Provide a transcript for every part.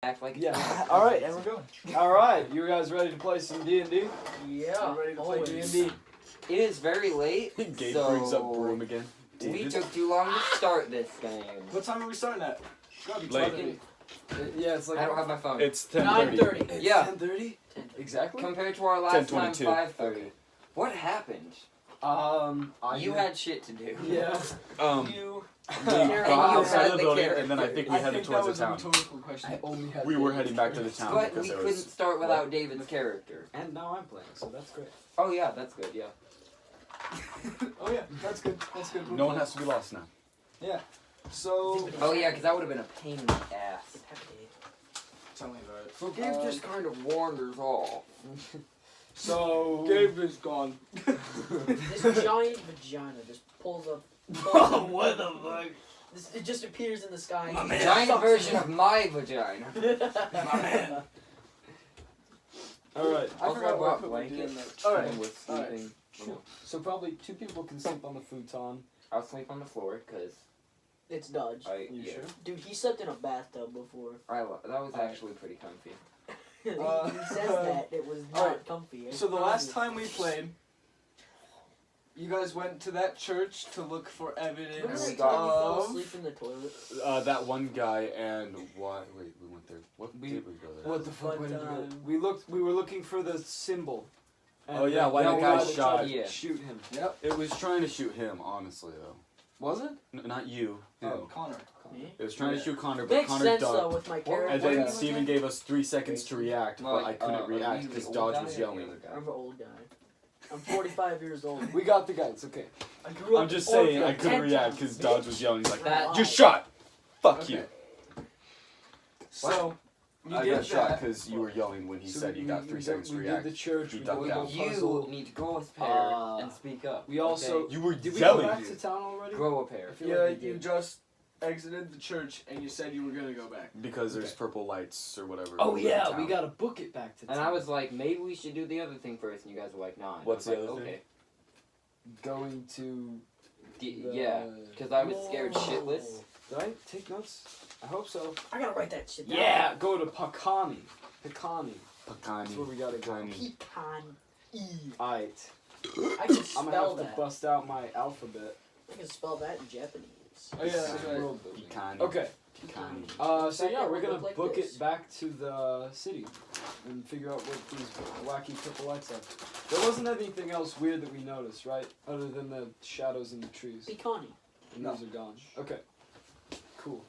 Act like Yeah. All right, and we're going. All right, you guys ready to play some D&D? Yeah. Ready to play D&D? It is very late. Gabe so brings up broom again. We took too long to start this game. What time are we starting at? Gotta be Late. 10:30. Yeah, it's like I don't have my phone. It's 10:30. 9:30. It's Yeah. 10:30. Exactly. Compared to our last time, 10:22. 5:30. Okay. What happened? You had shit to do. Yeah. You. We And got you outside had the the building, character. and then I think we headed towards the town. rhetorical question. I only had We were heading back to the town But because we there couldn't was. start without David's character. And now I'm playing, so that's great. Oh yeah, that's good. Yeah. Oh yeah, that's good. That's good. No one has to be lost now. Yeah. So. Oh yeah, because that would have been a pain in the ass. Tell me about it. So Gabe just kind of wanders off. So. Gabe is gone. This giant vagina just pulls up. What the fuck? It just appears in the sky. My man. Giant Sucks version in. of my vagina. My man. Alright, I Also, forgot I what I brought put my D in blankets. there. Alright, and with sleeping. so probably 2 people can sleep on the futon. I'll sleep on the floor because It's Dodge. You sure? Dude, he slept in a bathtub before. that was actually pretty comfy. He says that it was not alright. comfy. So the last time we played, you guys went to that church to look for Remember evidence that we time you fell of... asleep in the toilet? That one guy and what? Wait, we went there. What did we go there? What the fuck? But, Wait a minute. We were looking for the symbol. Oh, yeah, why the the guy tried shot- to Yeah. shoot him. Yep. It was trying to shoot him, honestly though. Was it? Not you. Him. Oh, Connor. Me? It was trying to shoot Connor, but Makes Connor sense though ducked. with my And character. then What? Steven gave us 3 seconds to react, but I couldn't react because Dodge was yelling. I'm an old guy. I'm 45 years old. We got the guy. It's okay. I grew up I'm just in saying, I Oregon. couldn't 10 react times, because bitch. Dodge was yelling. He's like, That- "You shot! Fuck Okay. you!" So, you I did got shot that. because you were yelling when he So said you got 3 seconds to we react. did the church. You We ducked did the out. You puzzle. need to grow a pair Uh, and speak up. We also... okay? You were Did we yelling. go back to town already? Grow a pair. I feel Yeah, like we you did. just exited the church and you said you were gonna go back. Because there's Okay. purple lights or whatever. Oh over yeah, the we town. gotta book it back to town. And I was like, maybe we should do the other thing first. And you guys were like, nah. And What's I was the like, other thing? okay. going to... Yeah, because I was scared shitless. Did I take notes? I hope so. I gotta write that shit down. Yeah, go to Pecani. Pecani. That's where Pecani. we gotta go. Pecani. Pecan-E. Alright. I can I'm spell gonna have that. to bust out my alphabet. I can spell that in Japanese. Oh yeah, that's right. World building. Pecani. Okay. Pecani. So yeah, we're gonna Look like book this. it back to the city and figure out what these wacky purple lights are. There wasn't anything else weird that we noticed, right? Other than the shadows in the trees. Pecani. And No. those are gone. Okay. Cool.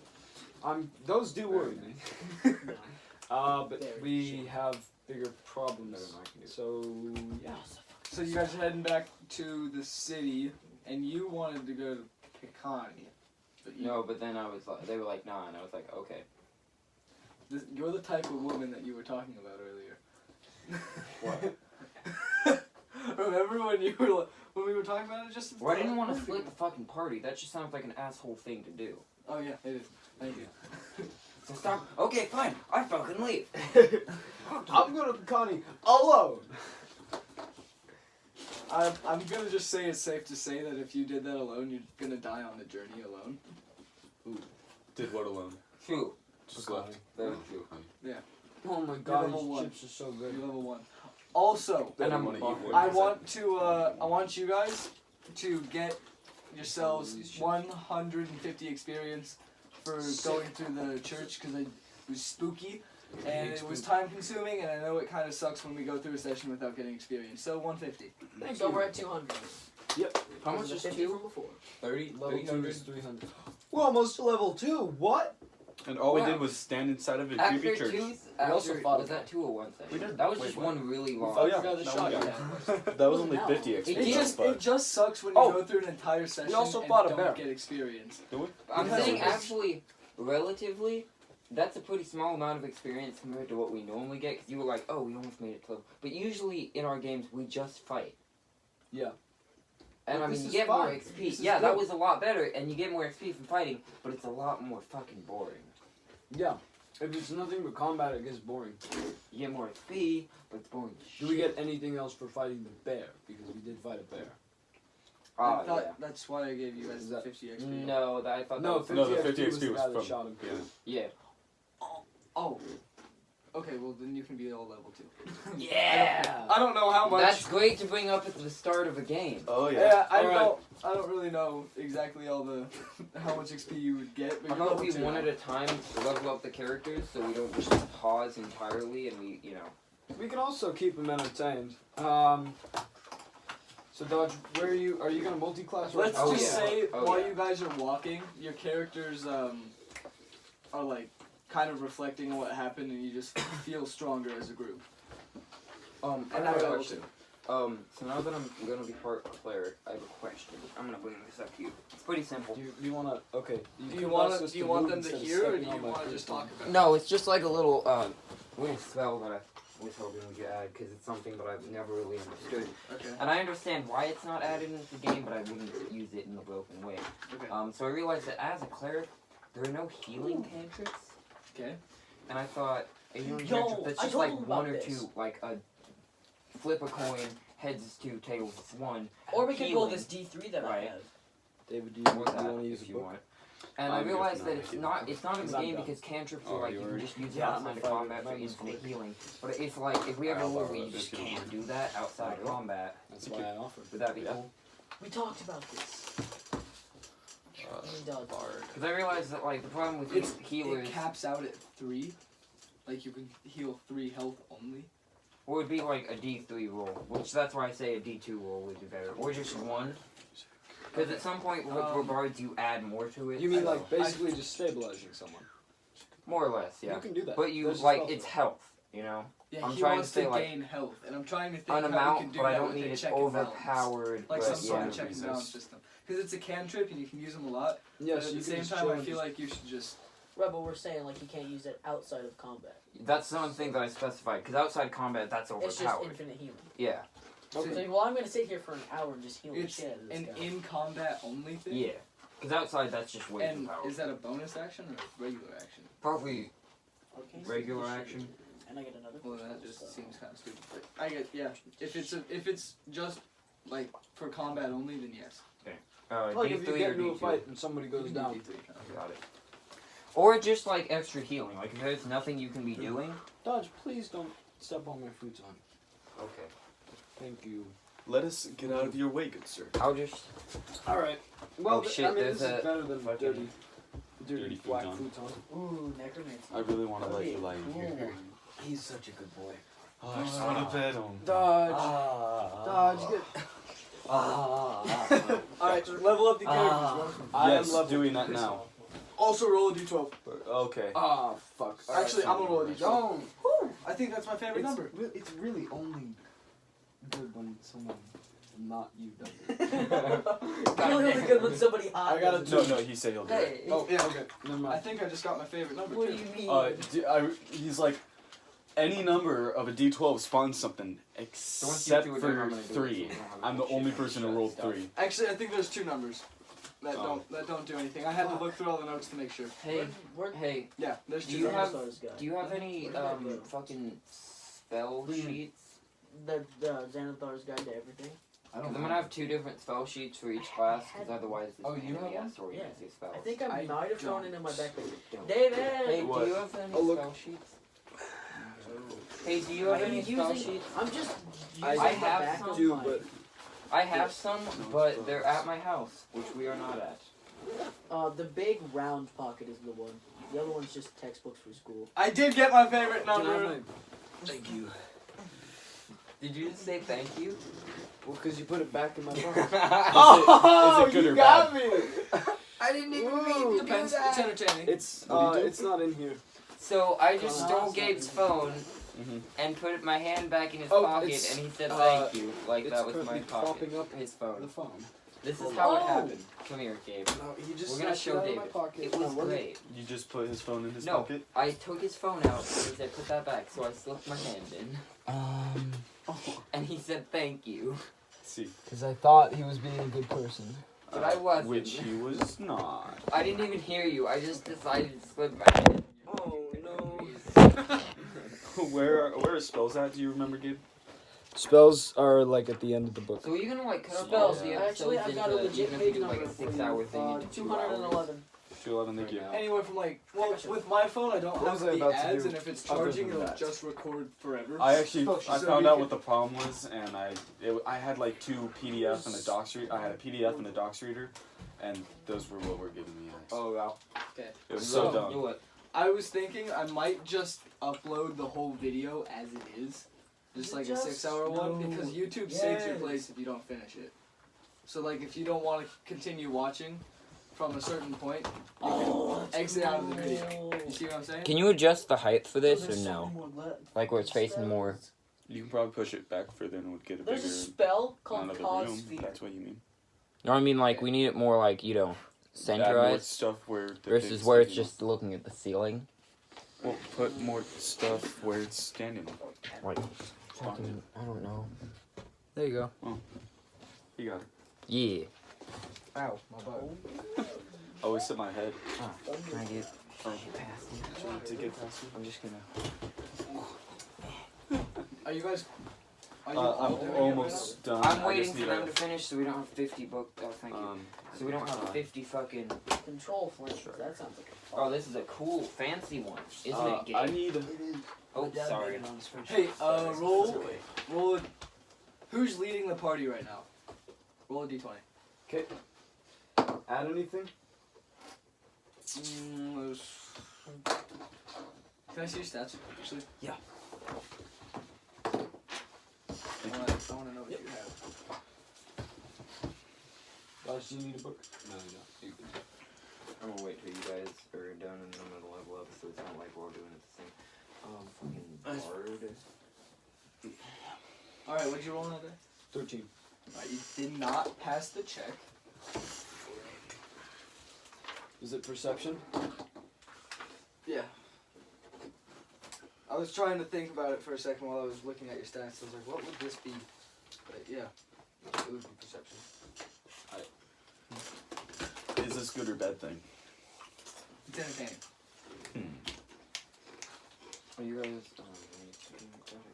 Those do worry me. But Very we have bigger problems. Never mind, I can do it. So yeah. So you guys are heading back to the city, and you wanted to go to Pecani. But you, No, but then I was like, they were like, nah, and I was like, okay. you're the type of woman that you were talking about earlier. What? Remember when you were when we were talking about it just? Well, I didn't want to split the fucking party. That just sounds like an asshole thing to do. Oh yeah, it is. Thank you. So stop. Okay, fine. I fucking leave. I'm going to Pecani alone. I'm gonna just say it's safe to say that if you did that alone, you're gonna die on the journey alone. Did what alone? True. Just left. Very true. Oh my god, level these one. chips are so good. You're level 1. Also, And I'm wanna eat one. I want you guys to get yourselves 150 experience for going through the church because it was spooky and it was time consuming, and I know it kind of sucks when we go through a session without getting experience. So 150. So we're at 200. How much This is the 50 2? from before. 30? Level 2 300? is 300. We're almost to level 2. What? And all we Wow. did was stand inside of a After creepy church. two, also after, fought was a that 2 or 1 thing? We did. That was Wait, just what? one really long. Oh yeah, forgot the that shot one, you yeah. That was only Hell. 50 It experience, did- but It just sucks when you Oh. go through an entire session also and fought a don't bear. get experience. I'm Because saying it was- actually, relatively, that's a pretty small amount of experience compared to what we normally get. Because you were like, oh, we almost made it to level. But usually in our games, we just fight. Yeah. And But I mean, this you is get more fun. XP. This is Yeah, that good. was a lot better, and you get more XP from fighting, but it's a lot more fucking boring. Yeah. If it's nothing but combat, it gets boring. You get more XP, but it's boring as Do we shit. get anything else for fighting the bear? Because we did fight a bear. Ah, I thought yeah. that's why I gave you guys Is the that- 50 XP. No, I thought No, that 50 No, the XP 50 was the XP was guy that from- shot him. yeah. was... Yeah. Oh. Okay, well then you can be all level 2. Yeah. I don't know how much. That's great to bring up at the start of a game. Oh Yeah, I Alright. don't really know exactly all the how much XP you would get. But How you're about level we 2 one now. at a time level up the characters so we don't just pause entirely and we, you know. We can also keep them entertained. So Dodge, where are you? Are you gonna multi-class? Let's Oh, just yeah. say Oh, while yeah. you guys are walking, your characters are like kind of reflecting on what happened, and you just feel stronger as a group. I And have now a level question. So now that I'm gonna be part player, I have a question. I'm gonna bring this up to you. It's pretty simple. Do you wanna? Okay. Do you want them to hear, or do you want to just talk about it? No, it's just like a little weird spell that I was hoping we could add because it's something that I've never really understood. Okay. And I understand why it's not added into the game, but I wouldn't use it in a broken way. Okay. So I realized that as a cleric, there are no healing cantrips. Okay. And I thought a healing Yo, cantrip that's I just told like him one about or this. two, like a flip a coin, heads is 2, tails is 1. Or we could go Healing. this D3 that I Right. have. David, do Or you that, want to use if a you book? want it. And I I'm good realized for that now, it's if you not want. in the Because I'm game done. because cantrips Oh, are like you you can already- just use it Yeah, outside I'm of fine. combat for Mine was infinite quick. healing. But if like if we have a I'll rule borrow where you it just if you don't can't mind. do that outside of combat, That's why I offered. would that be Yeah. cool? We talked about this. Me and Dodge. Because I realized that like the problem with It's healers It caps out at 3. Like you can heal 3 health only. would be like a D3 roll, which that's why I say a D2 roll would be better, or just 1. Because at some point with bards you add more to it. You mean so- like basically just stabilizing someone? more or less, yeah. You can do that. But you There's like spells it's for it. health, you know, Yeah, I'm he trying wants to say, to like, gain health, and I'm trying to think an how we amount, can do but I that don't with need a it check and balance. overpowered. Like but some yeah. sort of yeah. check and balance Resist. system. Because it's a cantrip and you can use them a lot. Yes, but at you the can same just time, chill I and feel just- like you should just. Right, but we're saying like you can't use it outside of combat. That's something that I specified, because outside combat, that's It's just overpowered. infinite healing. Yeah. Okay. So, well, I'm gonna sit here for an hour and just heal the It's shit out of this an guy. in combat only thing. Yeah. Because outside, that's just way And overpowered. is that a bonus action or a regular action? Probably Okay, regular so this action. shit- And I get another. Well, that just seems kind of stupid. But I get if it's just like for combat only, then yes. Like if you D3 get or into a D2. fight and somebody You goes can do down. D3. Got it. Or just like extra healing. Like if there's nothing you can be doing. Dodge, please don't step on my futon. Okay. Thank you. Let us get out of your way, good sir. I'll just. All right. Well, Oh, shit, I mean, there's this is a better than fucking- dirty black futon. Ooh, necromancy. I really want to let you lie in here. He's such a good boy. Oh, I just want to pet him. Dodge. Dodge, get. All right, level up the characters. I am Yes, level doing that now. Also roll a d12. Okay. Ah, fuck. Actually, I'm gonna roll a d12. Don't. I think that's my favorite number. It's really only good when someone not you does it. It's really good when somebody hot. I got a does No, he said he'll do it. Hey, Oh yeah, okay. Never I mind. think I just got my favorite number what too. do you mean? He's like, any number of a D12 spawns something So once you except do it, then I'm for gonna do it, so 3. you don't have I'm the shit only on person to that roll stuff. 3. Actually, I think there's 2 numbers that Oh. don't do anything. I had to look through all the notes to make sure. Hey, We're hey, Yeah, there's Do 2 you numbers. have- do you have any fucking spell sheets? the Xanathar's Guide to Everything? I I'm gonna have 2 different spell sheets for each class, because otherwise this Oh, pain you in have the one? ass to organize Yeah. these spells. I think I I might have thrown it don't. in my backpack. Don't. David! Hey, What? do you have any Oh, look. spell sheets? Hey, do you have any spell sheets? I'm just using I the have back some. of do, my- but I have some, but they're at my house, which we are not at. The big round pocket is the one. The other one's just textbooks for school. I did get my favorite can I have number. my- Thank you. Did you just say thank you? Well, because you put it back in my pocket. Oh, is it good you or got bad? me. I didn't even Ooh. mean to do Depends. It's that. entertaining. It's What do you do? it's not in here. So I just Oh, stole that's Gabe's not- phone Mhm. and put my hand back in his Oh, pocket, it's, and he said uh, thank you, like it's that was my currently pocket. propping up His The phone. phone. This is how it Oh. happened. Come here, Gabe. No, he just We're gonna snatched show it out of David. my pocket. It was No, we're- great. You just put his phone in his No. pocket? I took his phone out, and he said put that back, so I slipped my hand in, and he said thank you. See. Because I thought he was being a good person. But I wasn't. Which he was not. I didn't even hear you. I just decided to slip my hand. Oh no. Where are spells at? Do you remember, Gabe? Spells are like at the end of the book. So are you gonna like cut up all Spells. the Actually, episodes I've got a into legit even if page you do like number a for you. 6-hour thing into 2 hours? 211. 211, thank Right you. now. Anywhere from like, well, with my phone I don't What was have I the about to ads, do and if it's other charging, than it'll that? just record forever. I actually Oh, I so found we out can- what the problem was, and I had like 2 PDF and a docs reader. I had a PDF and a docs reader, and those were what were giving me ads. Oh wow. Okay. It was so You know dumb. what? I was thinking I might just upload the whole video as it is, just like a 6-hour one, because YouTube saves your place if you don't finish it. So like if you don't want to continue watching from a certain point, you can exit out of the video. You see what I'm saying? Can you adjust the height for this or There's so no? many more left. Like where it's facing more. You can probably push it back further and it would get a There's a bigger spell called amount of the pause room. sphere. That's what you mean. No, I mean like we need it more like Add more centralized stuff where the versus thing's where it's sticking just looking at the ceiling. up. Well, put more stuff where it's standing. Like fucking, I don't know. There you go. You got it. Yeah. Ow, my butt. I always sit my head. Can I get Or, past you? trying to get past you. I'm just gonna. Are you guys? Are you I'm all doing it almost done. I'm I waiting just for need them a, to finish so we don't have 50 booked. Oh, thank you. So we don't have 50 fucking. Control flames. That sounds like a Oh, this is a cool, fancy one. Isn't it gay? I need. Oh, sorry. right now? Hey, roll a. Who's leading the party right now? Roll a d20. Okay. Add anything? Can I see your stats, actually? Yeah. I want to know what you have. Josh, do you need a book? No, you don't. You can. I'm gonna wait till you guys are done and then I'm gonna level up so it's not like we're all doing it the same. Fucking hard. Alright, what'd you roll on that day? 13. Alright, you did not pass the check. Is it perception? Yeah. I was trying to think about it for a second while I was looking at your stats. I was like, what would this be? But yeah, it would be perception. Is this good or bad thing? It's entertaining. Are you guys?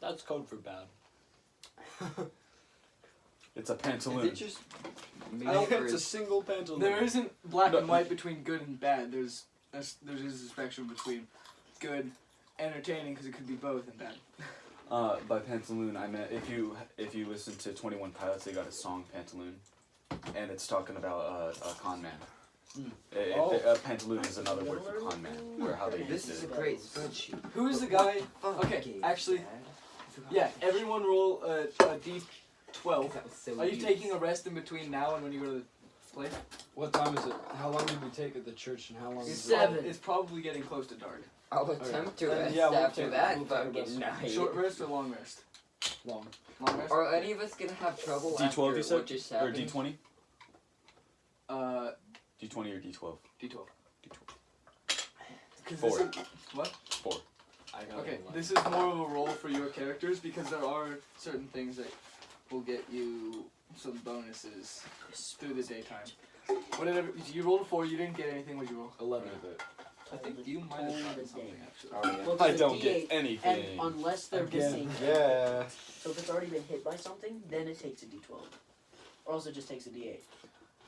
That's code for bad. It's a Is pantaloon. it just? I don't It's a single pantaloon. There isn't black No. and white between good and bad. There's a spectrum between good, entertaining, because it could be both, and bad. By pantaloon, I meant if you listen to 21 Pilots, they got a song Pantaloon, and it's talking about a con man. A pantaloon is another word for con man, where how they This used is a it. great spreadsheet. Who is the guy? Okay, actually, yeah. Everyone roll a d12. That was so Are you used. taking a rest in between now and when you go to the place? What time is it? How long did we take at the church and how long? It's, Is it? 7. it's probably getting close to dark. I'll attempt to Then, rest yeah, we'll after take- that we'll take a rest. fucking night. Short rest or long rest? Long. Long rest. Are any of us gonna have trouble D12 after you said? what just Or happened? D20? Uh, D20 or D12? d12. Because 4. this is what? 4. I got Okay, it. this is more of a role for your characters because there are certain things that will get you some bonuses through the daytime. Whatever you rolled a 4, you didn't get anything. What'd you roll? 11. I think you might have gotten something actually. Oh, yeah. Well, I there's a don't D8, get anything. And unless they're Again. missing, Yeah. so if it's already been hit by something, then it takes a D12. Or else it just takes a D8.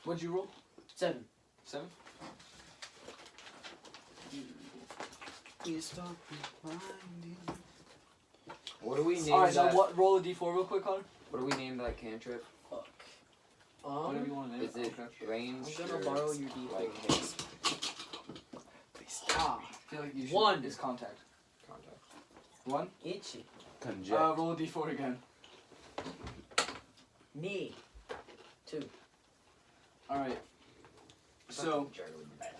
What'd you roll? 7. 7. What do we name All right, that? so what? Roll a d4 real quick, Connor. What do we name that cantrip? Fuck. Whatever you want to name Is it range? I'm gonna or borrow your D4. like hit Ah, I feel like you should. 1. is contact. contact? 1. itchy. Conject. Roll a d4 again. Me. 2. All right. So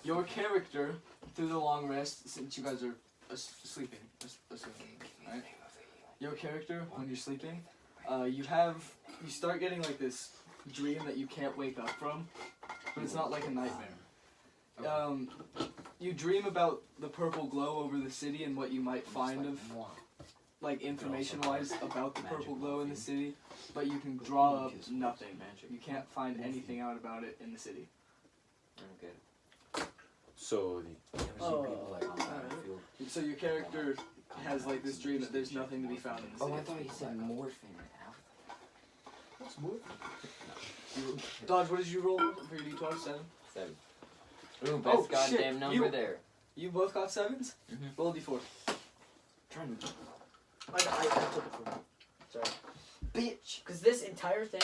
your character through the long rest, since you guys are sleeping, assuming, right? Your character when you're sleeping, you start getting like this dream that you can't wake up from, but it's not like a nightmare. You dream about the purple glow over the city and what you might find of, like information-wise about the purple glow in the city, but you can draw up nothing. You can't find anything out about it in the city. Okay. So Oh. So your character has like this dream that there's nothing to be found in the city. Oh, I thought you said morphine. What's more? Dodge, what did you roll for your d12? 7? 7. Ooh, best Oh, goddamn shit, number you- there. You both got 7s? Mhm. Roll a d4. Trying to I took it from you. Sorry. Bitch. Because this entire thing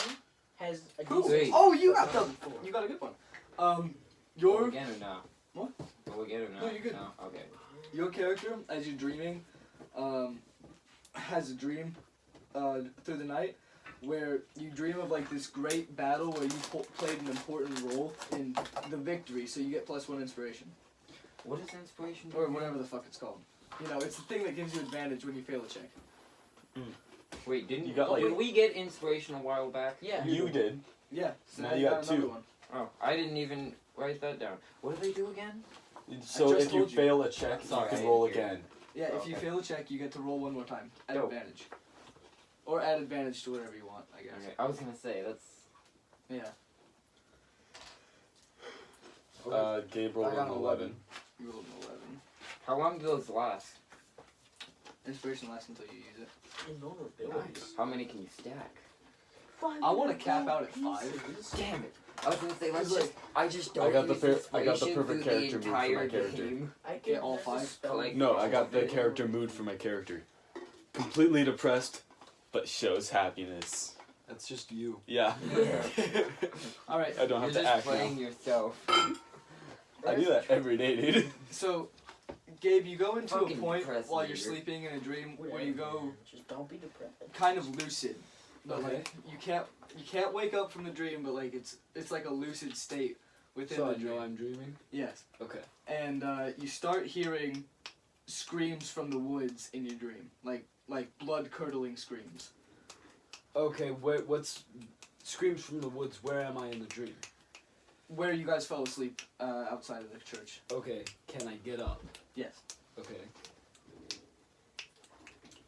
has a Who? Wait. Oh, you got But them. not before. You got a good one. Go Your again or no? What? Go again or no? No, you're good. No? Okay. your character, as you're dreaming, has a dream through the night where you dream of like this great battle where you played an important role in the victory, so you get +1 inspiration What is inspiration? or whatever the fuck it's called. You know, it's the thing that gives you advantage when you fail a check. Wait, didn't You got, like- did we get inspiration a while back? Yeah. You did. Yeah. So Now now you you got got another 2. one. Oh, I didn't even write that down. What do they do again? So just if you told you. fail a check, Sorry, you I can roll didn't hear. again. Yeah, Oh, if you okay. fail a check, you get to roll one more time at Dope. advantage, or add advantage to whatever you want. I guess. Okay, I was gonna say that's. Yeah. Gabe rolled I got an an 11. You rolled an 11. How long do those last? Inspiration lasts until you use it. Invulnerability. How many can you stack? I want to cap out at 5. Damn it! I was gonna say let's Like- just. I just I don't got the use I got the inspiration perfect through character the move for my entire character. game. I Get can all there's a 5? spell- Like- No, I got the character mood for my character. Completely depressed, but shows happiness. That's just you. Yeah. All right. I don't have You're to just act playing now. yourself. I do that every day, dude. So, Gabe, you go into a Fucking point depressed while you're leader. sleeping in a dream where Whatever, you go man. Just don't be depressed. kind of lucid, but Okay. like you can't wake up from the dream, but like it's like a lucid state within So the I dream. know I'm dreaming. Yes. Okay. And you start hearing screams from the woods in your dream, like blood curdling screams. Okay. What's screams from the woods? Where am I in the dream? Where you guys fell asleep outside of the church. Okay. Can I get up? Yes. Okay.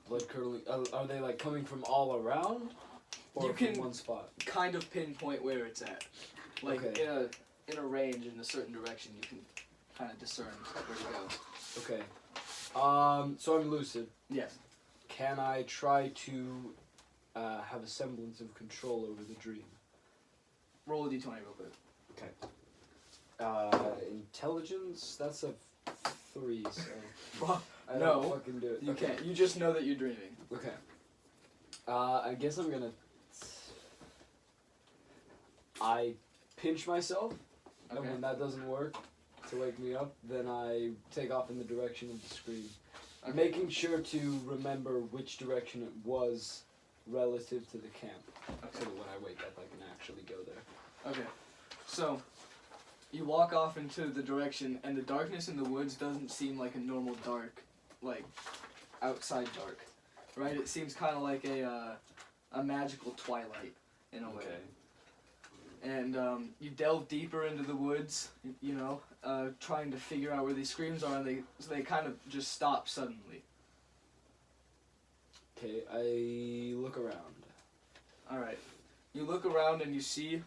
Blood curdling. Are they like coming from all around, or You from can- one spot? Kind of pinpoint where it's at, like Okay. in a range in a certain direction. You can kind of discern where to go. Okay. So I'm lucid. Yes. Can I try to have a semblance of control over the dream? Roll a d20 real quick. Intelligence. That's a 3. So I No, don't fucking do it. You Okay. can't. You just know that you're dreaming. Okay. I guess I'm gonna. I pinch myself, and Okay. when that doesn't work to wake me up, then I take off in the direction of the scream. Okay. Making sure to remember which direction it was relative to the camp, so that when I wake up I can actually go there. Okay. So, you walk off into the direction, and the darkness in the woods doesn't seem like a normal dark, like outside dark, right? It seems kind of like a magical twilight in a way. Okay. And you delve deeper into the woods, you know, trying to figure out where these screams are, and they kind of just stop suddenly. Okay, I look around. All right. You look around and you see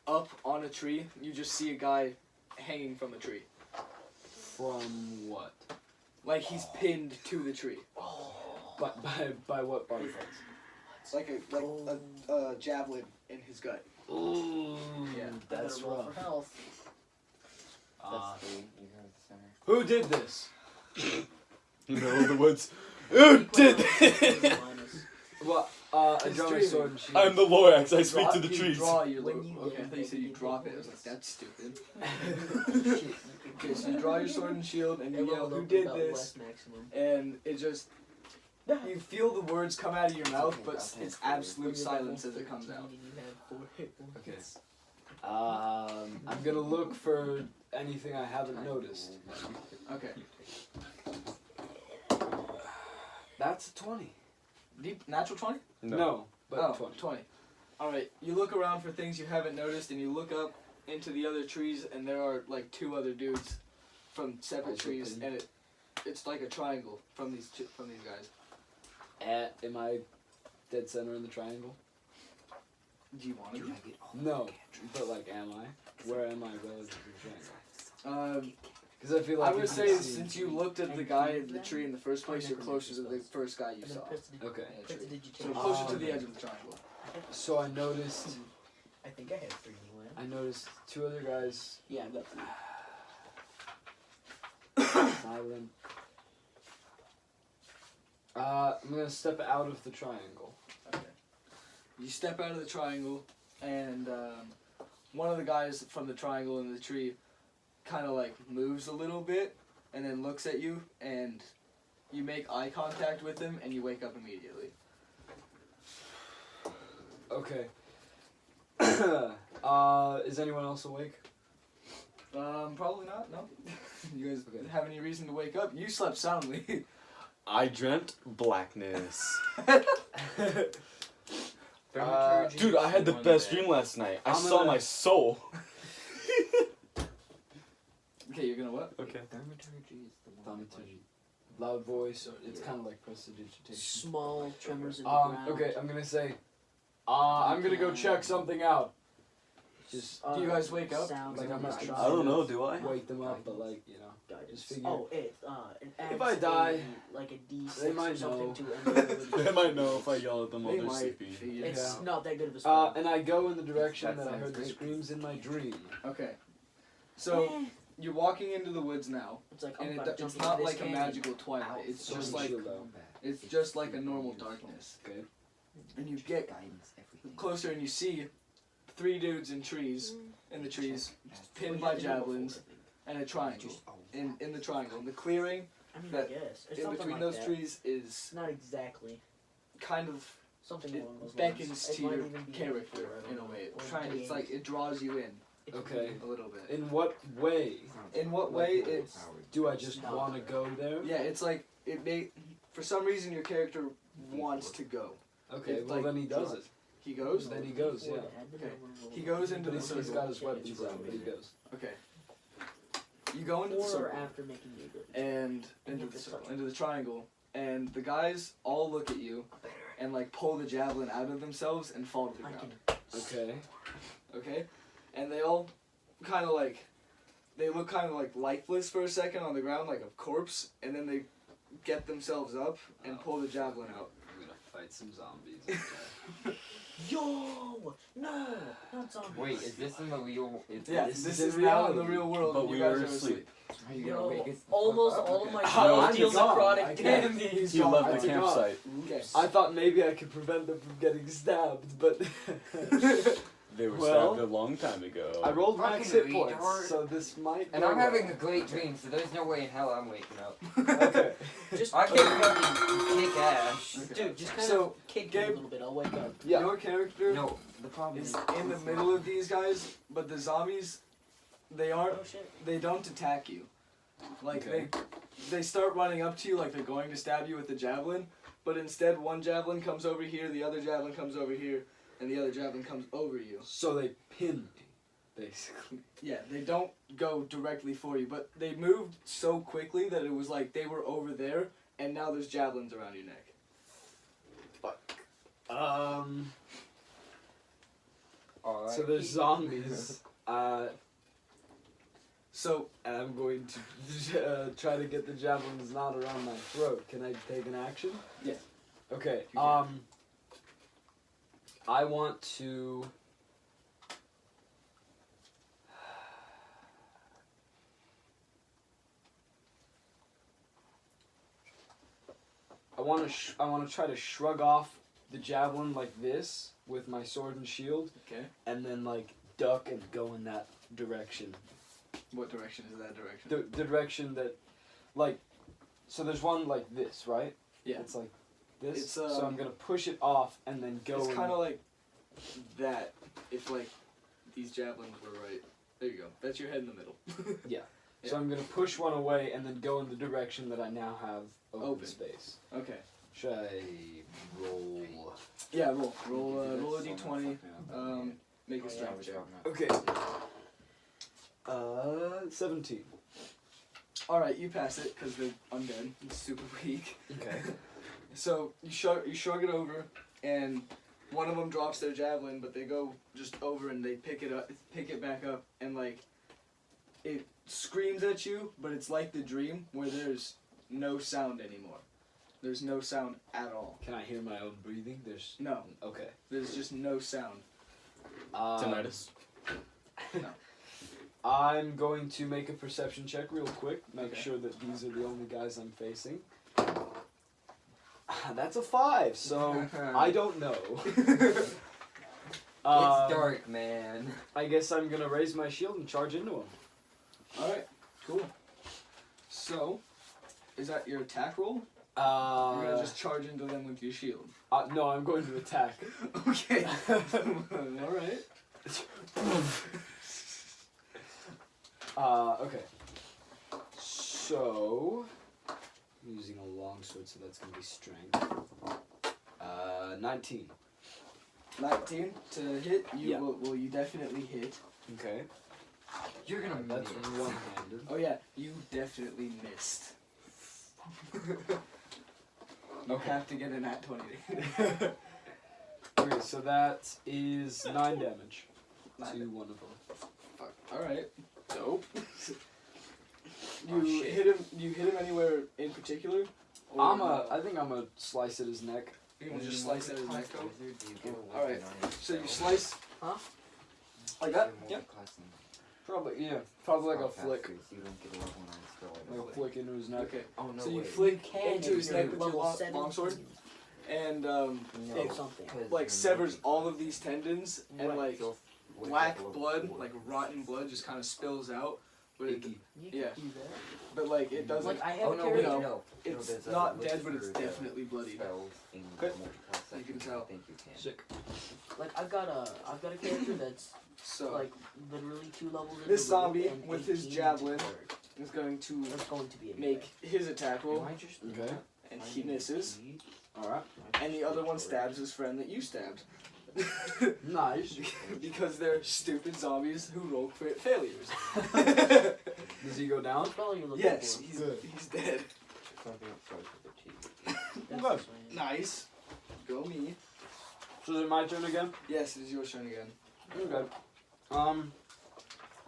up on a tree, you just see a guy hanging from a tree. From what? Like he's pinned to the tree. But by what body parts? It's like a javelin in his gut. Ooh, Yeah, that's roll rough. for health. That's 3. You go to the center. Who did this? In the middle of the woods. Who did Minus. Well, I It's draw my dreaming. sword and shield. I'm the Lorax. I You speak draw- to the you trees. Draw your When little, you okay, I get thought you said you negative drop it. I was points. like, that's stupid. Shit. Okay, so you draw your sword and shield and you It yell, rolled who up did about this? West maximum. And it just, you feel the words come out of your mouth, but Okay, it's I'll absolute When you're level silence as it comes 13 out. and you have 4 hit points. Okay. I'm gonna look for anything I haven't noticed. Okay. That's a 20. Deep, natural 20? No, but Oh, 20. 20. Alright, you look around for things you haven't noticed, and you look up into the other trees, and there are like 2 other dudes from separate Also trees, pinned. and it's like a triangle from these guys. Am I dead center in the triangle? Do you want to be? No, but like, am I? Where am I relative to the triangle? Because I feel I like would if say you see- since you looked at the guy in the tree in the first place, you're closer to the first guy you And then saw. Okay. So closer to the edge of the triangle. So I noticed. I think I had 3D land. I noticed 2 other guys Yeah, but silent. I'm gonna step out of the triangle. Okay. You step out of the triangle, and one of the guys from the triangle in the tree kind of like moves a little bit, and then looks at you, and you make eye contact with him, and you wake up immediately. Okay. Is anyone else awake? Probably not. No. You guys Okay. have any reason to wake up? You slept soundly. I dreamt blackness. Thaumaturgy Dude, I had the is one best that- dream last night. I I'm saw gonna- my soul. Okay, you're gonna what? Okay. Thaumaturgy is the one. that, Thaumaturgy. Loud voice. It's kind of like prestidigitation. small tremors in the ground. Okay, I'm gonna say, I'm gonna go check something out. Just Do you guys wake up? Sounds like I'm not like trying I don't know, do I? wake them up, but like, you know. guidance. Just figure- Oh, it adds I die, like a D6 they might or something know. to any ability. They might know if I yell at them while They they're might sleepy. figure- It's Yeah. not that good of a spell. And I go in the direction That that I sounds heard the great. screams in my dream. Okay. So you're walking into the woods now, It's like and about it's jumping not into this like a canyon. magical twilight. It's Sword just and like shield out. it's just like a normal darkness. Okay. And you get Guidance, everything. closer and you see 3 dudes in trees, in the trees, pinned Well, by you had to do it before, javelins, I think. and a triangle. Just- oh, In the triangle, the clearing I mean, that- I guess. It's in something between like those that. trees is Not exactly. kind of Something along those it lines. beckons It to might your even be character fear, I don't in a know. way. Or It's like it draws you in It's Okay. weird. a little bit. In what way In what way it's do I just want to go there? yeah, it's like it may for some reason your character wants to go. Okay, It's well like then he does draws. it. He goes. Then he goes, yeah. Okay. He goes into the He's circle. got his weapons out, but he goes. Okay. You go into the Or circle after making the ability. and into the circle, into the triangle, and the guys all look at you and like pull the javelin out of themselves and fall to the I ground. can. Okay. Okay, and they all kind of like they look kind of like lifeless for a second on the ground, like a corpse, and then they get themselves up and pull the javelin out. I'm gonna fight some zombies. Yo! No! Not zombies. Wait, is this in the real? Yeah, This this is is now in the reality. real world. But and we you guys were are asleep. Are you Yo, gonna wake us the almost fuck up? all of my No, I'm deal gone. necrotic I can't. candies. He left I the took campsite. Okay. I thought maybe I could prevent them from getting stabbed, but They were Well, stabbed a long time ago. I rolled I max can hit read points, your- so this might. And go I'm having a well. great dream, so there's no way in hell I'm waking up. Okay. Just I can fucking kick ass. Dude, just kind So, of kick me a Gabe- little bit. I'll wake up. Yeah. Your character No, the problem is is in the middle of these guys, but the zombies, they aren't. Oh shit. They don't attack you. Like Okay. they start running up to you like they're going to stab you with the javelin, but instead one javelin comes over here, the other javelin comes over here, and the other javelin comes over you. So they pin me, basically. Yeah, they don't go directly for you, but they moved so quickly that it was like they were over there, and now there's javelins around your neck. Alright. So there's zombies. So And I'm going to try to get the javelins not around my throat. Can I take an action? Yeah. Okay. You can. I want to. I want to try to shrug off the javelin like this with my sword and shield, okay, and then like duck and go in that direction. what direction is that direction? The direction that, like, so there's one like this, right? Yeah. It's like this. It's, so I'm gonna push it off and then go. It's in- kind of like that. If like these javelins were right. There you go. That's your head in the middle. So I'm gonna push one away and then go in the direction that I now have open. Open. space. Okay. Should I roll? Yeah. Roll a d20. Make a strength check. Okay. 17. All right, you pass it because they're undead. It's super weak. Okay. So you shrug it over, and one of them drops their javelin, but they go just over and they pick it back up, and like it screams at you, but it's like the dream where there's no sound anymore. There's no sound at all. Can I hear my own breathing? There's No, okay. there's just no sound. Tinnitus. No. I'm going to make a perception check real quick. Make Okay. sure that these are the only guys I'm facing. That's a 5, so I don't know. It's dark, man. I guess I'm gonna raise my shield and charge into him. Alright, cool. So, is that your attack roll? You're gonna just charge into them with your shield. No, I'm going to attack. Okay. Alright. Okay. So, I'm using a longsword, so that's gonna be strength. 19. 19 to hit. You Yeah. will you definitely hit. Okay. You're gonna That's miss. one-handed. Oh yeah, you definitely missed. You have to get a nat 20. Okay, so that is 9 damage Nine. to one of them. Fuck. Alright. Dope. Oh, You shit. hit him. You hit him anywhere in particular? Or I think I'm gonna slice at his neck. You're gonna just slice at his neck. Class wizard, do you get a Alright, weapon on So you yourself? slice. Huh? Like that? You're Yep. multi-classing. Probably, yeah. Probably like a Spellcasters, flick. You don't get a level 9 spell. Like a flick into his neck. Okay. Oh no So you way. flick Can into if his you're neck with your level 17. longsword, and No, it something. 'cause like you're severs multi-classing. all of these tendons, and Right. like So, what black level blood, 4? like rotten blood, just kind of spills out. But it, Icky. You Yeah. can do that. but like it doesn't. Like I have Oh a no, character. wait, No, no. it's there's a not list dead, but it's for the definitely bloody. Spells in Okay. the multi-class You can section, tell. I think you can. Sick. Like I've got a character that's So like literally 2 levels. in This the roll zombie and with his 18 javelin into cleric. is going to That's going to be a make his attack Am roll, I just Okay. and he misses, Alright. and the other one stabs his friend that you stabbed. Nice. Because they're stupid zombies who roll crit failures. Does he go down? What spell are you looking Yes, for? he's Good. dead. Something that starts with a T. That's Good. the same. Nice. Go me. So is it my turn again? Yes, it is your turn again. Okay.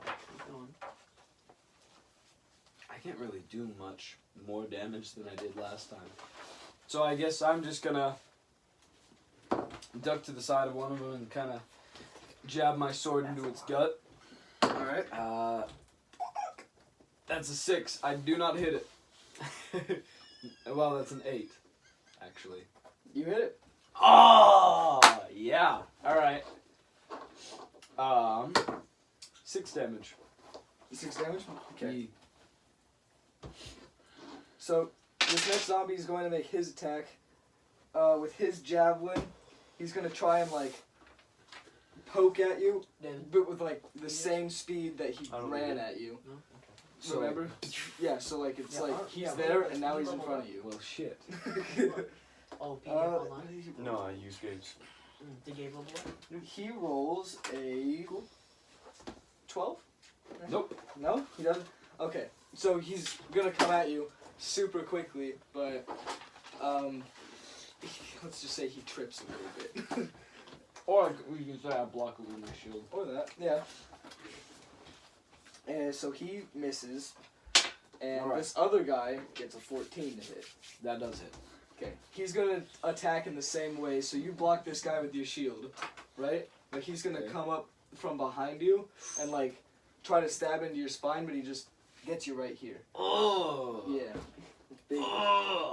Keep going. I can't really do much more damage than I did last time. So I guess I'm just gonna duck to the side of one of them and kind of jab my sword into its gut. Alright. That's a 6. I do not hit it. Well, that's an 8, actually. You hit it. Oh, yeah. All right. 6 damage. 6 damage? Okay. Ye- So, this next zombie is going to make his attack with his javelin. He's going to try and, like, poke at you, Then but with, like, the same speed that he I don't ran know. at you. no. So- Remember? Yeah, so, like, it's Yeah, like he's yeah, there but- and now he's in level front up. of you. Well, shit. Oh, PDF Uh, online. No, I use Gabe's. Did you level up? He rolls a 12? Nope. No? He doesn't? Okay. So he's gonna come at you super quickly, but let's just say he trips a little bit. Or we can say I block it with my shield. Or that, yeah. And so he misses, and Alright. this other guy gets a 14 to hit. That does hit. Okay. He's gonna attack in the same way, so you block this guy with your shield, right? Like he's gonna Okay. come up from behind you and like try to stab into your spine, but he just gets you right here. Oh. Yeah. Big,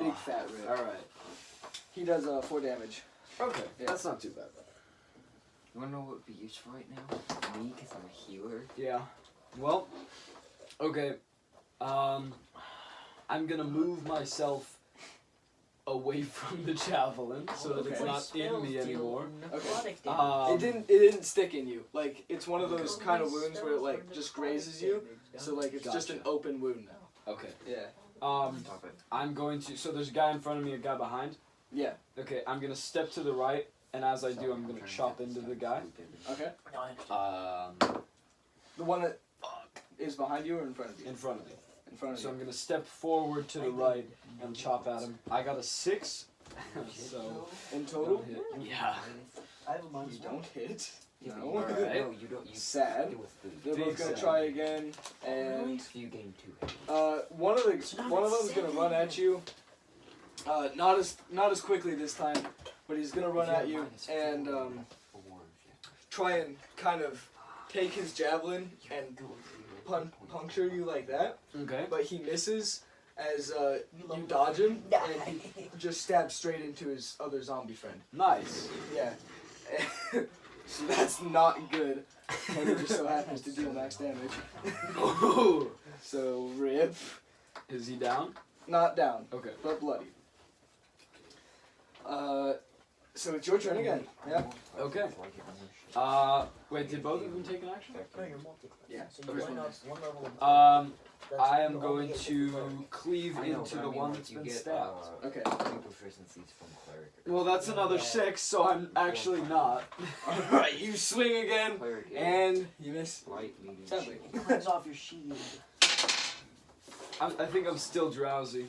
big fat rip. All right. He does 4 damage. Okay. Yeah. That's not too bad. You wanna know what would be useful right now? Me, because I'm a healer. Yeah. Well. Okay. I'm gonna move myself away from the javelin so that it's Okay. not in me anymore. Necrotic Um, It didn't stick in you. Like it's one of those kind of wounds where it like just grazes you. So like it's just an Gotcha. open wound now. Okay. Yeah. Stop it. I'm going to. So there's a guy in front of me, a guy behind. Yeah. Okay. I'm gonna step to the right, and as I do, I'm gonna chop into the guy. Okay. Um, The one that is behind you or in front of you? in front of me. In front of So you. I'm gonna step forward to the right and chop at him. I got a 6. So. In total, Yeah. I have a you minus don't hit. Yeah, No. but Alright. no, you don't. You Sad. do with food. They're Big both gonna sad. try again, and So you gain 2 hit. one of them's gonna run at you. Not as quickly this time, but he's gonna run at you and try and kind of take his javelin and puncture you like that, Okay. but he misses as you dodge him, and he just stabs straight into his other zombie friend. Nice. Yeah. So that's not good, and it just so happens to deal max damage. So, rip. Is he down? Not down, Okay. but bloody. So it's your turn again. Yeah. Okay. Wait, did both of them take an action? No, you're multi-class. Yeah. So you went up one level. That's I am you only going get to cleave I know, into but I the mean, one like, that's you been get, stabbed. Okay. 2 proficiencies from cleric. Well, that's another 6, so I'm actually not. Alright, you swing again, Cleric is and you miss. light, medium, Sadly. shield. It cleanse off your shield. I think I'm still drowsy.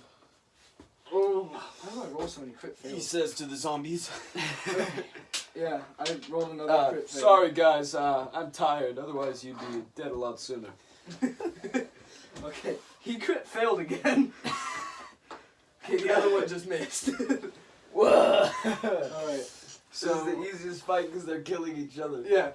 Oh, why do I roll so many crit He fails? says to the zombies. Yeah, I rolled another crit fail. Sorry guys, I'm tired, otherwise you'd be dead a lot sooner. Okay, he crit failed again. Okay, the other one just missed. Whoa! Alright, So so this is the easiest fight because they're killing each other. yeah,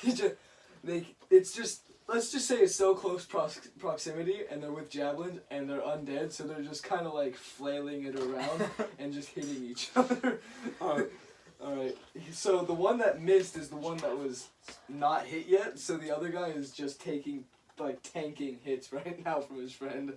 it's just, let's just say it's so close proximity, and they're with javelins, and they're undead, so they're just kind of like flailing it around and just hitting each other. Alright, so the one that missed is the one that was not hit yet, so the other guy is just tanking hits right now from his friend.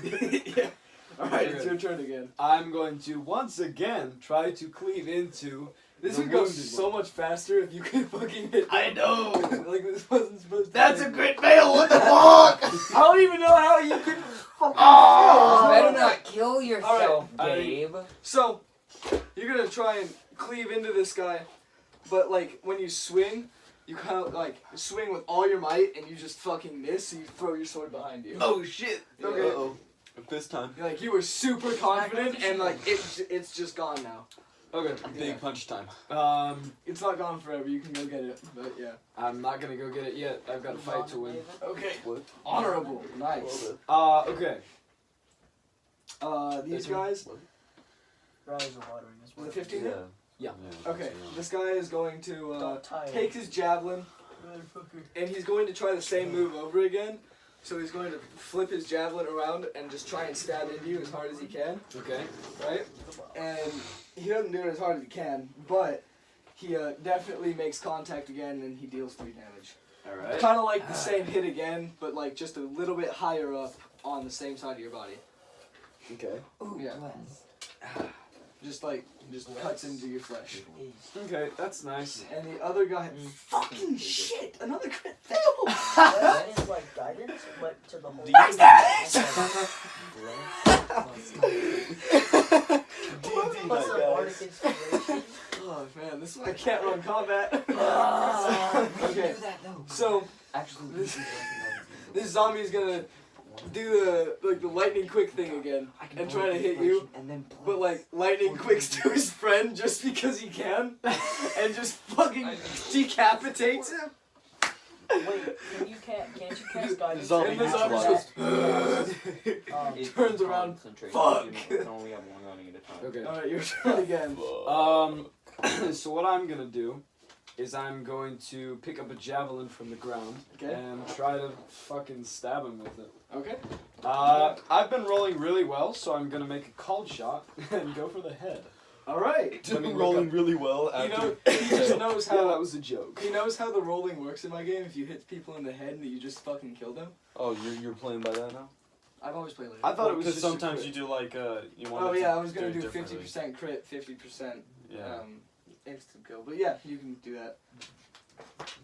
Yeah. Alright, it's your turn again. I'm going to once again try to cleave into. This the would go wounded so one. much faster if you could fucking hit them. I know. Like this wasn't supposed to That's a happen. great fail. What the fuck? I don't even know how you could fucking Oh! You better not kill yourself, Alright, Gabe. So, you're gonna try and cleave into this guy, but like when you swing, you kind of like swing with all your might and you just fucking miss, so you throw your sword behind you. Oh shit. Okay. Uh-oh. This time. Like you were super confident and like it's just gone now. Okay. Big Yeah. punch time. It's not gone forever. You can go get it, but yeah. I'm not gonna go get it yet. I've got a fight to win. Okay. What? Honorable. Nice. Okay. These guys. Your eyes are watering as well. Was it 15? Yeah. Yeah. Okay. This guy is going to Don't tire. take his javelin Motherfucker. and he's going to try the same move over again. So he's going to flip his javelin around and just try and stab into you as hard as he can, Okay. right? And he doesn't do it as hard as he can, but he definitely makes contact again and he deals 3 damage. All right. Kind of like the same hit again, but like just a little bit higher up on the same side of your body. Okay. Ooh, Yeah. bless. Just cuts into your flesh. Okay, that's nice. And the other guy, fucking shit, another crit fail. That is like guidance, but to the whole. Plus a bardic inspiration. Oh man, this is why I can't run combat. Okay. Do that though. So Actually, this zombie is gonna do the lightning quick thing again and try to hit you, and then but like lightning quicks to his friend just because he can, and just fucking decapitates him. Wait, can't you cast guidance? zombie And the zombie neutralized. goes, turns around. Concentration. Fuck. You can only have one running at a time. Okay. Alright, your turn again. So what I'm gonna do is I'm going to pick up a javelin from the ground Okay. and try to fucking stab him with it. Okay. I've been rolling really well, so I'm gonna make a called shot and go for the head. Alright. Let me look rolling up. really well You after. know, he just knows Yeah, that how. was a joke. He knows how the rolling works in my game. If you hit people in the head, and you just fucking kill them. Oh, you're playing by that now? I've always played like I thought it was Because just a sometimes crit. you do like you want. Oh to yeah, I was gonna do do it differently. 50% crit, 50% Yeah. instant kill. But yeah, you can do that.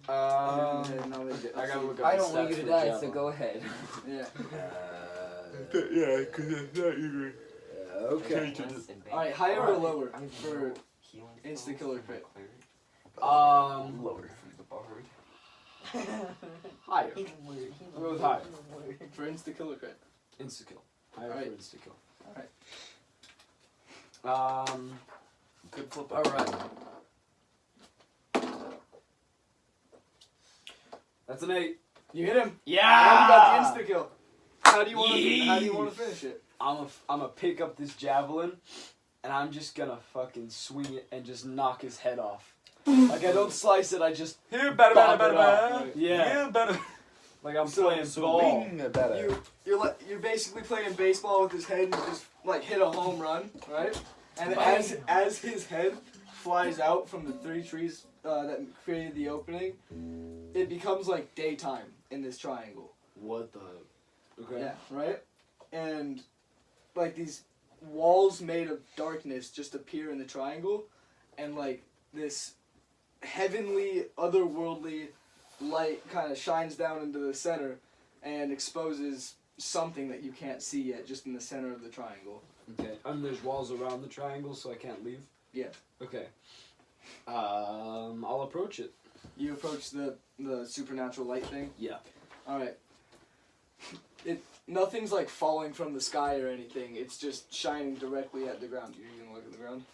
Um, I I gotta look up I the don't want you stats to for die, so javelin. go ahead. Yeah. Yeah, because it's not usually. Okay. Alright, higher or Alright, lower I have for no healing insta spells killer from crit? cleric. Lower. From the bard. Higher. He's weird. I'll go with higher. For insta killer crit. Insta kill. Higher Alright. for insta kill. Alright. Good flip. Alright. That's an 8. You hit him. And you Yeah! got the insta kill. How do you want to finish it? I'm gonna pick up this javelin, and I'm just gonna fucking swing it and just knock his head off. Like I don't slice it. I just Here, better, Bop better, it better, up, better. right. Yeah. Here, better. Like I'm So- playing ball. Better. you're basically playing baseball with his head and you just like hit a home run, right? And Bam. as his head flies out from the 3 trees that created the opening, it becomes like daytime in this triangle. What the? Okay. Yeah, right? And like these walls made of darkness just appear in the triangle, and like this heavenly, otherworldly light kind of shines down into the center and exposes something that you can't see yet, just in the center of the triangle. Okay. And there's walls around the triangle, so I can't leave. Yeah. Okay. I'll approach it. You approach the supernatural light thing. Yeah. All right. Nothing's like falling from the sky or anything. It's just shining directly at the ground. You're gonna look at the ground.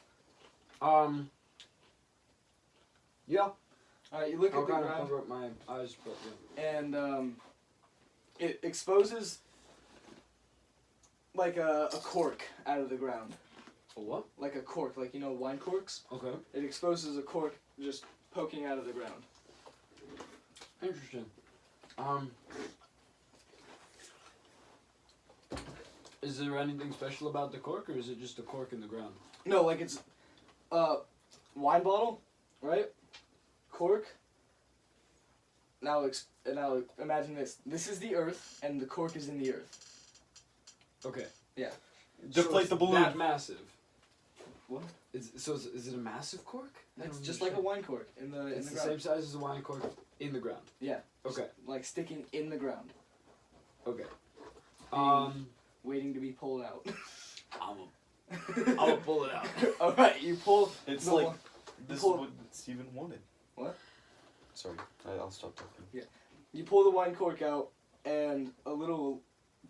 Yeah. All right. You look I'll at the kind of ground, cover up my eyes, but yeah. and it exposes like a cork out of the ground. A what? Like a cork, like you know wine corks. Okay. It exposes a cork just poking out of the ground. Interesting. Is there anything special about the cork, or is it just a cork in the ground? No, like it's wine bottle, right? Cork. Now imagine this. This is the earth, and the cork is in the earth. Okay. Yeah. Deflate the balloon. That massive. What? Is it a massive cork? It's just like a wine cork in the It's in the the ground. same size as a wine cork in the ground. Yeah. Okay. Like sticking in the ground, Okay. waiting to be pulled out. I'll pull it out. All right, you pull. It's the like one- this is pull- what Steven wanted. What? Sorry, I'll stop talking. You pull the wine cork out, and a little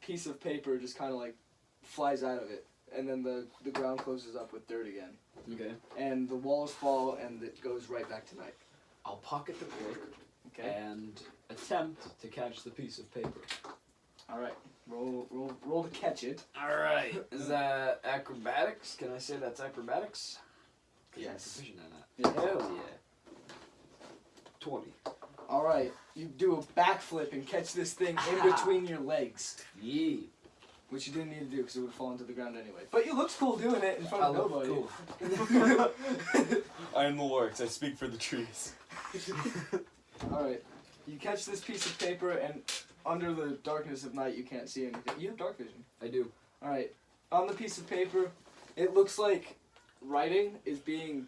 piece of paper just kind of like flies out of it, and then the ground closes up with dirt again, Okay. and the walls fall, and it goes right back to night. I'll pocket the cork Okay. and attempt to catch the piece of paper. All right. Roll to catch it. All right. Is that acrobatics? Can I say that's acrobatics? 'Cause I'm Yes. proficient in that. Yeah. Hell yeah. 20. All right. You do a backflip and catch this thing in between your legs, Yeah. which you didn't need to do because it would fall into the ground anyway. But you looked cool doing it in front I of look nobody. cool. I am the Lorx. I speak for the trees. All right. You catch this piece of paper, and under the darkness of night, you can't see anything. You have dark vision. I do. All right. On the piece of paper, it looks like writing is being,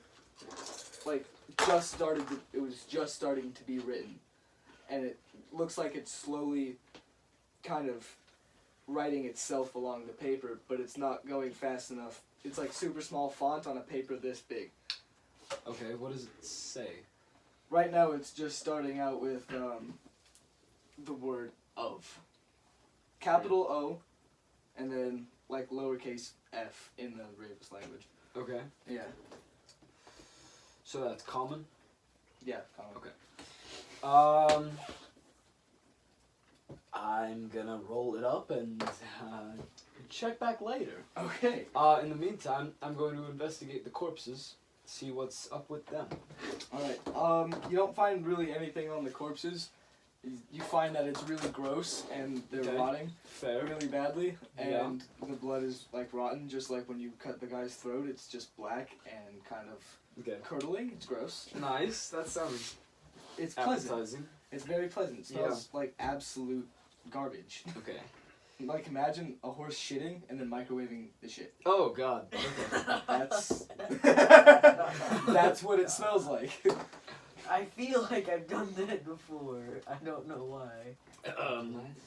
like, it was just starting to be written. And it looks like it's slowly kind of writing itself along the paper, but it's not going fast enough. It's like super small font on a paper this big. Okay, what does it say? Right now, it's just starting out with the word of. Capital O, and then like lowercase f in the Wrevas language. Okay. Yeah. So that's common? Yeah. Common. Okay. I'm gonna roll it up and check back later. Okay. In the meantime, I'm going to investigate the corpses, see what's up with them. All right. You don't find really anything on the corpses. You find that it's really gross and they're Okay. rotting Fair. really badly, Yeah. and the blood is like rotten, just like when you cut the guy's throat. It's just black and kind of Okay. curdling. It's gross. Nice. That sounds It's pleasant. appetizing. It's very pleasant. It smells like absolute garbage. Okay. Like imagine a horse shitting and then microwaving the shit. Oh God. Okay. That's that's what it smells like. I feel like I've done that before. I don't know why.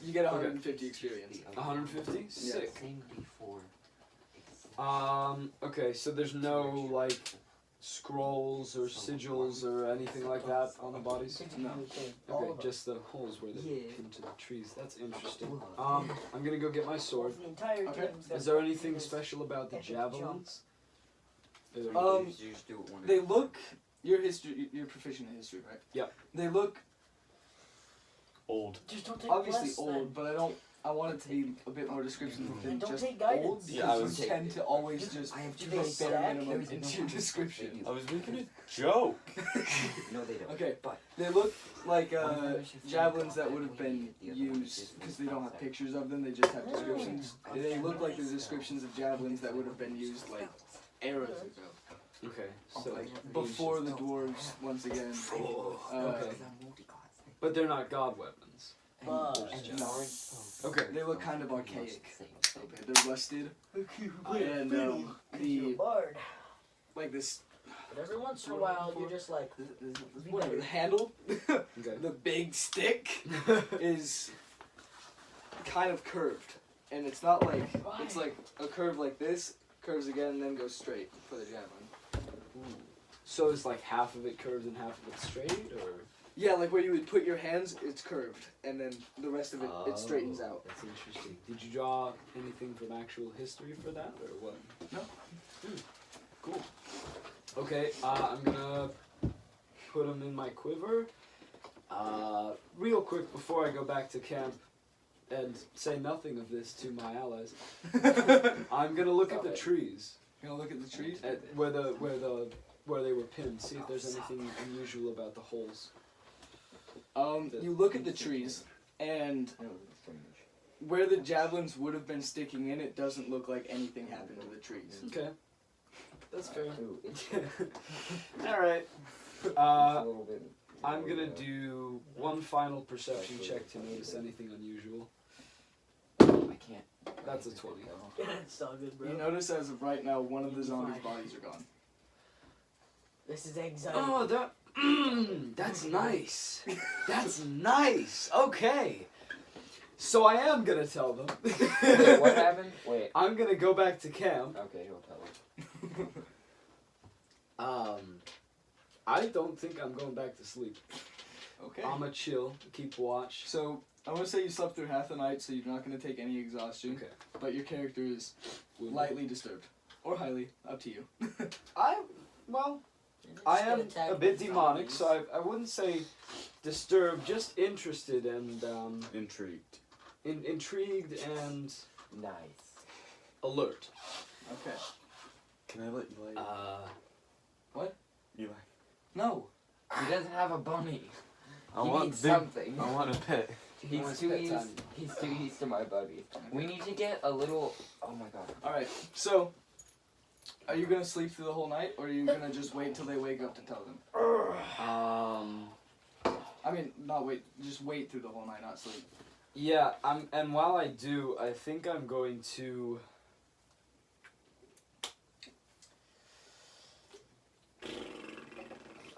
You get 150 experience. 150. Sick. Same before. Okay, so there's no like scrolls or sigils or anything like that on the bodies. No. Okay, just the holes where they Yeah. into the trees. That's interesting. I'm gonna go get my sword. The entire Okay. team's Is there anything special about the javelins? Are there Um, You just do it one They look. You're proficient in history, right? Yep. They look Old. Just don't take obviously less old, then. but I want it to be a bit more description than Don't just take guidance. old, Yeah, I because was- you tend to always just I have do two the days bare back. minimum There is into no your one description. I was making a joke. No, they don't. Okay, But they look like One of them is just javelins in that would have combat, been the other one is used just because in they don't have concept. pictures of them. They just have Oh. descriptions. They look like the descriptions of javelins that would have been used like eras ago, Okay, so like before the dwarves once again. Okay. But they're not god weapons. Okay. They look kind of archaic. Okay, they're rusted and the Bard. like this But every once in a while, you're just like, whatever the handle, Okay. the big stick is kind of curved, and it's not like it's like a curve like this, curves again, and then goes straight for the javelin. So it's like half of it curved and half of it straight, or? Yeah, like where you would put your hands, it's curved, and then the rest of it it straightens out. That's interesting. Did you draw anything from actual history for that, or what? No. Cool. Okay, I'm gonna put them in my quiver. Real quick before I go back to camp and say nothing of this to my allies, I'm gonna look at the trees You gonna look at the trees? at where they were pinned. See if there's anything unusual about the holes. You look at the trees, and where the javelins would have been sticking in, it doesn't look like anything happened to the trees. Okay, that's fair. Ooh, it's All right. a little bit. I'm gonna do one final perception check to notice anything unusual. I can't. That's a 20. it's all good, bro. You notice as of right now, one of the zombies' bodies are gone. This is anxiety. Oh, that's nice. That's nice. Okay. So I am gonna tell them. Wait, what happened? Wait. I'm gonna go back to camp. Okay, he'll tell us. I don't think I'm going back to sleep. Okay. I'ma chill, keep watch. So I'm gonna say you slept through half the night, so you're not gonna take any exhaustion. Okay. But your character is lightly disturbed, or highly, up to you. Well, You're just I gonna am attack a bit the demonic, zombies. so I wouldn't say disturbed, just interested and Intrigued. intrigued and Nice. alert. Okay. Can I let you What? Eli. No. He doesn't have a bunny. I He want needs big, something. I want a pet. He's wants too pet used. time. He's too used to my buddies. We need to get a little. Oh my god. All right. So, are you gonna sleep through the whole night, or are you gonna just wait till they wake up to tell them? I mean, not wait. Just wait through the whole night, not sleep. Yeah, and while I do, I think I'm going to.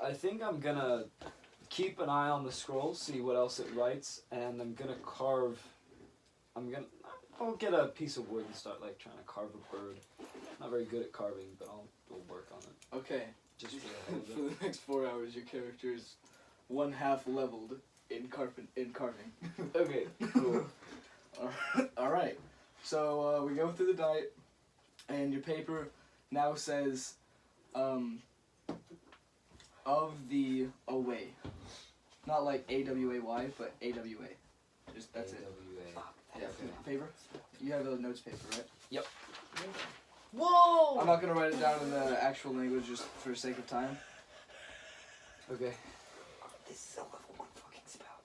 I think I'm gonna keep an eye on the scroll, see what else it writes, and I'm gonna carve. I'll get a piece of wood and start like trying to carve a bird. Not very good at carving, but I'll work on it. Okay. Just for the hell of For it. the next 4 hours, your character is 1/2 leveled in carving. Okay, cool. All right. So we go through the night, and your paper now says, of the away, not like AWAY, but AWA. Just that's it. Yeah. Paper. You have a notes paper, right? Whoa! I'm not gonna write it down in the actual language just for sake of time. Okay. This is a level 1 fucking spell.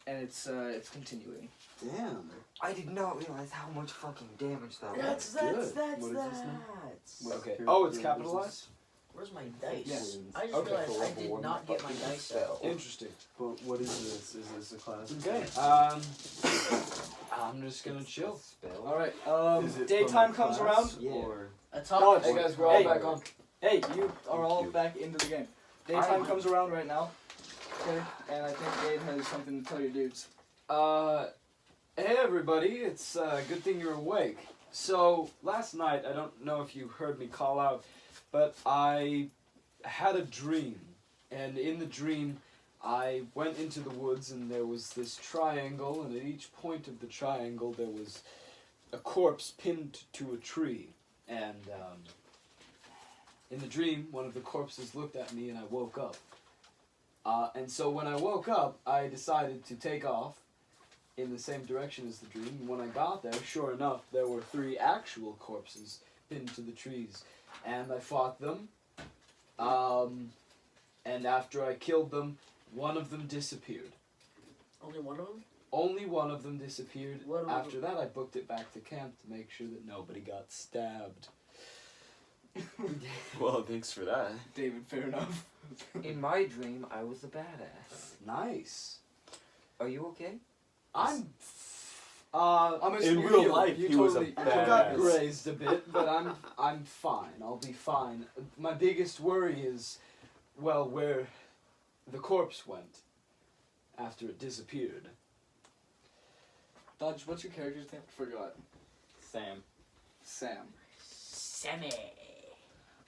And it's continuing. Damn. I did not realize how much fucking damage that That's was. good. What is this now? Okay. Here- Oh, it's here, capitalized? Where's my dice? Yes. I just Okay. realized I did not get my dice out. Interesting. But what is this? Is this a class? Okay. I'm just gonna chill. Spell. All right. Is it Daytime from a comes class, around. Yeah. Or A top. Dodge. Hey guys, we're all Hey. back on. Hey, you are all you. back into the game. Daytime comes around right now. Okay. And I think Gabe has something to tell your dudes. Hey everybody, it's a good thing you're awake. So, last night, I don't know if you heard me call out, but I had a dream. And in the dream, I went into the woods and there was this triangle, and at each point of the triangle there was a corpse pinned to a tree. And in the dream, one of the corpses looked at me and I woke up. And so when I woke up, I decided to take off in the same direction as the dream. And when I got there, sure enough, there were 3 actual corpses pinned to the trees. And I fought them. And after I killed them, one of them disappeared. Only one of them? Only one of them disappeared. What After that, I booked it back to camp to make sure that nobody got stabbed. Well, thanks for that. David, fair enough. In my dream, I was a badass. Nice. Are you okay? I'm I'm In real life, he was a I badass. got grazed a bit, but I'm fine. I'll be fine. My biggest worry is, well, where the corpse went after it disappeared. Dodge, what's your character's name? Forgot. Sam. Sam. Sammy.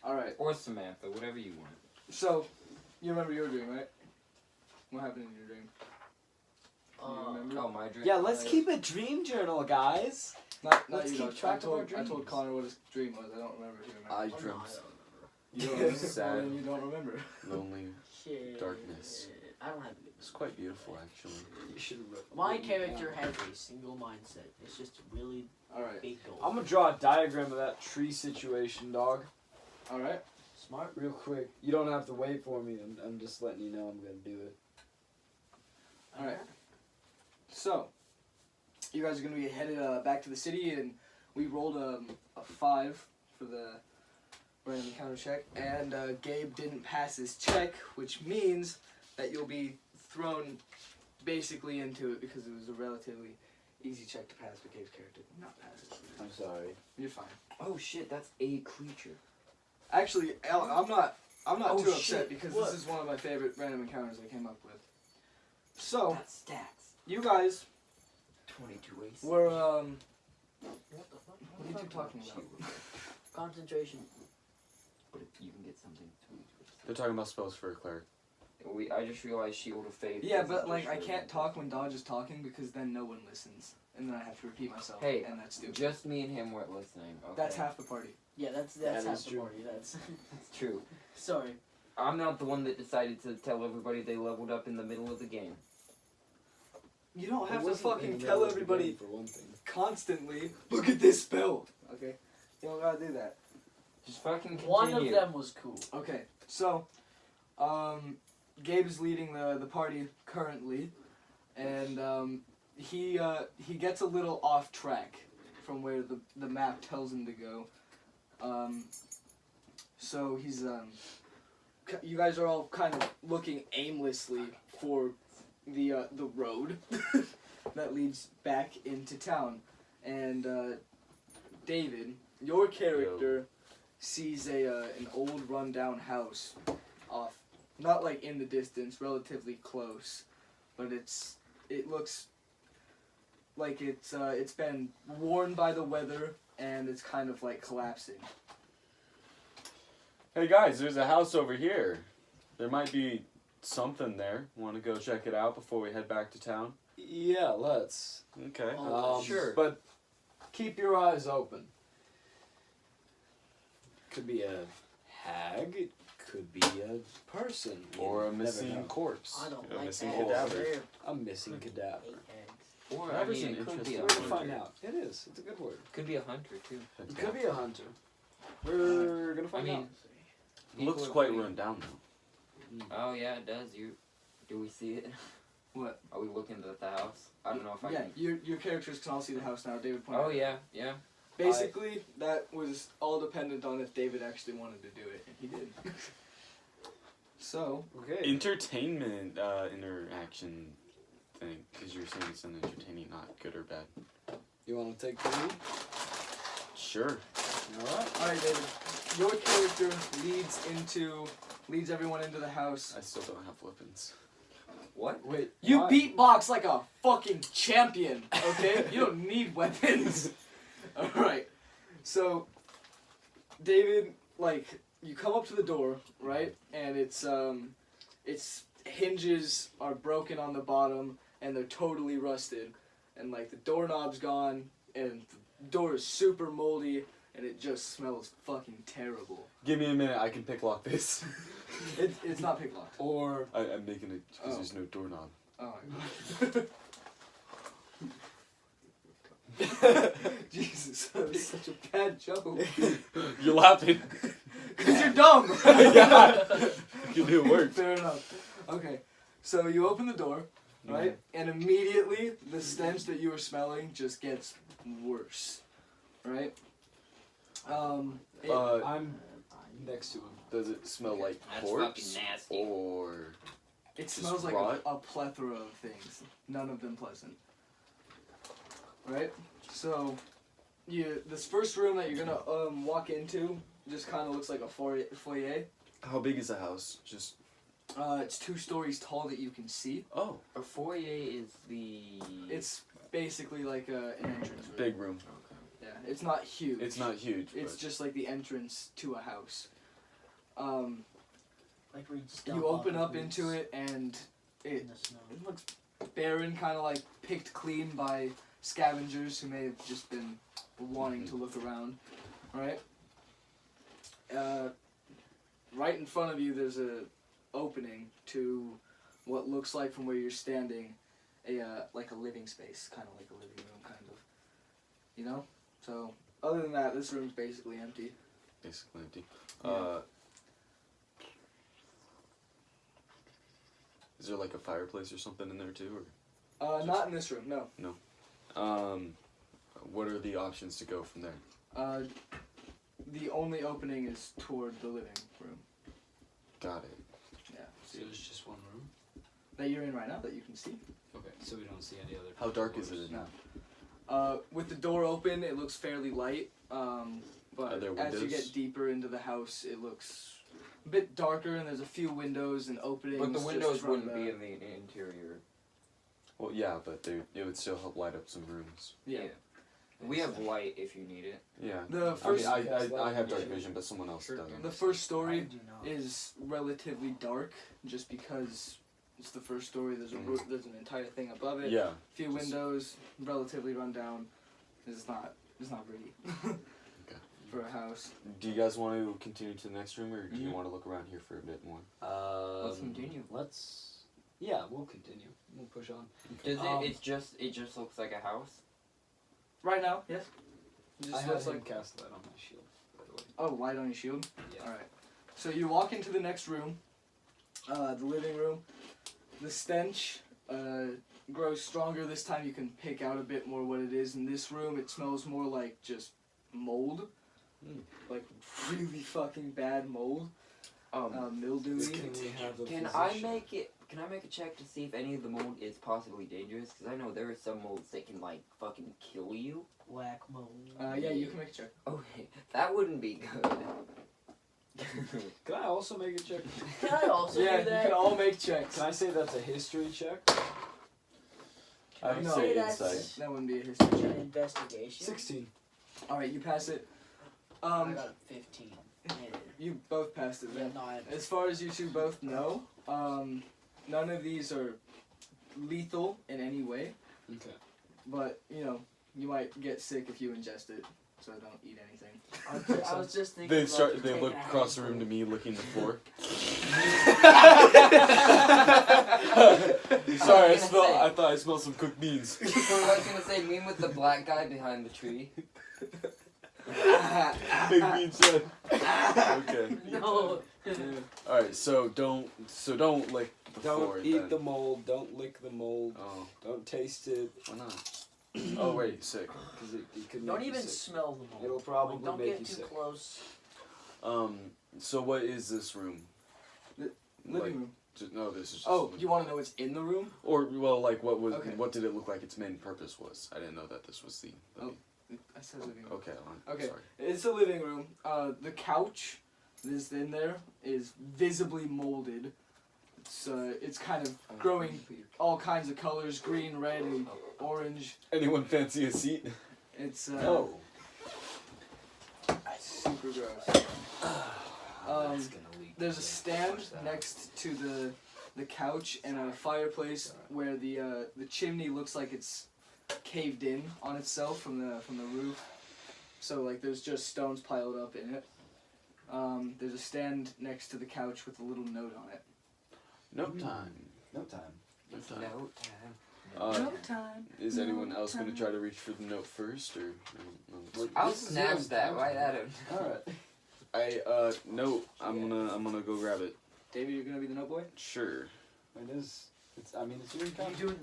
Alright, Or Samantha, whatever you want. so, you remember your dream, right? What happened in your dream? You remember? Oh, my dream? Yeah, let's keep a dream journal, guys. Not let's you, keep Dodge. track of our I told dreams. Connor what his dream was. I don't remember if you remember. I Oh, no, dreamt I don't You don't remember? sad. Well, then you don't remember. lonely. Shit. Darkness. I don't have It's quite beautiful, actually. You should have My character has a single mindset. It's just a really Alright. big goal. I'm gonna draw a diagram of that tree situation, dog. Alright. Smart. Real quick. You don't have to wait for me. I'm just letting you know I'm gonna do it. Alright. So, you guys are going to be headed back to the city, and we rolled a 5 for the random encounter check, and Gabe didn't pass his check, which means that you'll be thrown basically into it because it was a relatively easy check to pass, but Gabe's character did not pass it. I'm sorry. You're fine. Oh, shit, that's a creature. Actually, I'm not Oh, too upset shit. because What? this is one of my favorite random encounters I came up with. So, That's stats. you guys 22 AC. were, What the fuck? what are you two talking about? Concentration. But if you can get something to They're talking about spells for a cleric. I just realized Shield of Faith. Yeah, isn't but like just I for can't one talk when Dodge is talking because then no one listens, and then I have to repeat myself. Hey, and that's person. stupid. Just me and him weren't listening. Okay. That's half the party. Yeah, that's That half is the true. party. That's That's true. sorry. I'm not the one that decided to tell everybody they leveled up in the middle of the game. You don't have It to wasn't in fucking the tell middle of the everybody game, for one thing. constantly. Look at this spell. Okay, you don't gotta do that. Just fucking continue. One of them was cool. Okay, so, Gabe is leading the party currently, and he gets a little off track from where the map tells him to go. So he's you guys are all kind of looking aimlessly for the road that leads back into town, and David, your character sees an old rundown house off, not like in the distance, relatively close, but it looks like it's been worn by the weather and it's kind of like collapsing. Hey guys, there's a house over here. There might be something there. Want to go check it out before we head back to town? Yeah, let's. Okay. Oh, sure. But keep your eyes open. Could be a hag. It could be a person. You Or a never missing know. corpse. I don't a like missing that. cadaver. They're A missing cadaver. hate eggs. Or That I was mean, an it could be interesting a We're gonna hunter. find out. It is. It's a good word. Could be a hunter too. It could be a hunter. We're gonna find I mean, out. Looks People are quite pretty- run down though. Oh yeah, it does. Do we see it? What? Are we looking at the house? I don't know if I Yeah, can. your characters can all see the house now. David pointed Oh out. yeah, yeah. Basically, that was all dependent on if David actually wanted to do it, and he did. So, Okay. Entertainment interaction thing, because you're saying it's an entertaining, not good or bad. You want to take the lead? Sure. All right. alright, David, your character leads everyone into the house. I still don't have weapons. What? Wait. You why? beatbox like a fucking champion, okay? You don't need weapons. Alright. So, David, like, you come up to the door, right? And its hinges are broken on the bottom, and they're totally rusted. And, like, the doorknob's gone, and the door is super moldy, and it just smells fucking terrible. Give me a minute, I can pick lock this. It's not pick locked. Or I'm making it because Oh. there's no doorknob. Oh my god. Jesus, that was such a bad joke. You're laughing. Because you're dumb. Yeah. You knew it worked. Fair enough. Okay, so you open the door, right? And immediately the stench that you were smelling just gets worse, right? I'm next to him. Does it smell like That's corpse fucking nasty. or It Just smells like rot? a plethora of things, none of them pleasant. Right? So, this first room that you're gonna walk into just kind of looks like a foyer. how big is the house? Just It's 2 stories tall that you can see. oh, A foyer is the. It's basically like an entrance room. big room. Yeah, it's not huge. It's not huge. It's but just like the entrance to a house. Like where you stump You open off up the into roots it and it in the snow. looks barren, kind of like picked clean by scavengers who may have just been wanting to look around, right? Right in front of you, there's a opening to what looks like, from where you're standing, like a living space, kind of like a living room, kind of. You know? So, other than that, this room's basically empty. basically empty. Yeah. Is there like a fireplace or something in there too, Not in this room, no. or what are the options to go from there? The only opening is toward the living room. Got it. Yeah. So there's just one room? That you're in right now, that you can see. Okay, so we don't see any other. How dark is it in No. now? With the door open, it looks fairly light. But Are there as you windows? get deeper into the house, it looks a bit darker, and there's a few windows and openings. But the just windows from wouldn't the- be in the interior. Well, yeah, but it would still help light up some rooms. Yeah. We have light if you need it. Yeah. The first, I mean, I have dark vision, but someone else Sure. doesn't. the first story I do not. is relatively dark, just because it's the first story. There's there's an entire thing above it. Yeah. Few windows, relatively run down. It's not pretty for a house. Do you guys want to continue to the next room, or do you want to look around here for a bit more? Let's continue. Yeah, we'll continue. We'll push on. Does Um, it just looks like a house? Right now, yes. It I just have looks him like cast light on my shield, by the way. oh, light on your shield. Yeah. All right. So you walk into the next room, the living room. The stench grows stronger. This time you can pick out a bit more what it is. In this room, it smells more like just mold, like really fucking bad mold, mildewy. Can we have the Can I make a check to see if any of the mold is possibly dangerous? Because I know there are some molds that can like fucking kill you. Whack mold. Yeah, you can make a check. Okay, that wouldn't be good. Can I also make a check? Can I also Yeah, do you that? can all make checks. Can I say that's a history check? Can I I would No. say say that's insight. That wouldn't be a history an check. investigation? 16. All right, you pass it. I got a 15. You both passed it. Yeah, Then. no, I As far as you two both know, none of these are lethal in any way. Okay. But you might get sick if you ingest it. So don't eat anything. I was just thinking. They about start. They taking look a across the room to handful. me, licking the floor. I Sorry, was gonna say- I thought I smelled some cooked beans. I was gonna say, mean with the black guy behind the tree. Big bean said. Okay. No. All right. So don't lick the floor. Don't eat then. the mold. Don't lick the mold. Oh, Don't taste it. why not? Oh wait, sick. Because it could Don't make you even sick. smell the mold. It'll probably Don't make get you too sick. close. So what is this room? Living room. No, this is just. Oh, you want to know what's in the room? Or well, like what was? Okay. What did it look like? Its main purpose was. I didn't know that this was the. Oh. I said living room. Okay. Okay. Sorry. It's a living room. The couch that's in there is visibly molded. It's kind of growing all kinds of colors: green, red, and orange. Anyone fancy a seat? It's No. super gross. That's gonna leak. There's a Yeah, stand watch that. next to the couch and a fireplace where the chimney looks like it's caved in on itself from the roof. So like there's just stones piled up in it. There's a stand next to the couch with a little note on it. No time. No time. No time. No time. Uh, time. Is anyone else going to try to reach for the note first, or? I'll snap that right at him. Alright. No, I'm gonna go grab it. David, you're gonna be the note boy? Sure. It is. It's your What encounter. are you doing?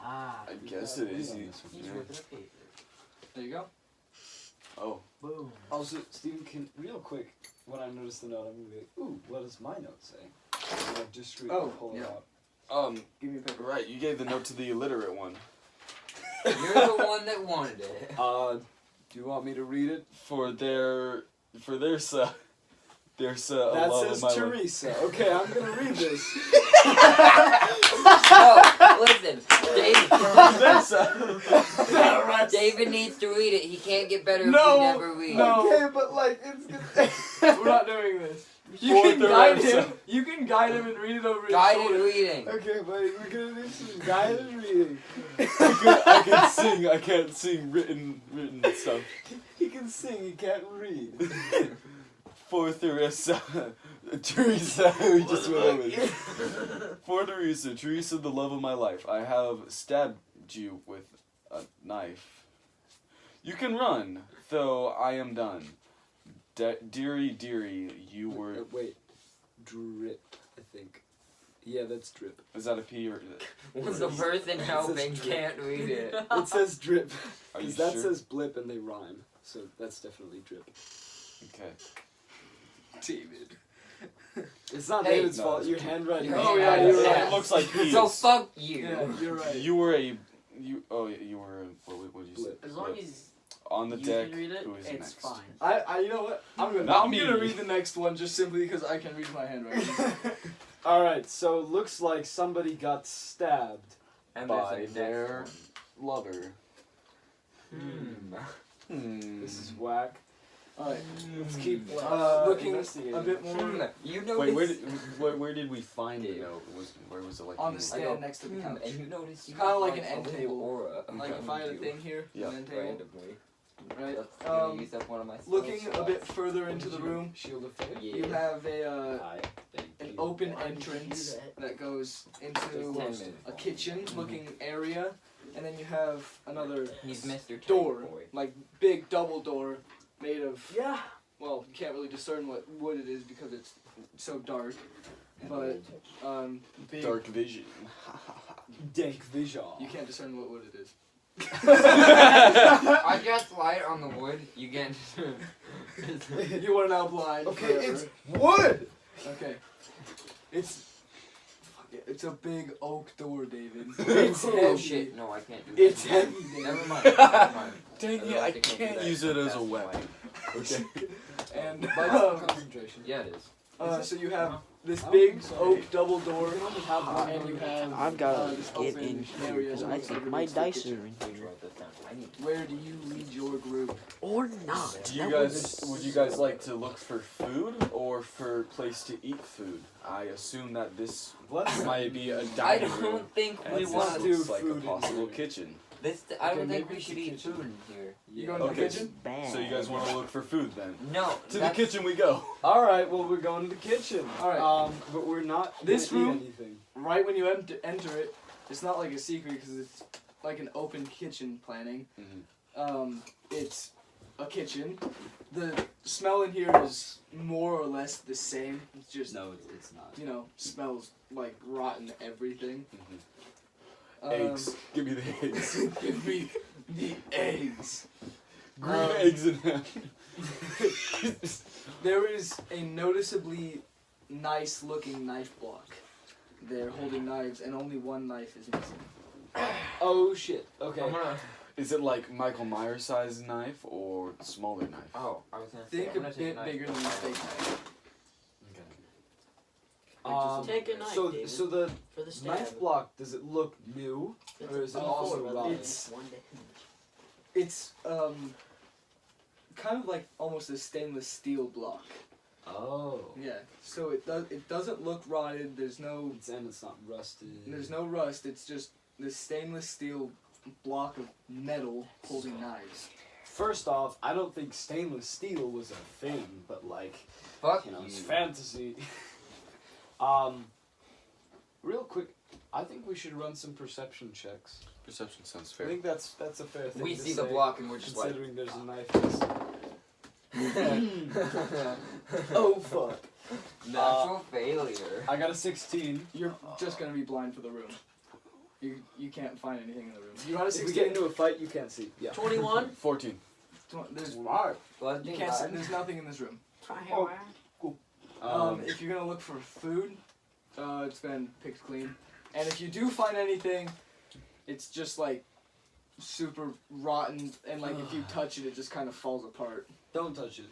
Ah. I you guess got- it is. He's Yeah. ripping up paper. There you go. Oh. Boom. Also, Steven, can real quick, when I notice the note, I'm gonna be like, ooh, what does my note say? And I discreetly pull it out. Give me a paper. Right. You gave the note to the illiterate one. You're the one that wanted it. Do you want me to read it there's a That love says of my life. Teresa. Okay, I'm gonna read this. No, listen, David. There's a- David needs to read it. He can't get better No, if he never reads. no. Okay, but like, it's good. We're not doing this. You For can the guide rest him. of- You can guide him and read it over his Guided shoulder. reading. Okay, but we're gonna do some guided reading. I can sing. I can't sing written stuff. He can sing, he can't read. For Teresa, Teresa, we just went over this. For Teresa, the love of my life, I have stabbed you with a knife. You can run, though I am done. Dearie, you were. Wait. Drip, I think. Yeah, that's drip. Is that a P or? When the person helping This is can't read it. It says drip. Are you Because that sure? says blip and they rhyme. So that's definitely drip. Okay. David. It's not Hey. David's No, fault. it's Your true. handwriting. Oh, yeah, It you're right. looks like P's. So fuck you. Yeah, you're right. You were a. You. Oh, yeah, you were. What did you say? Blip. As long Blip. as On the you deck. can read it, Who is it's next? fine. You know what? I'm gonna. Not I'm me. gonna read the next one just simply because I can read my handwriting. Alright, so it looks like somebody got stabbed. And By there's a their next lover. one. This is whack. Alright. Let's keep Looking investigating. a bit more You notice. Wait, where did we find it? Where was it like? on in the the- stand next to the couch. And you notice you Kinda have, like an a end little table. aura Like if I had a around thing here, Yeah. an end you table. randomly. Right. That's gonna use up one of my spell Looking a bit slots. further into the room, Shield of Faith. Yeah. you have a Hi. Thank an you. open Why did you do entrance that? that goes into Just 10 minutes. a kitchen-looking area, and then you have another He's Mr. Tank door, Boy. like big double door, made of. Yeah. Well, you can't really discern what wood it is because it's so dark, but big. Dark vision. Dank vision. You can't discern what wood it is. I cast light on the wood. You get. You are now blind. Okay, forever. it's wood! Okay. It's a big oak door, David. It's Oh heavy. shit! No, I can't do that. It's heavy, David. Never mind. Never mind. Dang it! Otherwise I do can't that. use it as a That's weapon. Okay. And Concentration. Yeah, it is. so you have this I don't big think so. oak double door, You can only have one. and you have I've gotta this get open in area because that I looks think like it my leads to the dice are kitchen. in Please here. write this down. I need. Where do you lead your group? Or not. Do you That guys was- would you guys like to look for food or for place to eat food? I assume that this Let's might be a I dining room. don't think we And want this to. looks like a food in possible here. kitchen. This. I Okay, don't think maybe we it's should the eat kitchen. food in here. You going to the Okay. kitchen? Bad. So you guys want to look for food then? No. To the that's- kitchen we go. Alright, well, we're going to the kitchen. Alright. But we're not This gonna eat room- anything. Right when you enter it, it's not like a secret because it's like an open kitchen planning. It's a kitchen. The smell in here is more or less the same. It's just No, it's not. smells like rotten everything. Eggs. Give me the eggs. Give me the eggs. Green eggs and ham. There is a noticeably nice looking knife block. They're holding knives, and only one knife is missing. Oh, shit. Okay. I'm gonna. Is it like Michael Myers sized knife or smaller knife? Oh, I was gonna say. Think I'm a gonna take bit knife. bigger than a steak knife. Take a knife, so, David. so the For the stab. knife block, does it look new? It's or is it a also four, rotten? It's- one day. It's kind of like almost a stainless steel block. Oh. Yeah. So it doesn't look rotted. There's no It's not rusted. rust. It's just this stainless steel block of metal holding knives. First off, I don't think stainless steel was a thing, but like, Fuck you know, you. it's fantasy. Real quick, I think we should run some perception checks. Perception sounds I fair. think that's a fair thing We to see say, the block and we're just like, considering there's a knife missing. Oh fuck. natural failure. I got a 16. You're just gonna be blind for the room. You can't find anything in the room. You got a If we 16. get into a fight, you can't see. Yeah. 21. 14. There's Smart. you can't see, there's nothing in this room. Oh. If you're gonna look for food, it's been picked clean. And if you do find anything, it's just like super rotten, and like if you touch it, it just kind of falls apart. Don't touch it.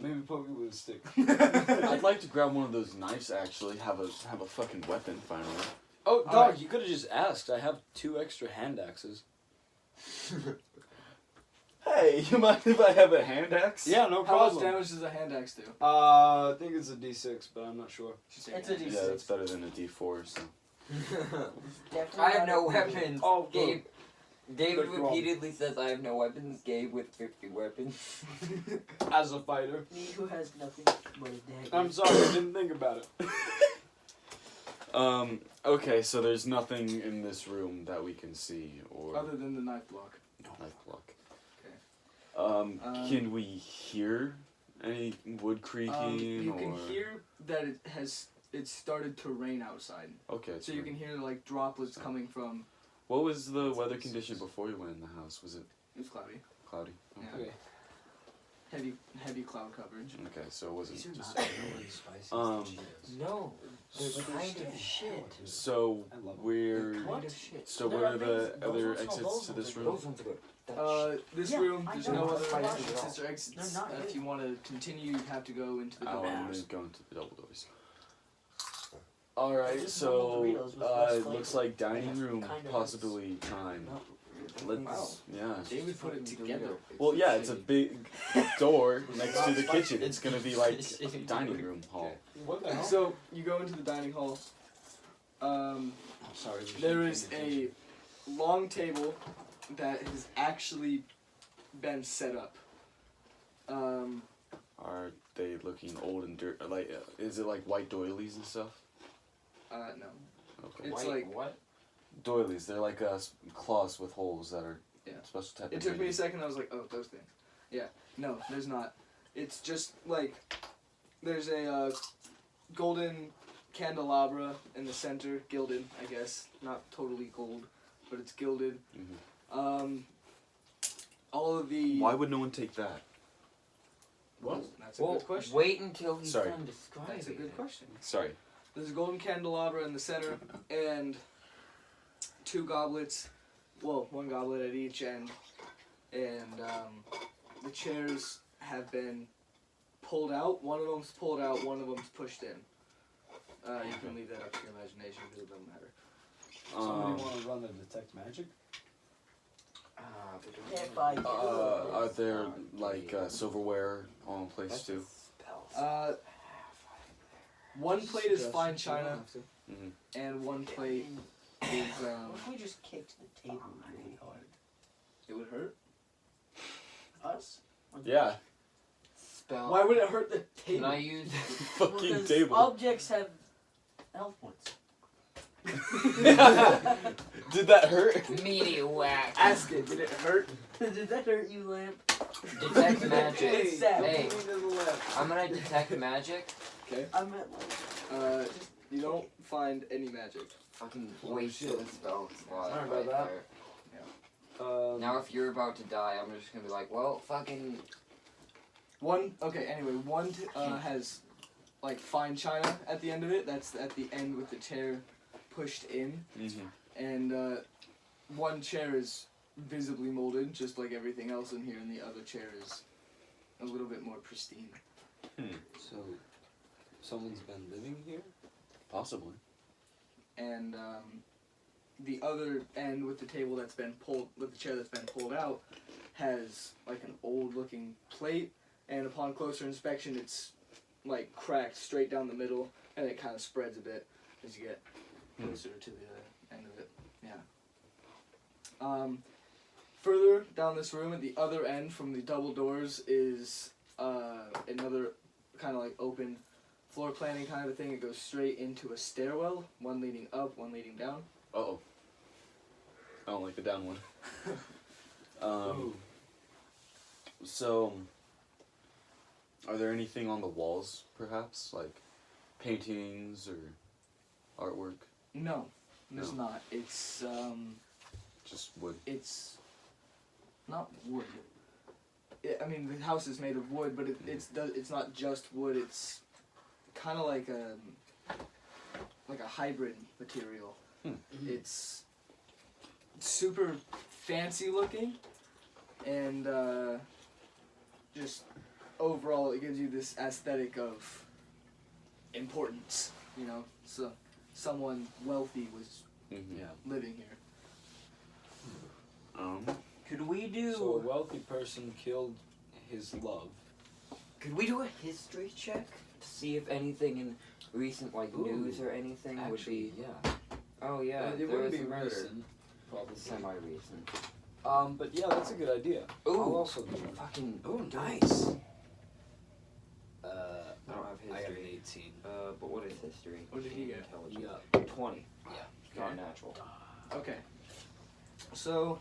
Maybe poke it with a stick. I'd like to grab one of those knives. Actually, have a fucking weapon finally. Oh, dog! You could have just asked. I have 2 extra hand axes. Hey, you mind if I have a hand axe? Yeah, no How much problem. damage does a hand axe do? I think it's a D6, but I'm not sure. It's a D6. Yeah, that's better than a D4. So. Definitely I have not no a- weapons. Oh, Gabe. David Good roll. repeatedly says I have no weapons. Gabe with 50 weapons. As a fighter. Me who has nothing but a dagger. I'm sorry, I didn't think about it. Okay, so there's nothing in this room that we can see or Other than the knife block. knife block. Okay. Can we hear any wood creaking You or? can hear that it started to rain outside. Okay. So you can hear like droplets coming from. What was the weather condition before you went in the house? Was it It was cloudy. cloudy? Yeah. Okay. Heavy cloud coverage. Okay, so it wasn't These are just. not nearly as spicy Um, as the Cheetos. No, they're But they're kind still of shit. So I love 'em. we're. Kind of shit. So They're what are the amazing. Those other ones- no, exits those to ones this are room? good. Those ones are good. That This Yeah, room, I there's know, no that's other why I entrances asked. or exits. They're not If good. you want to continue, you'd have to go into the Oh, double I'm doors. going to the double doors. Alright, Just so normal Doritos with less it looks flavor. like dining room Kind of possibly time. No. Let's yeah. David put it together. Well, yeah, it's a big door next to the kitchen. It's gonna be like a dining room hall. What the hell? So you go into the dining hall. Sorry. There is a long table that has actually been set up. Are they looking old and dirt? Like, is it like white doilies and stuff? No. Okay. It's like what? Doilies. They're like cloths with holes that are Yeah. special type. It of took me a medium. second. I was like, oh, those things. Yeah. No, there's not. It's just like there's a golden candelabra in the center, gilded, I guess, not totally gold, but it's gilded. Mhm. All of the. Why would no one take that? What? That's a Well, good question. wait until he's Sorry. done describing. That's a good question. Sorry. There's a golden candelabra in the center and 2 goblets. Well, 1 goblet at each end. And the chairs have been pulled out. One of them's pulled out, one of them's pushed in. You can leave that up to your imagination because it doesn't matter. Somebody want to run the detect magic? If I do. Are there like silverware all in place too? One plate is fine china, Mm-hmm. and one plate is. What if we just kicked the table really hard? It would hurt. Us? Or the- Yeah. Spell. Why would it hurt the Can I table? use? Well, Fucking 'cause table. Objects have health points. Did that hurt? Media whack. Ask it. Did it hurt? Did that hurt you, Lamp? Detect magic. It's sad. Hey, Point to the left. I'm gonna detect magic. Okay. I meant like. You don't find any magic. Fucking wasted the spell slot Sorry right about there. Now if you're about to die, I'm just gonna be like, well, fucking. One. Okay. Anyway, one has like fine china at the end of it. That's at the end with the chair pushed in, Mm-hmm. and one chair is visibly molded, just like everything else in here, and the other chair is a little bit more pristine. So, someone's been living here? Possibly. And the other end with the table that's been pulled, with the chair that's been pulled out, has like an old-looking plate, and upon closer inspection, it's like cracked straight down the middle, and it kind of spreads a bit as you get closer to the end of it. Yeah. Further down this room, at the other end from the double doors, is another kind of like open floor planning kind of a thing. It goes straight into a stairwell, one leading up, one leading down. Uh-oh. I don't like the down one. So, are there anything on the walls, perhaps? Like paintings or artwork? No, there's No. not. It's, Just wood. it's not wood. I mean, the house is made of wood, but it's not just wood. It's kind of like a hybrid material. It's super fancy looking, and just overall, it gives you this aesthetic of importance. You know, so someone wealthy was Mm-hmm. living here. Could we do? So a wealthy person killed his love. Could we do a history check to see if anything in recent news or anything would be? yeah. Oh yeah, It there wouldn't was be a murder. recent, probably. Semi-recent. But yeah, that's a good idea. I'll Ooh, also do one. fucking. Oh, nice. I don't have I have an history. 18. But what is history? What did he get? Intelligence. 20. Yeah. Not natural. Okay. So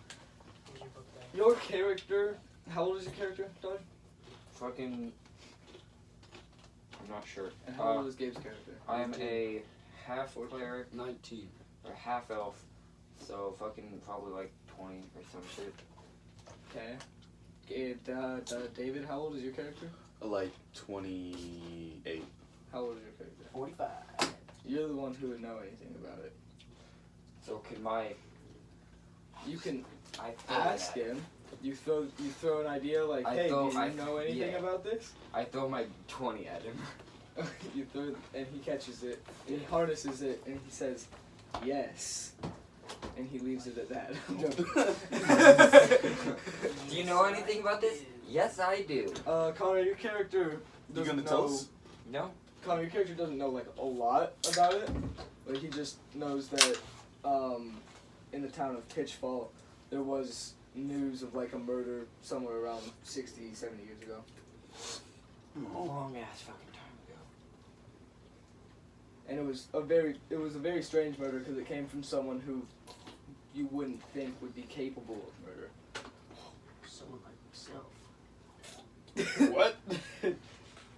your character, how old is your character, Dodge? Fucking. I'm not sure. And how old is Gabe's character? I am a half cleric 19. or half elf, so fucking probably like 20 or some shit. Okay. David, how old is your character? Like 28. How old is your character? 45. You're the one who would know anything about it. So can my You can I throw ask that. him. You throw an idea like, I hey, throw- do you I- know anything yeah. about this? I throw my 20 at him. You throw, and he catches it, and he harnesses it, and he says, yes. And he leaves it at that. Do you know anything about this? Yes, I do. Connor, your character You doesn't gonna know. tell us? No? Connor, your character doesn't know like a lot about it. Like he just knows that in the town of Pitchfall there was news of like a murder somewhere around 60, 70 years ago. Long ass fucking time ago. And it was a very strange murder because it came from someone who you wouldn't think would be capable of murder. Someone like myself. What?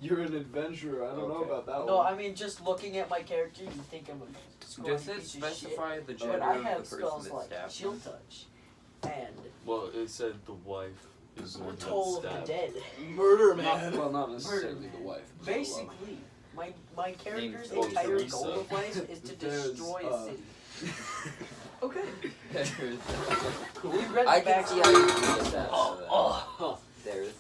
You're an adventurer. I don't know Okay. about that No, one. I mean, just looking at my character, you think I'm a scoring Does it piece of shit. specify the gender But I of have the person spells that like stabbed shield him? touch and Well, it said the wife is the the one that toll of the stabbed. dead. Murder, Not necessarily the wife. but the love. Basically, my character's Oh, entire Teresa. goal of life is to There's, destroy a city. Okay. We read I the can see how backstory. you can get that. There's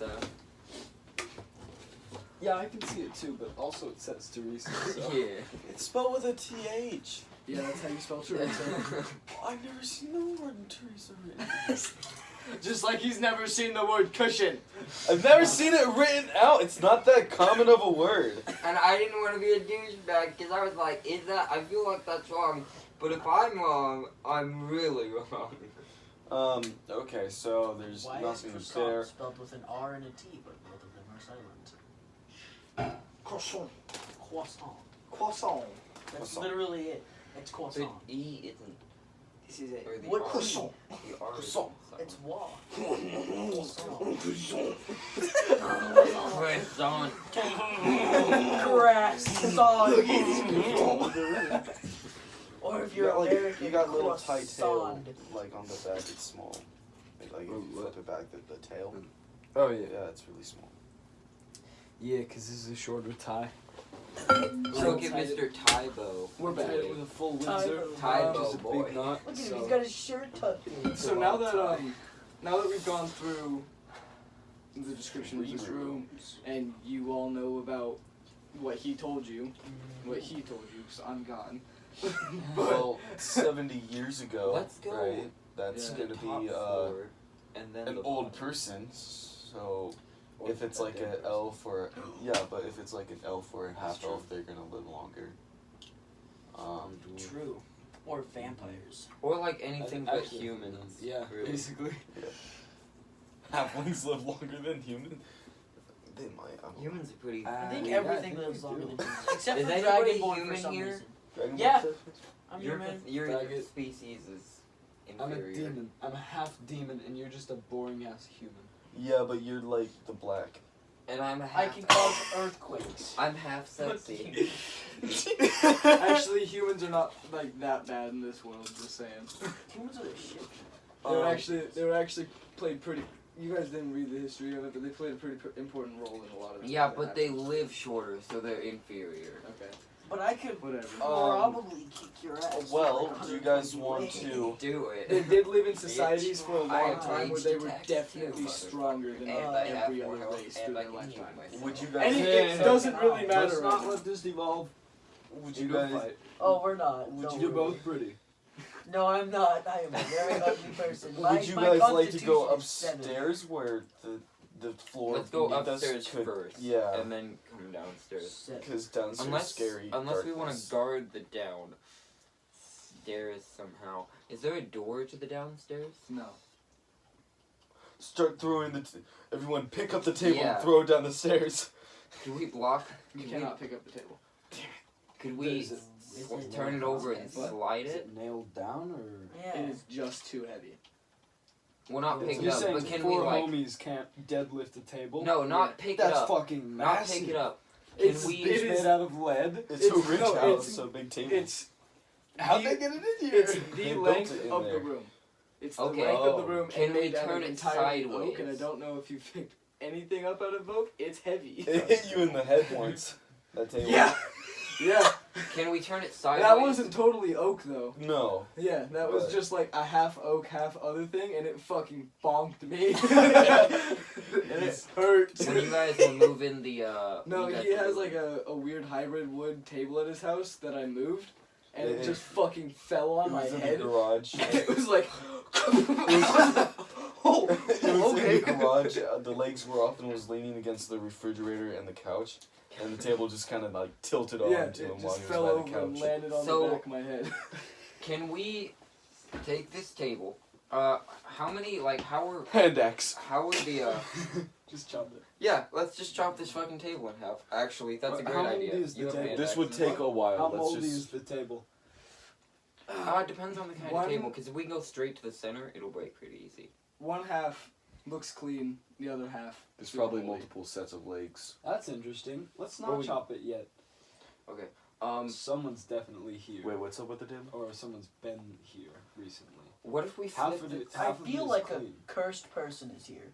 Yeah, I can see it too, but also it says Teresa. So. yeah. It's spelled with a TH. Yeah, that's how you spell Teresa. I've never seen the word Teresa written. Just like he's never seen the word cushion. I've never seen it written out. It's not that common of a word. And I didn't want to be a douchebag because I was like, I feel like that's wrong. But if I'm wrong, I'm really wrong. Okay, so there's Why is nothing croissant there. spelled with an R and a T, but both of them are silent? Croissant. Croissant. Croissant. That's Croissant. literally it. It's But croissant. E isn't. This is it. Or the What R- croissant? The R is Croissant. It's wa. Croissant. Croissant. Or if you're American, you got little tight tail, croissant. like on the back, it's small. Like if you flip it back, the tail. Oh yeah. Yeah, it's really small. Yeah, because this is a shorter tie. Look at Mr. Tybo. We're back. With a full Windsor. Tybo Which is a boy. big knot. Look at him, so- he's got his shirt tucked in. So now that we've gone through the description of this room and you all know about what he told you, because I'm gone. Well, 70 years ago, Let's go right? That's Yeah. gonna Top be floor, and then an the old bottom. person. So Or if it's a like dead an person. elf or but if it's like an elf or a half true. elf, they're gonna live longer. True. Or vampires. Or like anything I but actually- humans. Yeah, really. basically. Halflings live longer than humans. They might. I don't know. Humans are pretty. I think Yeah, everything I think lives they longer do. than humans. Except Is for anybody Dragonborn for human some here? reason. Dragon Yeah. Ball I'm your human. your Faggot. species is I'm inferior. a demon. I'm a half demon, and you're just a boring ass human. Yeah, but you're like the black. And I'm I half. can cause earthquakes. I'm half sexy. Actually, humans are not like that bad in this world. Just saying. Humans are the shit. They were actually played pretty. You guys didn't read the history of it, but they played a pretty important role in a lot of it. Yeah, but they live shorter, so they're inferior. Okay. But I could Whatever. probably kick your ass. Well, like do you guys 120 want ways. to? Do it. They did live in societies for a I long have time where rage they were attacks definitely too, stronger than And I have every more other health, race and through I their can heal lifetime. myself. Would you And guys? it doesn't really matter. Let's not right let this devolve. Would You you go guys? fight. Oh, we're not. Would Don't you You're worry. both pretty. No, I'm not. I am a very ugly person. Would you my guys like to go constitution is 7. upstairs where the floor? Let's go beneath us upstairs could- first. Yeah, And then come downstairs. 7. because downstairs Unless scary. unless we want darkness. to guard the downstairs somehow. Is there a door to the downstairs? No. Start throwing everyone pick up the table Yeah. and throw it down the stairs. Do we block? You Could cannot pick up the table. Could we Is it- turn it over and What? slide Is it? it nailed down or? Yeah. It is just too heavy. Well, not pick it You're up, saying but can we four like? homies can't deadlift a table? No, not pick it That's up. fucking Not massive. pick it up. Can It's we? it It's is made out of lead. It's a It's- rich no, house, it's- so big table. it's How'd the- they get it in here? it's They the built length it in of there. the room. It's the Okay. length of the Oh. room. Can and we made out of turn it entirely sideways? Oak, and I don't know if you picked anything up out of oak. It's heavy. It hit you in the head once. That table. Yeah. Yeah. Can we turn it sideways? That wasn't totally oak though. No. Yeah, that was Right. just like a half oak, half other thing, and it fucking bonked me. and it hurt. When you guys were moving the No, you guys he were has moving- like a weird hybrid wood table at his house that I moved, and it Yeah. just fucking fell on It my was in head. the garage. And it was like, Oh, it was okay. in the garage. The legs were off and was leaning against the refrigerator and the couch, and the table just kind of like tilted Yeah, onto it him while just he fell was by over the and couch. landed on So- the back of my head. Can we take this table? How many how are Hand axe. the Just chop it. Yeah, let's just chop this fucking table in half. Actually, that's a How great moldy idea. is the You have table? hand This would axes. take a while. How Let's moldy just. is the table? It depends on the kind One- of table, because if we go straight to the center, it'll break pretty easy. One half looks clean, the other half. There's is probably moldy. multiple sets of legs. That's interesting. Let's Well, not we- chop it yet. Someone's definitely here. Wait, what's up with the table? Or someone's been here recently. What if we Half flip of the it. I Half of it feel is like clean. a cursed person is here.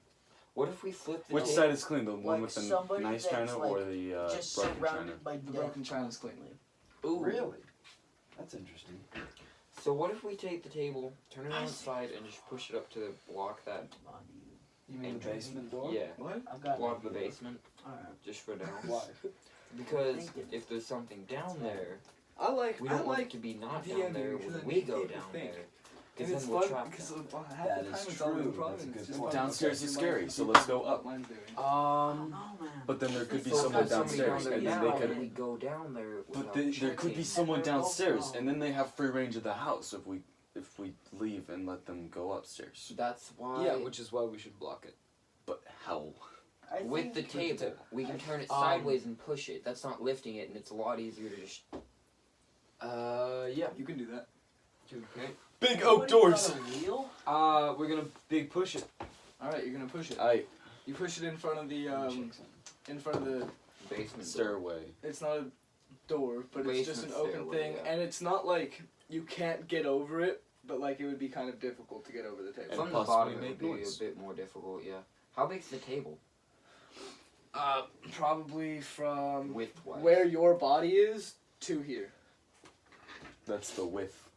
What if we flip the Which table? side is clean? The one Like with the somebody nice that's, china like, or the Just broken china? surrounded by The death broken china's clean. constantly. Ooh. Really? That's interesting. So what if we take the table, turn it on I its see. side, and just push it up to block that? Come on, you. You mean the Entrance. basement door? Yeah, What? I've got block the an idea. basement Alright. just for now. Why? Because Thinking. if there's something down there, I like we don't want it like to be not D&D down there because when it we makes go people down think. there. and Because it's then we'll fun trap because them. half That the is time it's all true. improv That's a and good it's just point. fun. Downstairs is You scary, might so be let's go up. what mine's doing. I don't know, man. But then there could be So if someone there's somebody downstairs, down and there then now, they can could. we go down there But without there could be checking? someone Never downstairs, know. and then they have free range of the house if we leave and let them go upstairs. That's why. Yeah, which is why we should block it. But how? I with the think table, we can turn it Um, sideways and push it. That's not lifting it, and it's a lot easier to just. Yeah. You can do that. Okay. Big Nobody oak doors. got a wheel? We're gonna big push it. All right, you're gonna push it. I You push it in front of the in front of the. Basement door. stairway. It's not a door, but it's just an Basement open stairway, thing, yeah. and it's not like you can't get over it, but like it would be kind of difficult to get over the table. And From the possibly bottom, it make would be noise. a bit more difficult. Yeah. How big's the table? Probably from Width-wise. where your body is to here. That's the width.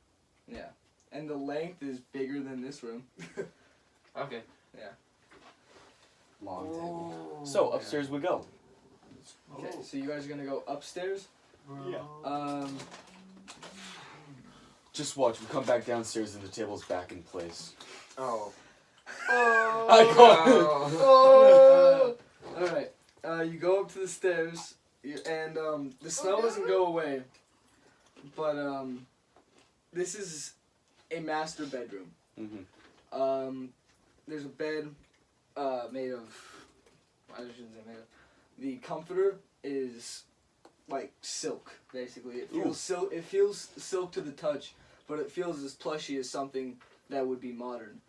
Yeah, and the length is bigger than this room. Okay. Long table. Oh, So upstairs we go. Okay, so you guys are gonna go upstairs. bro. Just watch. We come back downstairs and the table's back in place. Oh. I got it. Oh! Alright, you go up to the stairs, and the smell doesn't go away, but this is a master bedroom. Mm-hmm. There's a bed made of, I shouldn't say made of, the comforter is like silk, basically. It feels silk. It feels silk to the touch, but it feels as plushy as something that would be modern.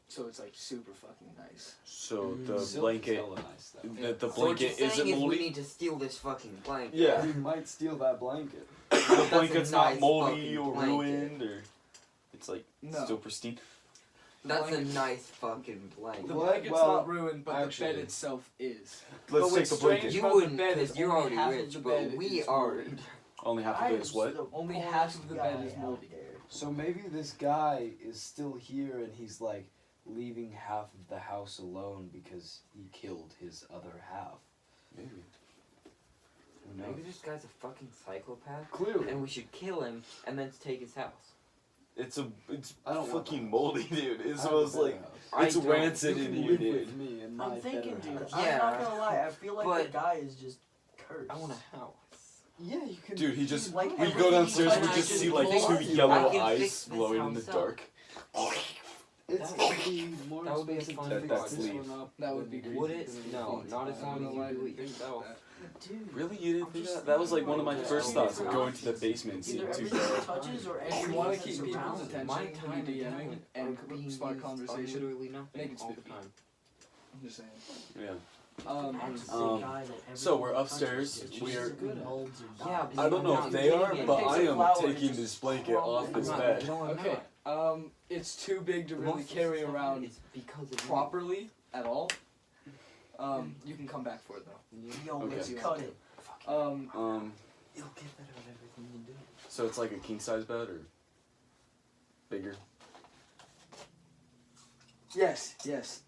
So it's like super fucking nice. So the Silk is blanket, hella nice, though. the So what you're blanket isn't saying is we moldy. need to steal this fucking blanket. Yeah. We might steal that blanket. The blanket's not nice moldy fucking or blanket. ruined, or it's like No. still pristine. That's a Blanket- nice fucking blanket. The What? blanket's Well, not ruined, but actually- the bed itself is. Let's But take what's the strange blanket. You about the wouldn't, bed because is you're only already half of rich, the but bed we is aren't. moldy. Only half of it is what? Only half of the bed is moldy. So maybe this guy is still here and he's like leaving half of the house alone because he killed his other half. Maybe. Who knows? Maybe this guy's a fucking psychopath, Clearly. and we should kill him and then take his house. It's I don't want fucking that. moldy, dude. It I smells have a like better house. I it's don't. rancid You in can here, live dude. with me in my I'm thinking, better dude. house. Yeah. I'm not gonna lie. I feel like But- the guy is just cursed. I want a house. Yeah, you can. Dude, he just Like we everything go downstairs and we I just can see like fix- two I yellow can eyes fix this glowing in the house up. dark. It's That gonna be more that would be a expensive fun to thing. fix That's this leave. one up That would than be it creepy. Would it? is No, to not as paint long I as don't know you why do I it think yourself. Dude. Really, you didn't I'm think just that? That was like one of my thinking first about thoughts it. of going to the basement and seeing Either two everything girls. touches or If everything you want to that keep people's surrounds it. attention My when time you're and DMing talent and are being spark used on conversation, literally nothing make it all the spooky. time. I'm just saying. Yeah. That's the Um, guy that everything so we're that touches upstairs, just we're- good molds or Yeah, dies. but I don't know I'm if they not are, getting but it. I Takes a flower am and taking just this blanket crumbles off it. this I'm not- bed. no, I'm Okay. not. It's too big to The really most carry stuff around is because of you. properly at all. You can come back for it though. Yo, Okay. let's cut it. Um, You'll get better at everything you do. So it's like a king size bed or bigger? yes.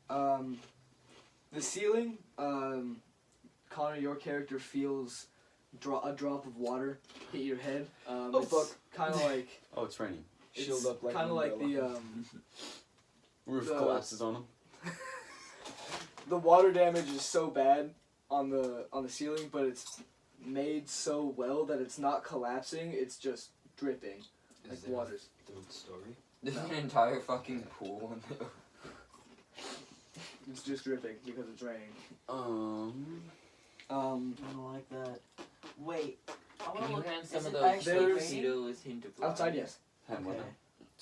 The ceiling. Connor, your character feels a drop of water hit your head. Oh, it's fuck. Kind of like Oh, it's raining. Shield up like kind an of like the umbrella. Roof The- collapses on him. the water damage is so bad on the ceiling, but it's made so well that it's not collapsing. It's just dripping like Is there waters. a third story? There's an entire fucking pool in there. It's just dripping because it's raining. I don't like that. Wait. I want Can to you look hand at some is of it those actually There's- raining? Tito's hint of life? Outside, yes. Hand one Okay. up.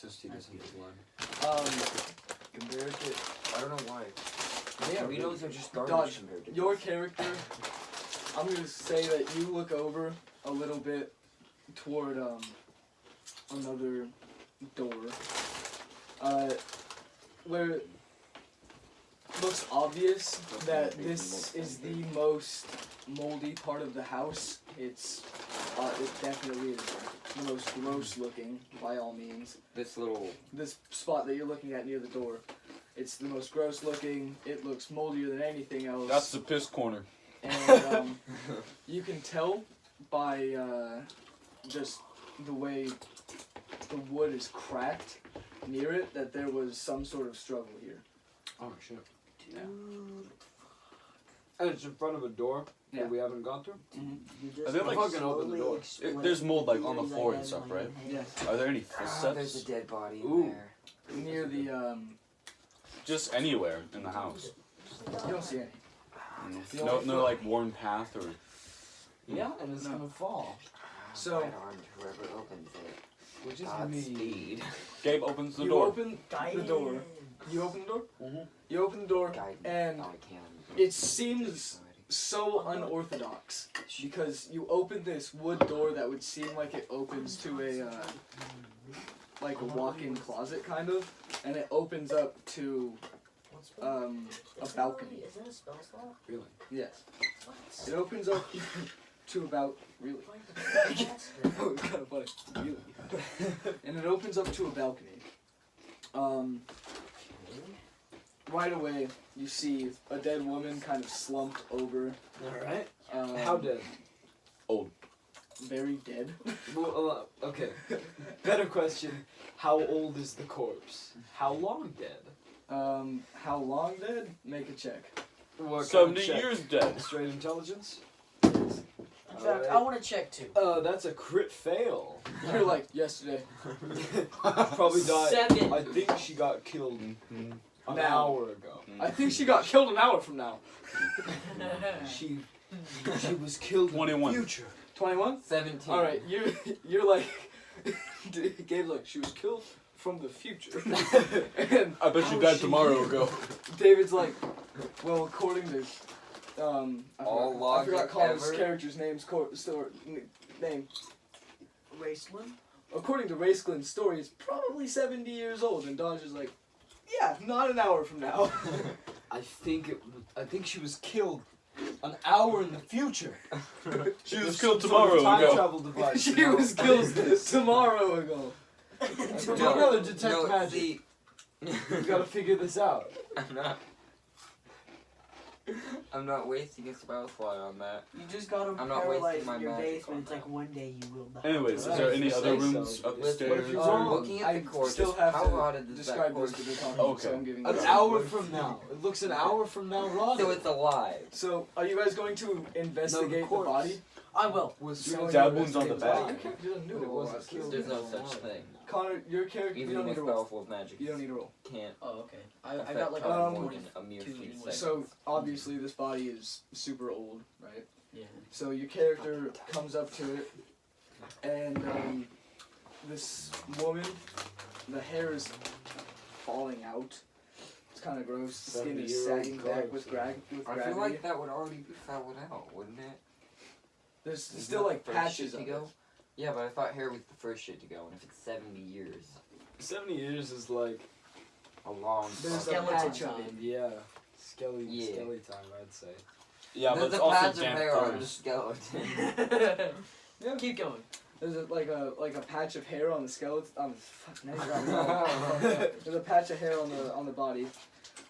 Just he doesn't have one. Compared to, I don't know why. Yeah, Doritos are just garbage Dodge, compared to your character, I'm gonna say that you look over a little bit toward another door, where it looks obvious that this is the most moldy part of the house. It definitely is the most gross looking by all means. this little. This spot that you're looking at near the door, it's the most gross looking. It looks moldier than anything else. That's the piss corner. And you can tell by just the way the wood is cracked near it that there was some sort of struggle here. Oh shit. Dude. And it's in front of a door Yeah. that we haven't gone through? You just Are they, like, fucking open the slowly door? explain There's mold, like, on the theories I floor and have stuff, in my right? head. Yes. Are there any There's a footsteps? dead body in Ooh. there. Near the Just anywhere in the house. you don't see any. The No, only no, foot- like worn path or. Yeah, and it's No. gonna fall. So- Right armed whoever opens it. Which is me. Godspeed. Gabe opens the You door. open the door. You open the door. Mhm. You open the door, Guidance. and Oh, I can. it seems so unorthodox because you open this wood door that would seem like it opens to a like a walk-in closet kind of, and it opens up to a balcony. Is that a spell slot? Really? Yes, What? it opens up to about really. Oh, it's kind of funny. Really. And it opens up to a balcony. Right away, you see a dead woman kind of slumped over. Alright. Um, How dead? Very dead. Well, okay. Better question. How old is the corpse? How long dead? How long dead? Make a check. What 70 check? years dead. Straight intelligence? In fact, Alright. I want to check too. That's a crit fail. You're like, yesterday. Probably died. 7. I think she got killed An Now. hour ago. I think she got killed an hour from now. She was killed 21. in the future. 21? 17. All right, you're like, Gabe's like, she was killed from the future. And I bet you died tomorrow ago. David's like, well, according to, All I forgot logic Connor's ever. character's name. Raceland? According to Raceland's story, it's probably 70 years old. And Dodge is like, yeah, not an hour from now. I think she was killed an hour in the future. She There's was killed some sort of tomorrow time ago. travel device. She was killed tomorrow ago. Do you know to detect no, magic? see, You gotta figure this out. I'm not wasting a spell slot on that. You just gotta I'm not paralyze wasting my your magic basement. on It's like one day you will die. Anyways, is Right. there any Say other so. rooms What if upstairs? you Um, looking at I the corpse, still have how to rotted does that describe corpse this to the look? Connor's, so I'm giving you An that. hour from now. It looks an hour from now rotted. So it's alive. So, are you guys going to investigate the corpse. body? I will. was You're going Stab to wounds on the investigate back. body? You didn't But know it wasn't killed. There's no such thing. Connor, your character, you Even don't need with to roll. powerful of magic. You don't need to roll. Can't. Oh, okay. I affect got like power a more 20. than a mere two few anyway. seconds. So, obviously, this body is super old, right? Yeah. So, your character comes up to it, and this woman, the hair is falling out. It's kind of gross. The skin is 70-year-old sagging back with corpse. with I gravity. feel like that would already be fouled out, wouldn't it? There's Isn't still that like the first patches shit of to it. go. Yeah, but I thought hair was the first shit to go, and if it's 70 years, 70 years is like, a long There's a fucking Skeleton patch of time. it. yeah, skelly Yeah. time, I'd say. Yeah, but There's it's a also patch of damp hair on the gross. skeleton. Yeah. Keep going. There's like a patch of hair on the skeleton. Fuck, now you got me wrong. There's a patch of hair on the body,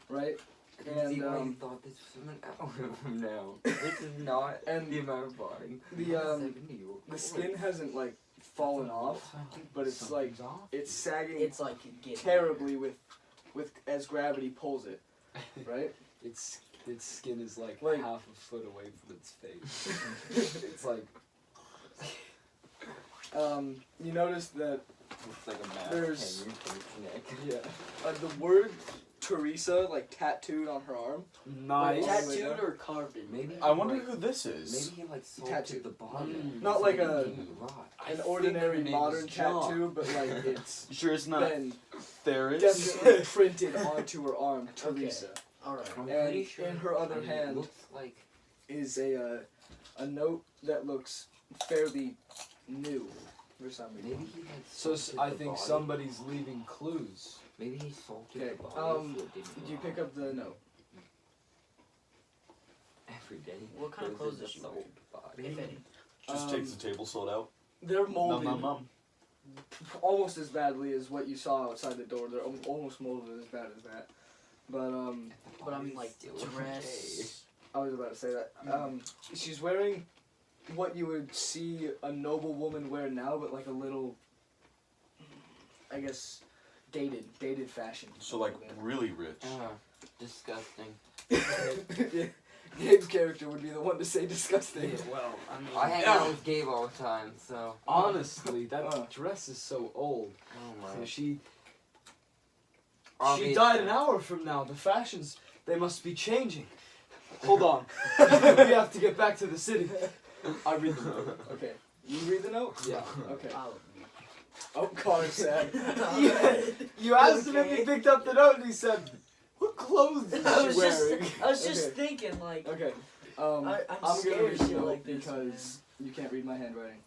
right? I can see And, why you thought this was an hour from now. This is not And the amount of body. the skin hasn't like fallen off, but it's like it's sagging It's like getting terribly with as gravity pulls it, right? Its skin is like Like- half a foot away from its face. It's like, You notice that Looks like a mask There's- hanging from its neck. yeah, the word Teresa like tattooed on her arm. nice. tattooed or carved in. Maybe I wonder like, who this is. Maybe he like salted Tattoo. the body. Mm. Not like a- Didn't rot. An think ordinary her name modern is John. tattoo, but like it's You sure it's not been Theris? definitely printed onto her arm, Teresa. Alright. I'm And pretty sure in her other it hand looks like is a note that looks fairly new for some reason. maybe he like So salted I the think body. somebody's leaving clues. Maybe he salted Okay, the body. um, so it didn't Did you rot. pick up the note? Every day. What kind of goes clothes in does she the wear? sold body. If any. Just takes the table sold out. They're molded Nom. almost as badly as what you saw outside the door. They're almost molded as bad as that. But But I mean, like, Still dress. I was about to say that. She's wearing what you would see a noble woman wear now, but like a little, I guess, dated fashion. So like really rich. Disgusting. Yeah. Gabe's character would be the one to say disgusting. Well, I mean, I hang out with Gabe all the time, so. honestly, that Uh. dress is so old. Oh So my. she Obviously. died an hour from now. The fashions, they must be changing. Hold on. We have to get back to the city. I read the note. Okay. You read the note? Yeah. Okay. I'll Oh, Connor said. You asked him if he Okay. picked up the note and he said, "What clothes is I she was wearing?" just Okay. thinking, like, Okay. I'm gonna scared read of the shit note like this, because you can't read my handwriting.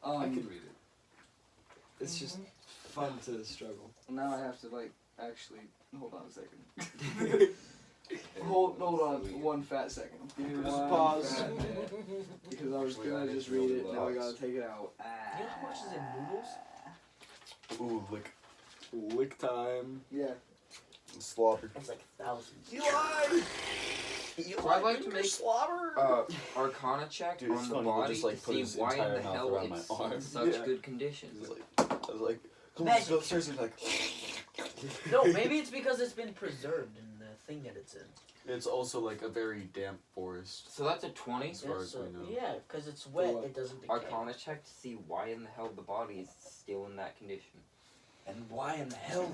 I can read it. It's just fun to struggle. Now I have to like actually hold on a second. hold on one fat second. Give me Just one pause. fat minute. Because I was gonna just read it. Now I gotta take it out. you know how much is in noodles? Ooh, lick. Lick time. Yeah. Slaughter. It's like thousands. So I'd like to make Arcana check Dude, it's on the funny, we'll body just, like, to put see his why in entire the mouth hell around my it's arm. in such Yeah. good condition. I was like, come on, let's go upstairs. And like, No, maybe it's because it's been preserved in the thing that it's in. it's also like a very damp forest. So that's a 20. As far as we know. Yeah, because it's wet, what? it doesn't decay. Arcana check to see why in the hell the body is still in that condition. And why in the hell?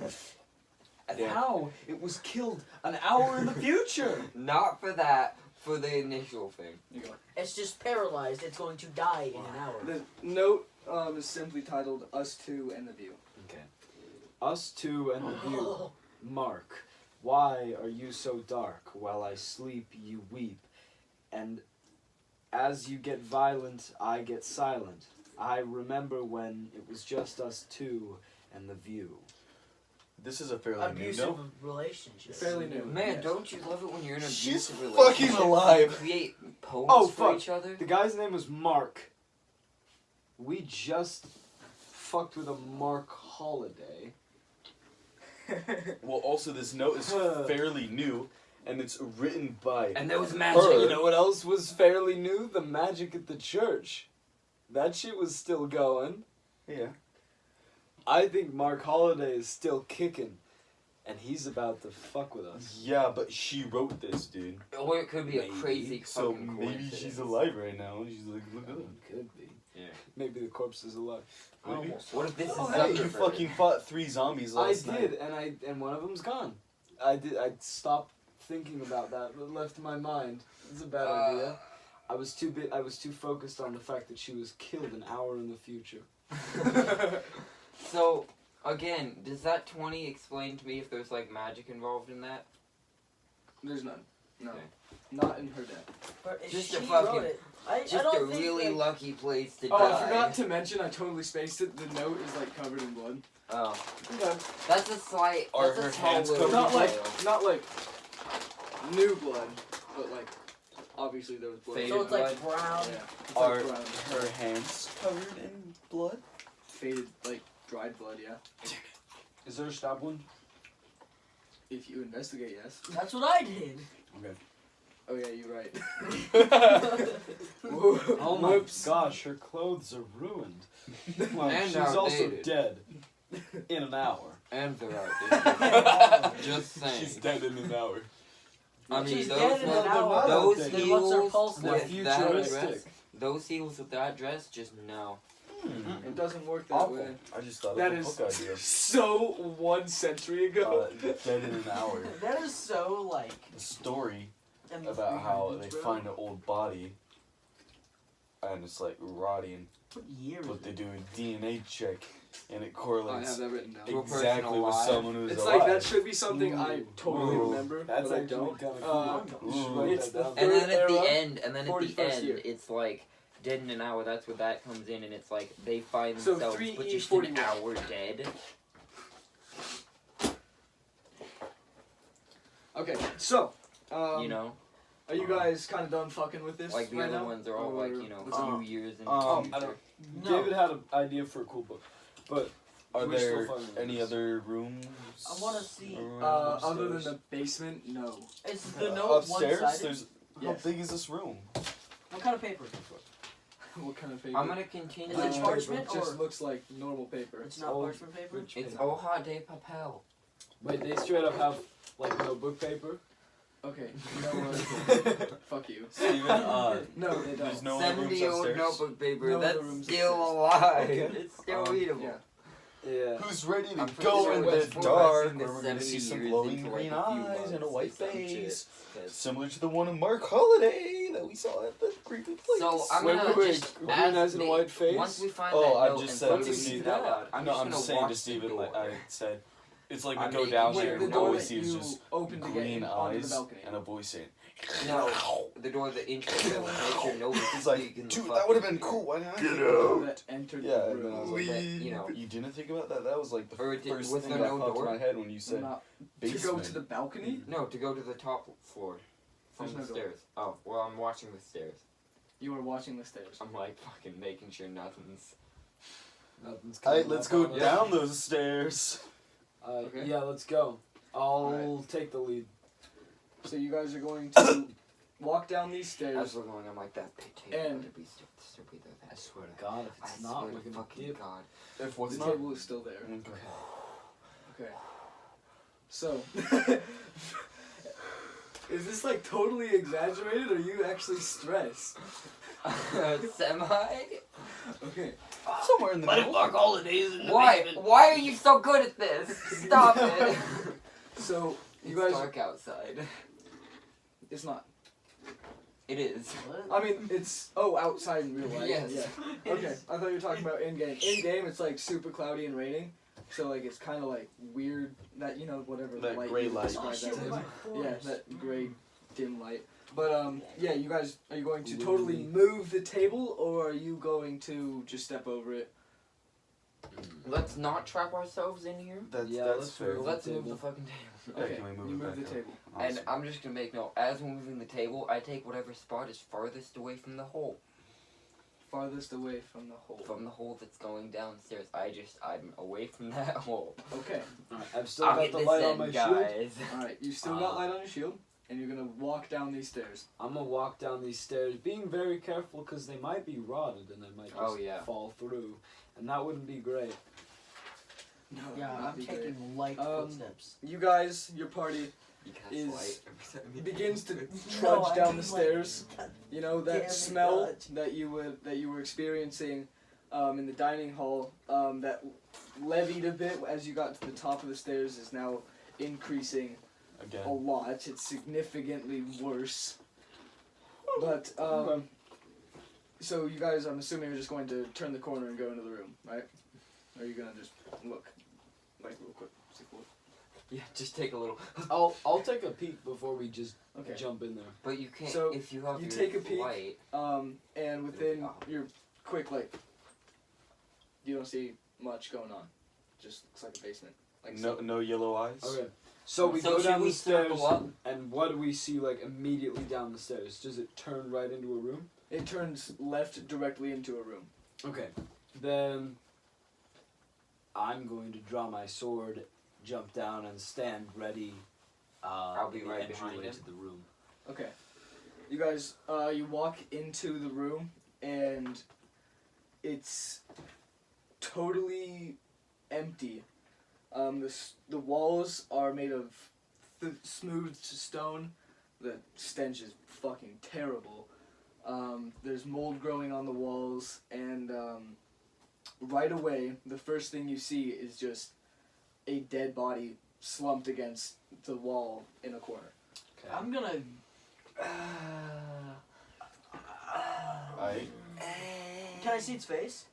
And how? It was killed an hour in the future. Not for that. For the initial thing. You go. It's just paralyzed. It's going to die in an hour. The note is simply titled "Us Two and the View." Okay. Us two and the view. Mark, why are you so dark? While I sleep, you weep. And as you get violent, I get silent. I remember when it was just us two and the view. This is a fairly new Abusive note. relationship. Fairly new. Man, Yes. don't you love it when you're in an She's abusive fucking relationship? alive. You create poems Oh, for fuck. each other? The guy's name was Mark. We just fucked with a Mark Holiday. Well, also this note is fairly new, and it's written by And there was magic. her. You know what else was fairly new? The magic at the church. That shit was still going. Yeah. I think Mark Holiday is still kicking. And he's about to fuck with us. Yeah, but she wrote this, dude. Or it could be a Maybe. crazy So fucking maybe coincidence. she's alive right now. She's like, look at him. Could be. Yeah. Maybe the corpse is alive. Maybe. What if this is Oh, hey, Zuckerberg? you fucking fought 3 zombies I last did, night. and one of them's gone. I stopped thinking about that, but it left my mind. It's a bad idea. I was too focused on the fact that she was killed an hour in the future. So, again, does that 20 explain to me if there's, like, magic involved in that? There's none. No. Okay. Not in her death. But if Just she a fucking- wrote it, I Just don't a think, really like, lucky place to Oh, die. I forgot to mention, I totally spaced it. The note is like covered in blood. Oh. Okay. That's a slight. Are That's her a small hands little covered Not like detail. not like new blood, but like obviously there was blood. Faded so it's like blood. brown. Yeah. It's Are like brown. her hands covered in blood? Faded like dried blood, yeah. Is there a stab wound? If you investigate, yes. That's what I did. Oh yeah, you're right. Oh my Whoops. gosh, her clothes are ruined. Well, And she's also outdated. dead. In an hour. And they're out. Just saying. She's dead in an hour. I mean, She's those, dead in an hour. those Then what's her heels pulse They're like? with that dress, futuristic. those heels with that dress, just no. It doesn't work that Awful. way. I just thought That of a is book idea. so 1 century ago. Dead in an hour. That is so like. The story in the about how 300s, they bro. find an old body and it's like rotting, What year is but they it? do a DNA check and it I have correlates that written down. To a person exactly with alive. someone who's It's alive. like that should be something I Ooh. totally Ooh. remember, That's but I actually don't. kind of Uh, cool. You should Ooh. write It's that down. And then at Third the era, end, and then at the 41st end, year. it's like dead in an hour. That's where that comes in, and it's like they find So themselves, but just 3E41. an hour dead. Okay, so You know, are you guys kind of done fucking with this like the right other now? ones are all like, you know, Or- a few years in. um, the I future. don't- No. David had an idea for a cool book, but Are we're still there fine with any this. other rooms? I wanna see. around Other than upstairs? the basement, no. Is the note upstairs? one-sided? There's Yes. how big is this room? What kind of paper? What kind of paper? I'm gonna continue. Is it parchment It just or- looks like normal paper. It's not old parchment paper. rich It's paper. hoja de papel. Wait, they straight up have like notebook paper. Okay, you know what? Fuck you. Steven, No, they there's don't. no other rooms 70 old upstairs. notebook paper. No other That's rooms still upstairs. alive. Okay. It's still Um, readable. Yeah. Yeah. Who's ready to I'm pretty go sure in that's the for dark us in the where we're gonna see 70 some years glowing into, green like, a few eyes and a months white or some shit. face? 'Cause- Similar to the one in Mark Holiday that we saw at the creepy place. So I'm Wait, gonna wait, wait. just Green ask eyes and a the- white face? Once we find Oh, that I note just and said something to we Steven. that out, I'm No, just I'm gonna saying watch to the Steven, like door. I said, it's like we I'm go making- down Wait, there the and door all we that see is you just open to get green in onto the eyes balcony. and a voice saying, No, the door that enters the make sure nobody's He's like, speaking the dude, fucking that would have been here." cool. Why didn't I think The of door that? that entered Yeah, the and then I was room. like, That, you know, You didn't think about that? That was like the Or it did- first was thing there that no popped door? in my head when you said Not, to basement. go to the balcony? no, to go to the top floor from There's the no door. stairs. Oh, well, I'm watching the stairs. You were watching the stairs. I'm like fucking making sure nothing's. Nothing's Alright, coming let's up go on us. down those stairs. Okay. Yeah, let's go. I'll Alright. take the lead. So you guys are going to walk down these As stairs. we're going, I'm like that pit table And- would be still be there. I swear to God, if I it's swear not, to we're gonna fucking dip. God. If what's The not? table is still there. Okay. Okay. So, is this like totally exaggerated, or are you actually stressed? Semi? Okay. Somewhere in the middle. Holidays in Why? Why are you so good at this? Stop it. So you It's guys, dark outside. it's not. It is. I mean, it's outside in real life. Yes. Yeah. Okay. I thought you were talking about in game. In game, it's like super cloudy and raining. So like it's kind of like weird that whatever That the light gray you light. describe shit, that we're as. by Yeah, forest. that gray dim light. But yeah, you guys, are you going to totally move the table, or are you going to just step over it? Let's not trap ourselves in here. That's Yeah, that's let's fair. move Let's the move the table. fucking table. Yeah, Okay, can we move you it move the back up? table. And Awesome. I'm just gonna make note, as we're moving the table, I take whatever spot is farthest away from the hole. Farthest away from the hole. From the hole that's going downstairs. I'm away from that hole. Okay. Alright, I've still I'll got get the this light on in, my shield. guys. Alright, you still got light on your shield, and you're gonna walk down these stairs. I'm gonna walk down these stairs, being very careful because they might be rotted and I might just Oh, yeah. fall through, and that wouldn't be great. No, Yeah, that'd I'm be great. taking light footsteps. You guys, your party, You cast Is- light every time you begins to No, trudge I down mean, the like, stairs. You know Damn that it, smell Dodge. that you were experiencing in the dining hall that levied a bit as you got to the top of the stairs is now increasing Again. a lot. It's significantly worse. But so you guys, I'm assuming, are just going to turn the corner and go into the room, right? Or are you gonna just look, like real quick, see what? Yeah, just take a little. I'll take a peek before we just Okay. jump in there. But you can't, So, if you have you your take a peek. light. And within your quick, like, you don't see much going on. Just looks like a basement. Like No yellow eyes. Okay. So we So go should down we the stairs, circle up? and what do we see like immediately down the stairs? Does it turn right into a room? It turns left directly into a room. Okay. Then I'm going to draw my sword, jump down, and stand ready. I'll be in the right behind entryway him. to the room. Okay. You guys, you walk into the room, and it's totally empty. The walls are made of smooth stone. The stench is fucking terrible. There's mold growing on the walls, and right away, the first thing you see is just a dead body slumped against the wall in a corner. Okay. I'm gonna. Can I see its face?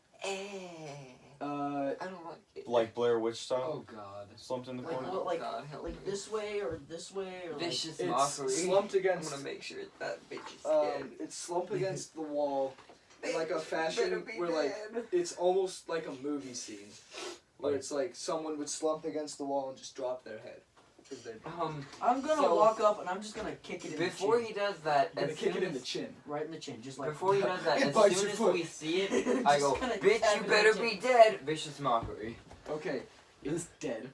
Uh, I don't like it. Like Blair Witch Oh style. God. Slumped in the Like corner. what? Like God, help like me. this way or this way or Vicious it's mockery. slumped I'm against. gonna make sure that bitch is dead. It's slumped against the wall in like a Better fashion be where like dead. it's almost like a movie scene, where Like- it's like someone would slump against the wall and just drop their head. 'Cause they're I'm gonna So- walk up and I'm just gonna kick it in Before the chin. he does that, gonna as kick soon it in the as chin. Right in the chin, just like. before he does that, It as bites soon your as foot. we see it, I go, Just gonna bitch, tap you it in better the be chin. dead. Vicious mockery. Okay, it's dead.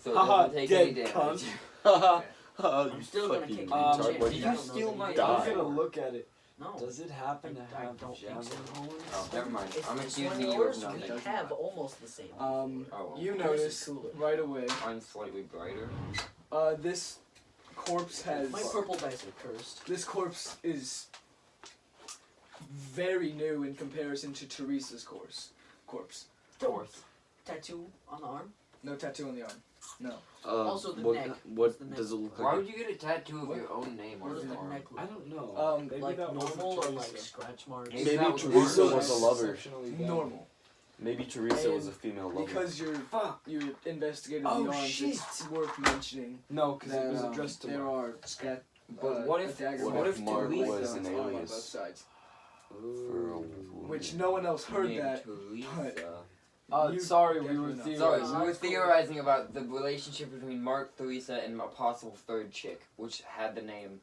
So it Haha, doesn't take dead any damage. cunt. I'm still gonna fucking kick it in retard. the chin. Did I you don't know steal that my you die? I'm did it. gonna look at it. No. Does it happen to I have don't think javelin so. holes? Oh, never mind. It's I'm it's accusing one of you of yours. nothing. We have almost the same. Um, Oh, you Yours is notice cooler. right away. Mine's slightly brighter. This corpse has. My purple dice are cursed. This corpse is very new in comparison to Teresa's corpse. Fourth. Tattoo on the arm. No tattoo on the arm. No. Also the what, neck. What The neck. does it look Why like? would you get a tattoo of What? your own name What on does your the arm? neck I look don't know. Maybe like that wasn't normal or like Teresa. scratch marks? Maybe Maybe that was Teresa Mark. was a lover. Exceptionally bad. Normal. Maybe Teresa was a And female lover. Because you investigated Oh, the arms, shit. it's worth mentioning No, because that it was addressed to there Mark. are scat. But what if- dagger what marks if Mark Teresa was an on alias? both sides, For a which no one else heard Named that. Teresa. You Sorry, we definitely were know. theorizing. Sorry, No, we were that's cool. theorizing about the relationship between Mark, Teresa, and a possible third chick, which had the name.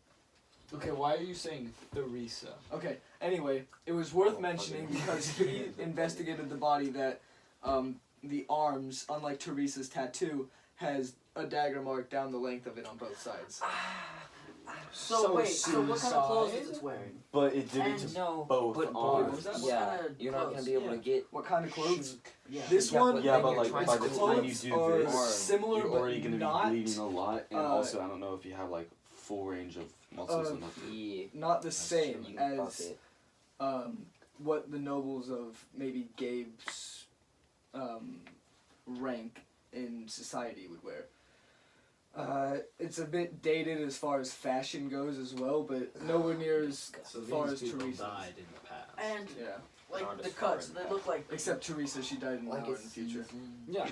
Okay, why are you saying Teresa? Okay. Anyway, it was worth Oh, mentioning okay. because he investigated the body that the arms, unlike Teresa's tattoo, has a dagger mark down the length of it on both sides. So wait, so what kind of clothes is suicide? it wearing? But it did it And to No, both but arms. What yeah, kind of you're not gonna clothes? be able to get. What kind of clothes? Yeah. This Yeah, one, but Yeah, then but you're like trying by to the clothes time you do are this, similar, you're already but gonna not, be bleeding a lot, and uh, also I don't know if you have like full range of muscles uh, enough. Yeah, not the That's same you can fuck as it. what the nobles of maybe Gabe's rank in society would wear. It's a bit dated as far as fashion goes as well, but nowhere near as So far as these people Teresa. died in the past. And Yeah. like Not the as far cuts, in they that. look like. Except Teresa, she died in the Like future. Yeah.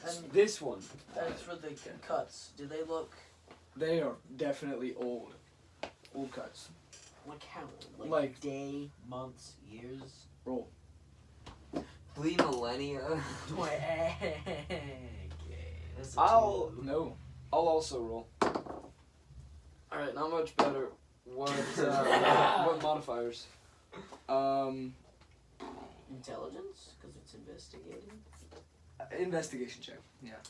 And This one. as for the cuts, do they look They are definitely old. Old cuts. like how? Like- day, months, years? Roll. 3 millennia. Okay, that's a I'll- two. No. I'll also roll. Alright, not much better. What what modifiers? Intelligence, because it's investigating. Investigation check.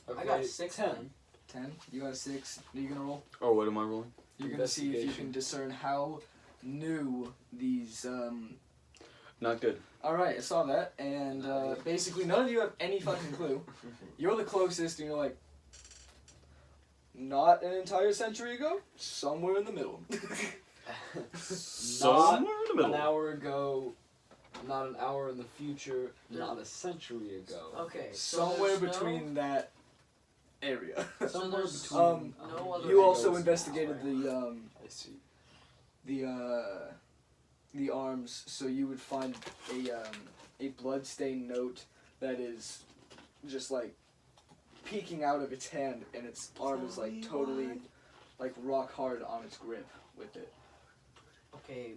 Okay, I got a 6 10. then. 10. You got a 6. Are you gonna roll? Oh, what am I rolling? You're gonna see if you Investigation. can discern how new these. Not good. Alright, I saw that, and basically none of you have any fucking clue. You're the closest, and you're like, not an entire century ago, somewhere in the middle. Somewhere in the An middle. hour ago, not an hour in the future, not a century ago. Okay. so Somewhere there's between that area. No, so Somewhere there's between. no other. You also angles. investigated I see. the arms, so you would find a bloodstained note that is just like peeking out of its hand, and its arm is like totally like rock hard on its grip with it. Okay.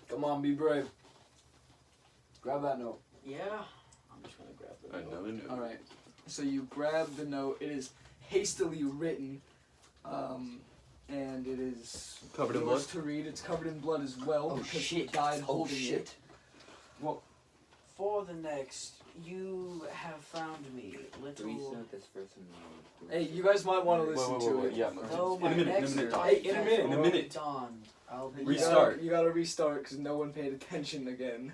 Come on, be brave. Grab that note. Yeah. I'm just gonna grab the note. Another new. All right, so you grab the note. It is hastily written, and it is Covered in yours blood? to read. It's covered in blood as well Oh, because shit. he died Oh, holding shit. it. For the next, you have found me, little. Teresa, this person. Hey, you guys might want to Wait, listen wait, to wait, it. yeah. Though In my a minute, in a next minute. life Hey, in a has minute. In a already minute. dawned, I'll be Restart. You gotta restart because no one paid attention again.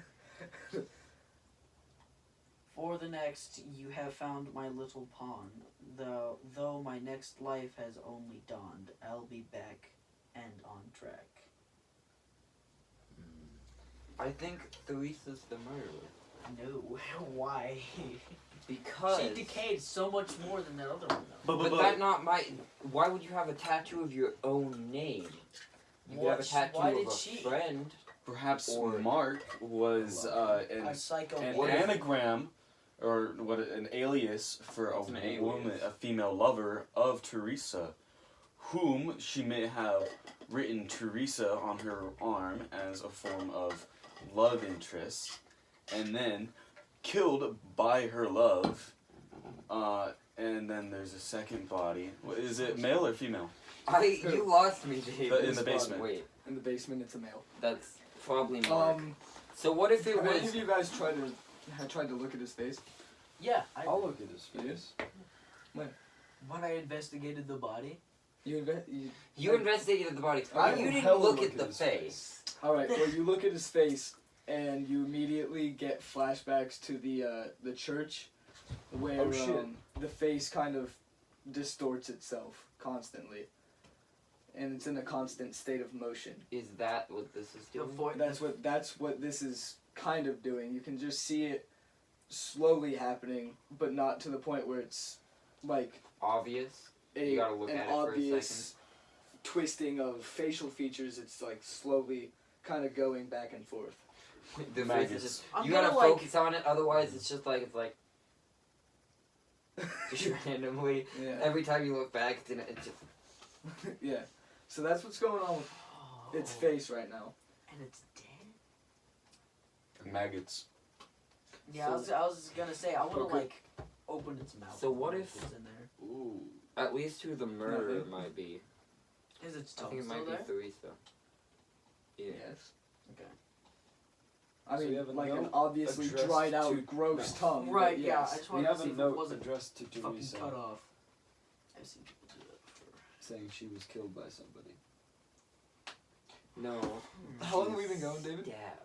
For the next, you have found my little pawn. Though my next life has only dawned, I'll be back and on track. I think Teresa's the murderer. No, why? Because. She decayed so much more than that other one, though. But that not my. Why would you have a tattoo of your own name? You could have a tattoo Why of did a she? friend. Perhaps Or- Mark was A an psycho. an What if- anagram, or what an alias for a It's an alias. woman, a female lover of Teresa, whom she may have written Teresa on her arm as a form of love interest, and then killed by her love. And then there's a second body. Is it male or female? You lost me, Dave. In the basement. Wait, In the basement, it's a male. that's probably Mark. So what if it have any was? of you guys tried to look at his face? Yeah, I'll look at his face. when I investigated the body. You investigated the body. I You will didn't hella look look at the his face. All right. Well, you look at his face, and you immediately get flashbacks to the church, where Oh, shit. the face kind of distorts itself constantly, and it's in a constant state of motion. Is that what this is doing? That's what this is kind of doing. You can just see it slowly happening, but not to the point where it's like Obvious. an You gotta look at it for a obvious twisting of facial features. It's like slowly kind of going back and forth. The face Maggots. is just. I'm You gotta gonna, like- focus on it. Otherwise, it's just like just randomly. Yeah. Every time you look back, it's just. Yeah. So that's what's going on with its face right now. And it's dead? Maggots. Yeah, So- I was gonna say, I wanna, Okay. like, open its mouth. So what and if- it's in there? Ooh. At least who the murderer Nothing. might be. Is its I tongue think it still might there? be Teresa. Yeah. Yes. Okay. I So mean, you have a like an note obviously addressed dried out, to- gross no. tongue. but Right, yeah, yes. I just We wanted to have see a if it note wasn't addressed to fucking Teresa cut off. I've seen people do that before. saying she was killed by somebody. No. How long have we been going, David? Stabbed.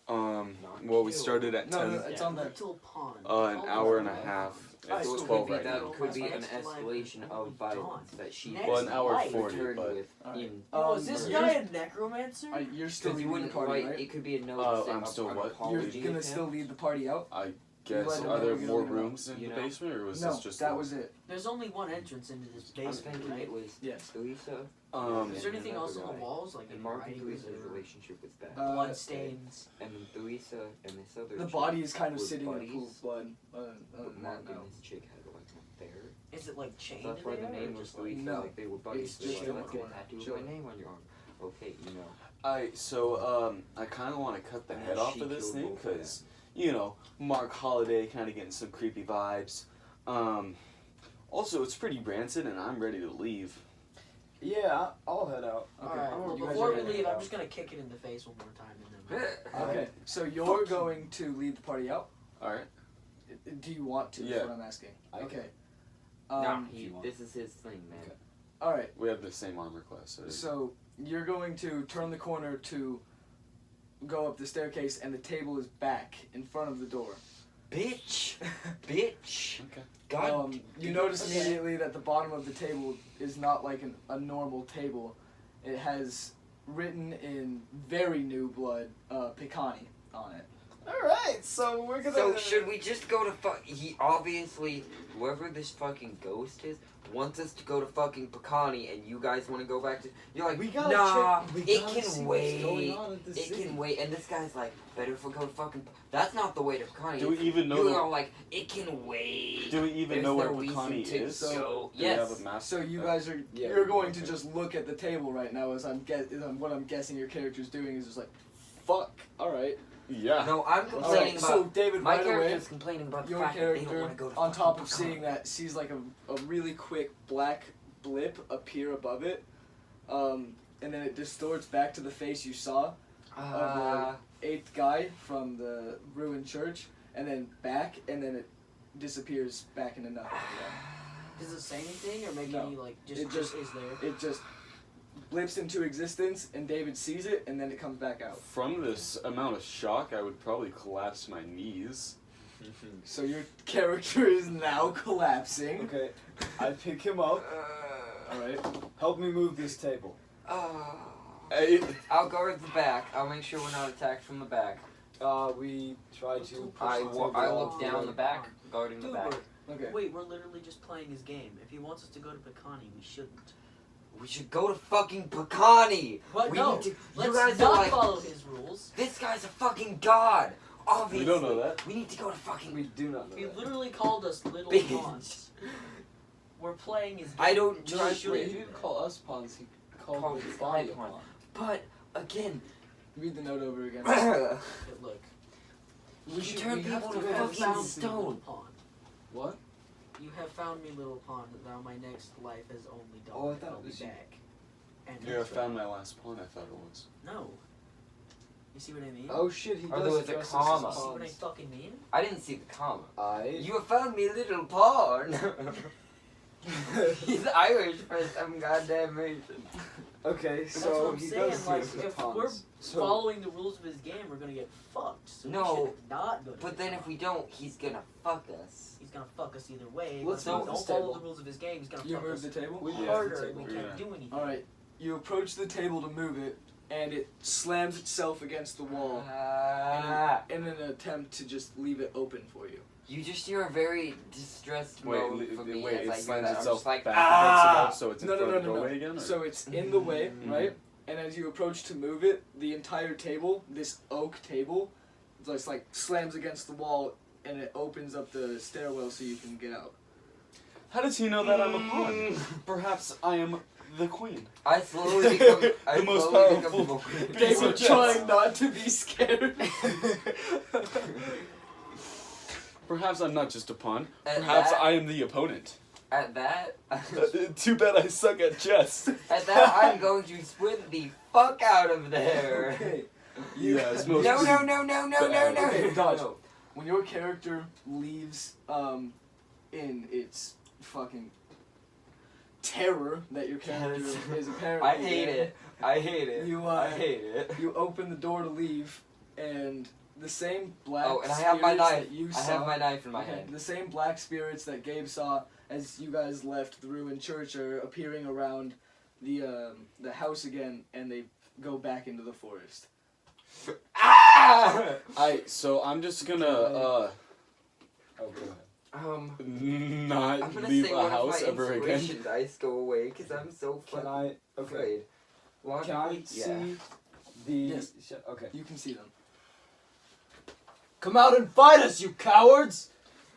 Well, we killed. started at No, 10. no, it's on there. Little pond. An hour and a half. Alright, It's so 12 maybe right that now. could be an Next life escalation is of only violence dawn. that she Next Well, an hour life. 40, returned but with Alright. in. Was this murder. guy a necromancer? You're still Because you leading the wouldn't party, write. right? It could be a note. I'm saying still an what? apology You're gonna attempt. still lead the party out. You guess, let are them there know, more you know. rooms in You the know. basement, or was No, this just that one? was it. There's only one entrance into this I was basement, thinking right? it was Yes. Lisa. Um, Is there anything another else on the guy. walls, like And any Mark and writings Lisa's or relationship was bad. blood stains? And then Lisa and this other The chick body is kind of were sitting in a buddies, pool of blood. But Mark no. and this chick had like an affair. Is it like So chained that's in why there, the or name was just like Lisa. No, Like they were buddies. it's They're just like, let's get a chilling. tattoo of Chilling. my name on your arm. Okay, you know. I kind of want to cut the And head then off she of this killed thing both of them. because, you know, Mark Holiday kind of getting some creepy vibes. Also, it's pretty rancid, and I'm ready to leave. Yeah, I'll head out. Alright, well, you guys before are we gonna leave, head I'm out. just gonna kick it in the face one more time and then. Okay, so you're going to lead the party out? All right. Do you want to? Yeah. Is what I'm asking. I can. Okay. Nah, if you want. this is his thing, man. Okay. All right. we have the same armor class. So you're going to turn the corner to go up the staircase, and the table is back in front of the door. Bitch! Bitch! Okay. God. You notice immediately that the bottom of the table is not like a normal table. It has written in very new blood, Picani on it. Alright, so we're gonna. So should we just go to he obviously, whoever this fucking ghost is, wants us to go to fucking Picani, and you guys want to go back to. You're like, We gotta nah, check- we it gotta can see wait. what's going on at the It city." can wait, and this guy's like, better if we go to fucking. That's not the way to Picani. Do we even know? You're all like, it can wait. Do we even There's know where no reason Picani to is? go. Do we Yes. have a map? So you guys are Yeah, you're we going do. to just look at the table right now as what I'm guessing your character's doing is just like, fuck. All right. Yeah. No, I'm All complaining right. about. So David, My right away, character's complaining about the your fact that they don't character, want to go to on fucking top of Picani. seeing that, sees like a really quick black blip appear above it, and then it distorts back to the face you saw of the 8th guy from the ruined church, and then back, and then it disappears back into nothing again. Does it say anything or make No. any like It just just- is there? It just blips into existence, and David sees it, and then it comes back out. From this amount of shock, I would probably collapse my knees. So your character is now collapsing. Okay, I pick him up. Alright, help me move this table. Hey, I'll guard the back. I'll make sure we're not attacked from the back. We try to push I the table I off look the down way. the back, guarding the Dude, back. Okay. wait, we're literally just playing his game. If he wants us to go to Picani, we shouldn't. We should go to fucking Picani. What? We No, need to. let's You guys not are like, follow his rules. this guy's a fucking god. Obviously. We don't know that. We need to go to fucking. We do not know He that. literally called us little Bitch. pawns. We're playing his game. I don't We trust shouldn't. Wait, he didn't call us pawns. He called Called the the body a pawn. pawn. But again, Read the note over again. But look, we should turn we have people to to go fucking down little stone. pawn. What? You have found me, little pawn. Now my next life has only dawned. Oh, I thought I'll it be was you. back. And yeah, I found my last pawn. I thought it was. No. You see what I mean? Oh shit, he Or does there was a address us comma. as You see what I pawns. fucking mean? I didn't see the comma. You have found me, little pawn. He's Irish for some goddamn reason. Okay, That's so what I'm he saying. does Like, see us as if pawns. we're So following the rules of his game, we're gonna get fucked. So No, we should not go to But then if we don't, he's gonna fuck us. he's gonna fuck us either way. Let's but if move we this don't follow table. the rules of his game, he's gonna You fuck move us the table? We move harder. the and we table. can't do anything. Alright. You approach the table to move it, and it slams itself against the wall in an attempt to just leave it open for you. You just hear a very distressed moan from me wait, as it I hear slams that. I'm itself just like, back ah! against the wall, so it's in No, no, front no, of the no, no. doorway again? Or? So it's in the way, Mhm. right? And as you approach to move it, the entire table, this oak table, just like slams against the wall, and it opens up the stairwell so you can get out. How does he know that I'm a pawn? Perhaps I am the queen. I slowly become. I The most slowly powerful become the piece They of were chess. trying not to be scared. Perhaps I'm not just a pawn. At Perhaps that- I am the opponent. At that, Too bad I suck at chess. at that, I'm going to sprint the fuck out of there. Okay. Yes, No, most no, no, no, no, no, no. Okay, dodge. When your character leaves, in its fucking terror that your character Yes. is apparently I hate in, it. I hate it. You, I hate it. You open the door to leave, and the same black Oh, and I have my spirits knife. that you I saw. have my knife in my Okay, hand. the same black spirits that Gabe saw as you guys left the ruined church are appearing around the house again, and they go back into the forest. Ah! So I'm just gonna Oh, go ahead. Not I'm gonna leave say a one house of my ever again. inspiration dice go away because I'm so Can fucking I? Okay. afraid. Can I Logically, see the? Yes. Okay. You can see them. Come out and fight us, you cowards!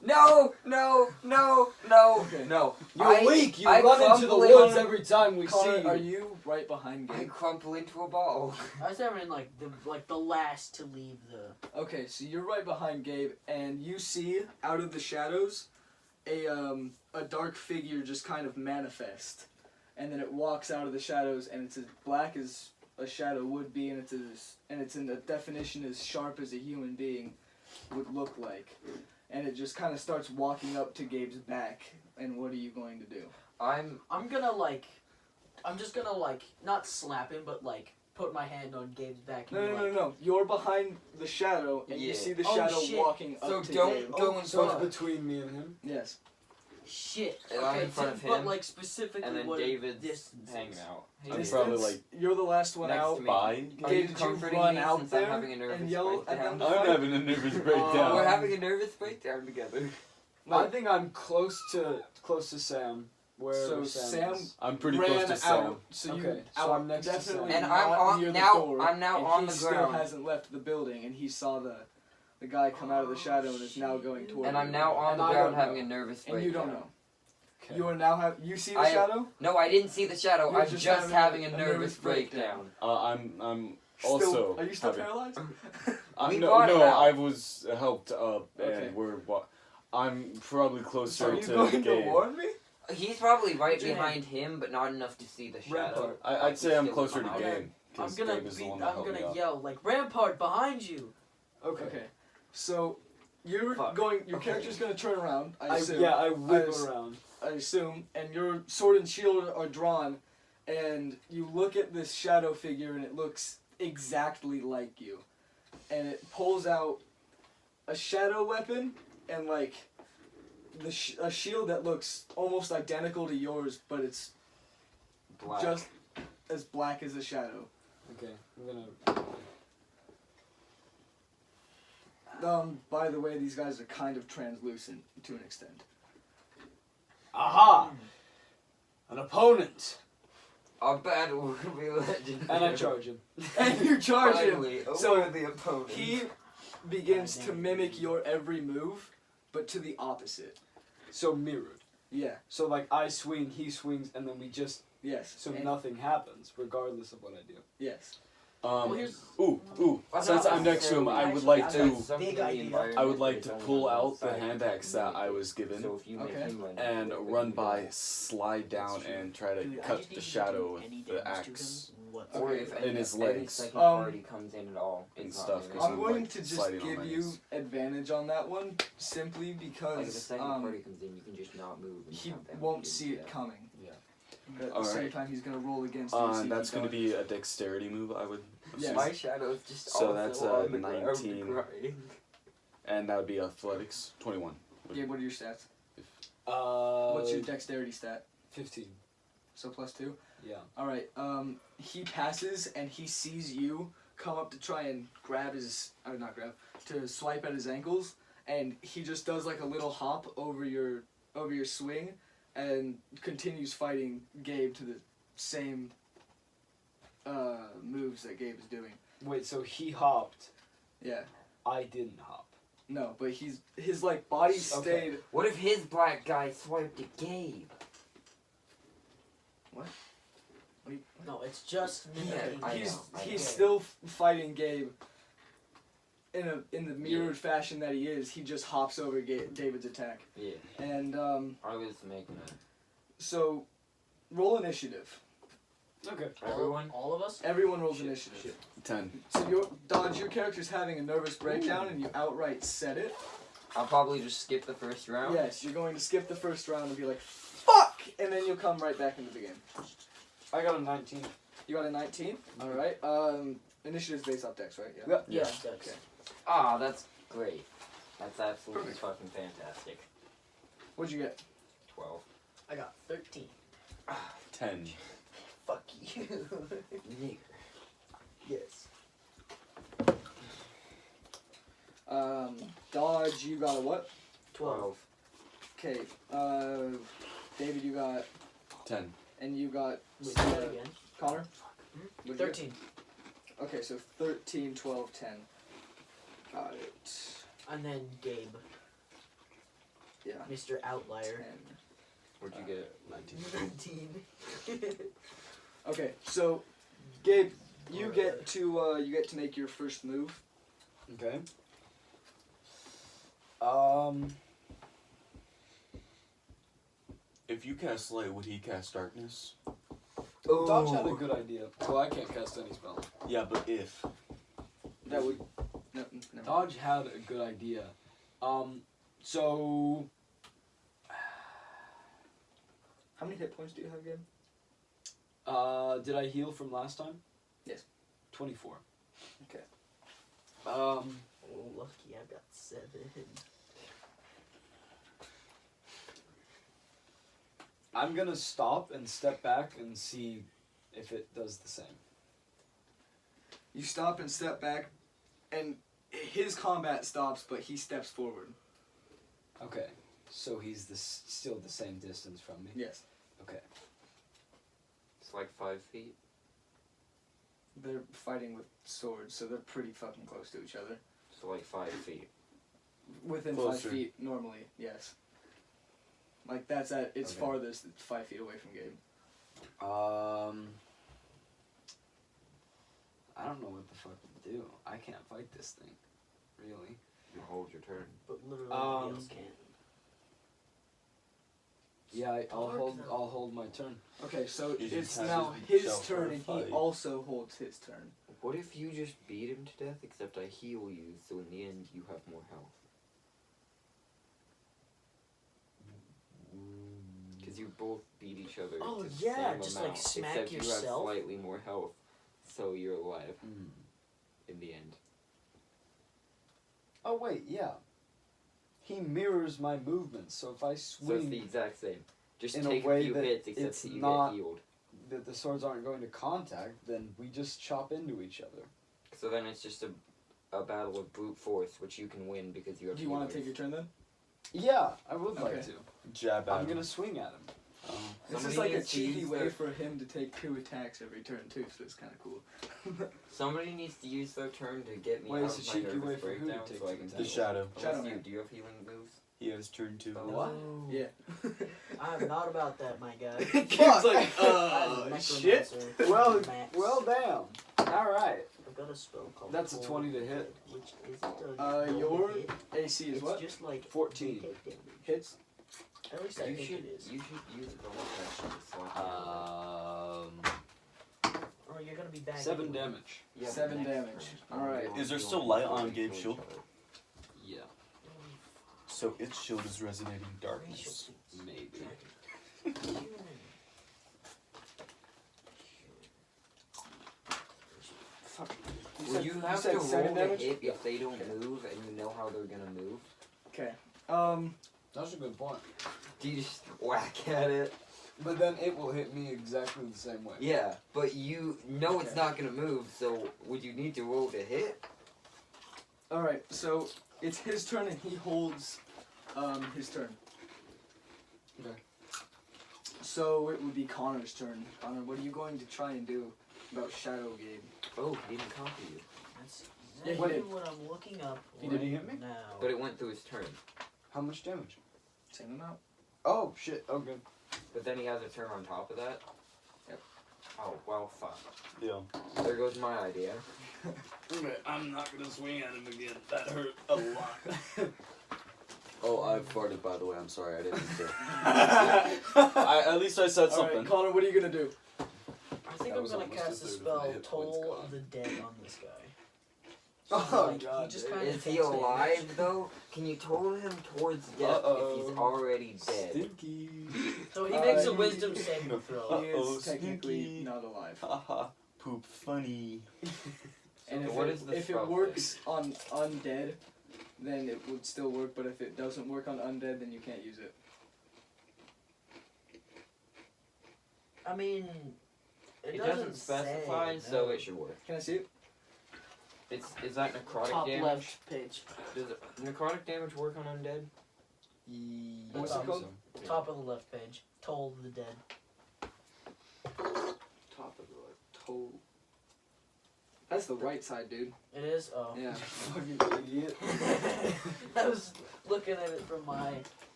No! Okay. No! You're weak. You I run into the crumble woods in- every time we Connor, see you. are you right behind I Gabe? crumple into a ball. I was having the last to leave the. Okay, so you're right behind Gabe, and you see out of the shadows a dark figure just kind of manifest, and then it walks out of the shadows, and it's as black as a shadow would be, and it's in the definition as sharp as a human being would look like, and it just kind of starts walking up to Gabe's back. And what are you going to do? I'm just gonna not slap him, but put my hand on Gabe's back. And No. You're behind the shadow, and you Yeah. see the Oh, shadow shit. walking so up to don't Gabe. go in So front. it's between me and him. Yes. Shit. And I'm Okay, in front of but him, specifically and then what David's distance hanging is. out. I'm Distance, probably, you're the last one next out. to me. Bye. Are Gabe, you did you comforting run me out since there I'm having a nervous and yell at breakdown? them? I'm having a nervous breakdown. We're having a nervous breakdown together. I think I'm close to Sam. So Wherever Sam Sam is. I'm pretty ran close to Sam. out, so you Okay, so out I'm next to definitely Sam. And not I'm on near the now. door, I'm now and on he the still ground, hasn't left the building, and he saw the guy come out of the shadow and is now going toward and you. I'm now on And the I ground don't having know. a nervous And breakdown. you don't know. Okay. You are now you see the I- shadow? No, I didn't see the shadow. You're I'm just just having a having nervous breakdown. I'm also. Still, are you still having- paralyzed? We no, brought him out. I was helped up, Okay. and I'm probably closer Are you to going to Gabe. warn me? He's probably right What's your behind him, but not enough to see the shadow. Rampart. I'd say I'm Still closer to behind. Gabe. 'Cause Gabe is the one that I'm helped me gonna out. yell Rampart behind you. Okay. So you're Fuck. going. Your Okay. character's going to turn around. I assume. I whip I- around. I assume, and your sword and shield are drawn, and you look at this shadow figure, and it looks exactly like you, and it pulls out a shadow weapon and a shield that looks almost identical to yours, but it's Black. just as black as a shadow. Okay, I'm gonna. By the way, these guys are kind of translucent to an extent. Aha! An opponent! Our battle will be legendary. And I charge him. And you charge him. Finally, a So, worthy opponent. He begins to mimic your every move, but to the opposite. So mirrored. Yeah. So like I swing, he swings, and then we just Yes. so and- nothing happens regardless of what I do. Yes. Well, here's Ooh. Well, Since not I'm next to him, I would necessarily. like Actually, to. Big Something in the idea. environment I would like that to is pull on out the side hand axe that I was given, So if you make Okay. him run, and it run would by, go. slide down, and try to Dude, I cut just the need to shadow do with any the damage to axe. him whatsoever. Or if Okay. any, In his any legs. second Um, party comes in at all, and it's stuff, not gonna 'cause I'm be- I'm, going like, to just sliding on give my you knees. advantage on that one, simply Like if the because second party comes in, you can just not move. And he have them won't do see it that. coming. Yeah. But at the Alright. same time, he's going to roll against you. see if That's he going to dodges. be a dexterity move, I would Yes. assume. My shadow's just So also that's, on the ground 19. crying. And that would be athletics. 21. Gabe, what are your stats? What's What's your dexterity stat? 15? So +2? Yeah. Alright, he passes and he sees you come up to try and grab his, or not grab, to swipe at his ankles, and he just does like a little hop over your swing and continues fighting Gabe to the same moves that Gabe is doing. Wait, so he hopped. Yeah. I didn't hop. No, but his like body Okay. stayed. What if his black guy swiped at Gabe? No, it's just mimicking. I He's know, I he's know. still fighting Gabe. In the mirrored fashion that he is, he just hops over David's attack. Yeah, And I was making a. so, roll initiative. Okay. Everyone? All of us? Everyone rolls initiative. 10. So your character's having a nervous breakdown, and you outright said it. I'll probably just skip the first round. Yes, you're going to skip the first round and be like, "Fuck!" and then you'll come right back into the game. I got a 19. You got a 19. All right. Initiative's based off dex, right? Yeah. Yep. Yeah, Yeah. that's Okay. Ah, that's great. That's absolutely Perfect. fucking fantastic. What'd you get? 12. I got 13. 10. Fuck you. Nigger. Yes. Dodge. You got a what? 12. Okay, David, you got, 10. and you got, Wait, say that again. Connor? What'd you get? 13. Okay, so 13, 12, 10. Got it. And then Gabe, Yeah. Mr. Outlier. 10. What'd you get? 19. 19. Okay, so Gabe, you get to make your first move. Okay. If you cast light, would he cast darkness? Dodge had a good idea. Well, I can't cast any spell. Yeah, but if. That would. No, no. Dodge had a good idea. So How many hit points do you have, Gabe? did I heal from last time? Yes. 24. Okay. Oh, lucky I got 7. I'm gonna stop and step back and see if it does the same. You stop and step back, and his combat stops, but he steps forward. Okay, so he's still the same distance from me. Yes. Okay. It's like 5 feet. They're fighting with swords, so they're pretty fucking close to each other. So like 5 feet. Within Closer. 5 feet, normally, yes. Like, that's at its Okay. farthest, 5 feet away from Gabe. I don't know what the fuck to do. I can't fight this thing, really. You hold your turn. But literally nobody else can. Yeah, I'll Dark hold. though. I'll hold my turn. Okay, so You just it's have now his his shout for turn, a and he fight. also holds his turn. What if you just beat him to death, except I heal you, so in the end you have more health? Because you both beat each other. Oh, to the yeah, same just, amount, like, smack except you have yourself. slightly more health, so you're alive in the end. Oh wait, yeah. He mirrors my movements, so if I So it's swing, the exact same. Just in a take way few that hits, except it's that you not- get healed. that the swords aren't going to contact, then we just chop into each other. So then it's just a battle of brute force, which you can win because you have. Do you want to healers. take your turn then? Yeah, I would like Okay. to. Jab at I'm him. gonna swing at him. This Somebody is like a needs to cheeky use way their- for him to take 2 attacks every turn too, so it's kind of cool. Somebody needs to use their turn to get me Wait, out it's of a my cheeky nervous way for who to breakdown, take so I two can attacks? The heal. shadow. Unless Shadow you, Man. do you have healing moves? He has turn 2. What? Yeah. I'm not about that, my guy. Gabe's like, I'm a shit. necromancer. Well, Max. well, damn. All right. I've got a spell called. That's a Full 20 to Hit, hit. Which isn't a Your hit. AC is It's what? just like 14. you take damage. Hits? At least I You think should it is. use a bonus action to slap Or you're gonna be back. 7 anyway. damage. Yeah, 7 next damage. turn. Alright. Is there You still won't light be able on to Gabe's kill shield? each other. Yeah, So its shield is resonating darkness. maybe. Well, you have to said roll 7 the damage? hit if they don't move and you know how they're gonna move. Okay. That's a good point. Do you just whack at it? But then it will hit me exactly the same way. Yeah, but you know it's Okay. not gonna move, so would you need to roll to hit? Alright, so it's his turn and he holds his turn. Okay. So it would be Connor's turn. Connor, what are you going to try and do about Shadow Gabe? Oh, he didn't copy you. That's Yeah, he exactly did. what I'm looking up. Did he hit me? Now. But it went through his turn. How much damage? Same amount. Oh shit. Oh good. But then he has a turn on top of that? Yep. Oh, well, fuck. Yeah. There goes my idea. I'm not gonna swing at him again. That hurt a lot. Oh, I farted, by the way. I'm sorry. I didn't mean to. At least I said something. Alright, Connor, what are you gonna do? I think That I'm was gonna almost cast a the third of my spell hit points Toll gone. of the Dead on this guy. Oh, Like, God, he just dude. kinda Is he takes damage. alive, though? Can you toll him towards death if he's already dead? Stinky. So he makes a he- wisdom saving throw. He Uh-oh, is technically sneaky. not alive. Haha. Poop funny. And So if, what it, is the if spell it works on undead, then it would still work, but if it doesn't work on undead, then you can't use it. I mean, It doesn't specify, say, so no. it should work. Can I see it? Is that necrotic Top damage? left page. Does necrotic damage work on undead? What's it called? Top of the left page. Toll of the Dead. Top of the toe. That's the right side, dude. It is? Oh. Yeah. Fucking idiot. I was looking at it from my...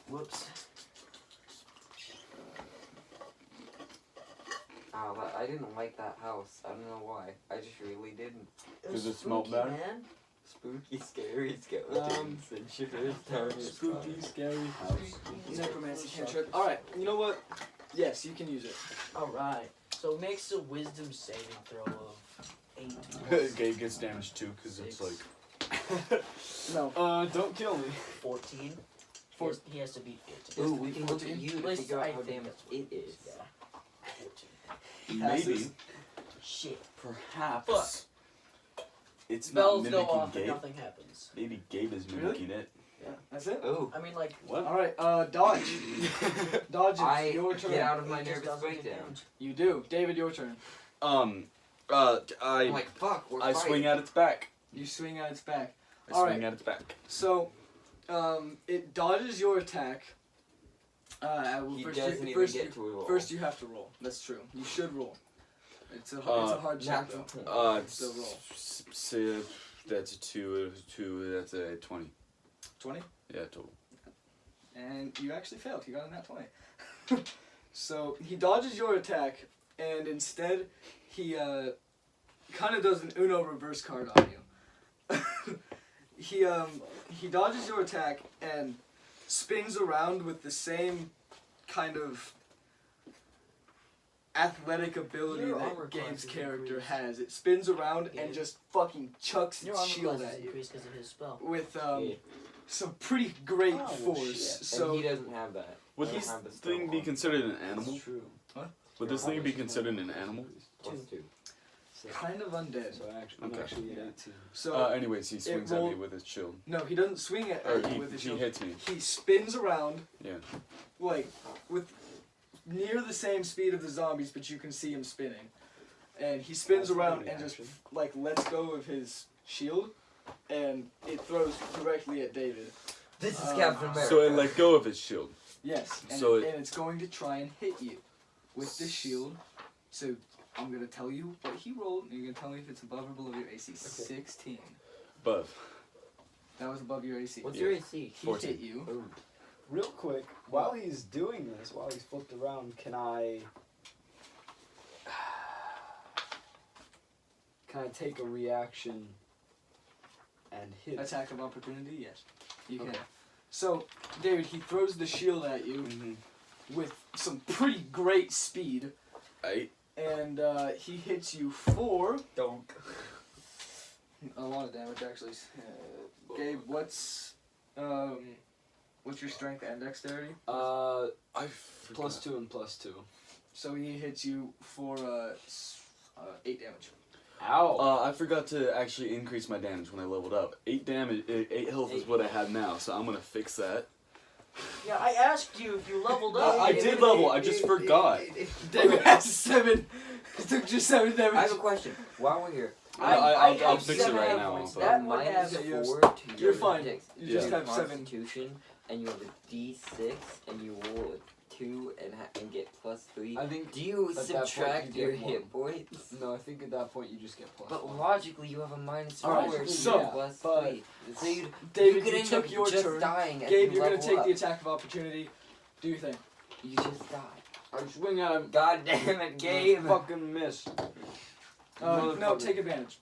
Whoops. I didn't like that house. I don't know why. I just really didn't. Does it smell spooky, bad? man. Spooky, scary skeletons and shivers down his Spooky, scary house. Necromancy cantrip. Alright, you know what? Yes, you can use it. Alright. So it makes a wisdom saving throw of 8. Gabe gets damaged too, because it's like... No. Don't kill me. 14. He has to beat it. Ooh, we can look at you to At least figure out I how think damaged that's it is. Yeah. 14. Maybe, Shit. perhaps, it's Bells not go mimicking off and Gabe. nothing happens. Maybe Gabe is mimicking it. That's it? Oh, I mean, like, What? Alright, dodge. Dodge, I it's your turn. get out of my it just nervous doesn't do breakdown. damage. You do. David, your turn. I'm I like, fuck, we're I fighting. swing at its back. You swing at its back. I Alright. swing at its back. So, it dodges your attack. He first doesn't you, even first, get you, to roll. first you have to roll. That's true. You should roll. It's a hard check natural though. 20. Still roll. That's a 2, that's a 20. 20? Yeah, total. And you actually failed. You got a nat 20. So he dodges your attack, and instead he kind of does an Uno reverse card on you. He dodges your attack and spins around with the same kind of athletic ability Your armor that Gabe's class is character increased. has. It spins around Yeah. and just fucking chucks Your its armor shield class is at you increased because of his spell. with Yeah. some pretty great Oh, well, force. shit. So and he doesn't have that. Would I don't this have the spell thing be on. considered an animal? That's true. Would this thing be considered an animal? Plus 2. kind of undead. So I'm Okay. actually Yeah. 18. So Anyways, he swings at me rolled- with his shield. no, he doesn't swing at Or you with his he shield. hits me. He spins around, Yeah. like with near the same speed of the zombies, but you can see him spinning. And he spins That's a around good and just reaction. like lets go of his shield, and it throws directly at David. This is Um, Captain America. So I let go of his shield. Yes, and, So and it's going to try and hit you with the shield. So I'm gonna tell you what he rolled, and you're gonna tell me if it's above or below your AC. 16. Above. That was above your AC. What's Yeah. your AC? He 14. hit you. Ooh. Real quick, while he's doing this, while he's flipped around, can I take a reaction and hit? Attack of opportunity, yes. You can. Okay. So, David, he throws the shield at you Mm-hmm. with some pretty great speed, Eight. and he hits you for Donk. a lot of damage, actually. Gabe, what's your strength and dexterity? Uh, I plus 2 and plus 2. So he hits you for 8 damage. Ow! I forgot to actually increase my damage when I leveled up. 8 damage, 8 health is what I had now, so I'm gonna fix that. Yeah, I asked you if you leveled up. I did level, I just forgot. David has 7. It took just 7 damage. I have a question. While we're here, I'll have fix it 7 right hit now, points. but- That would have minus 4 to You're your fine. dex- You just Yeah. have 7. Constitution, and you have a D6, and you roll a 2 and get plus 3. I think. Do you at that point subtract you your get hit points? No, I think at that point you just get plus But 1. logically, you have a minus 4, Alright, so so, you get plus but 3. So you David, could you end took up your just turn. dying as Gabe, you you're gonna level take up. the attack of opportunity. Do your thing. You just die. I swing at him. God damn it, Gabe! Fucking miss. No, Motherfucker. take advantage.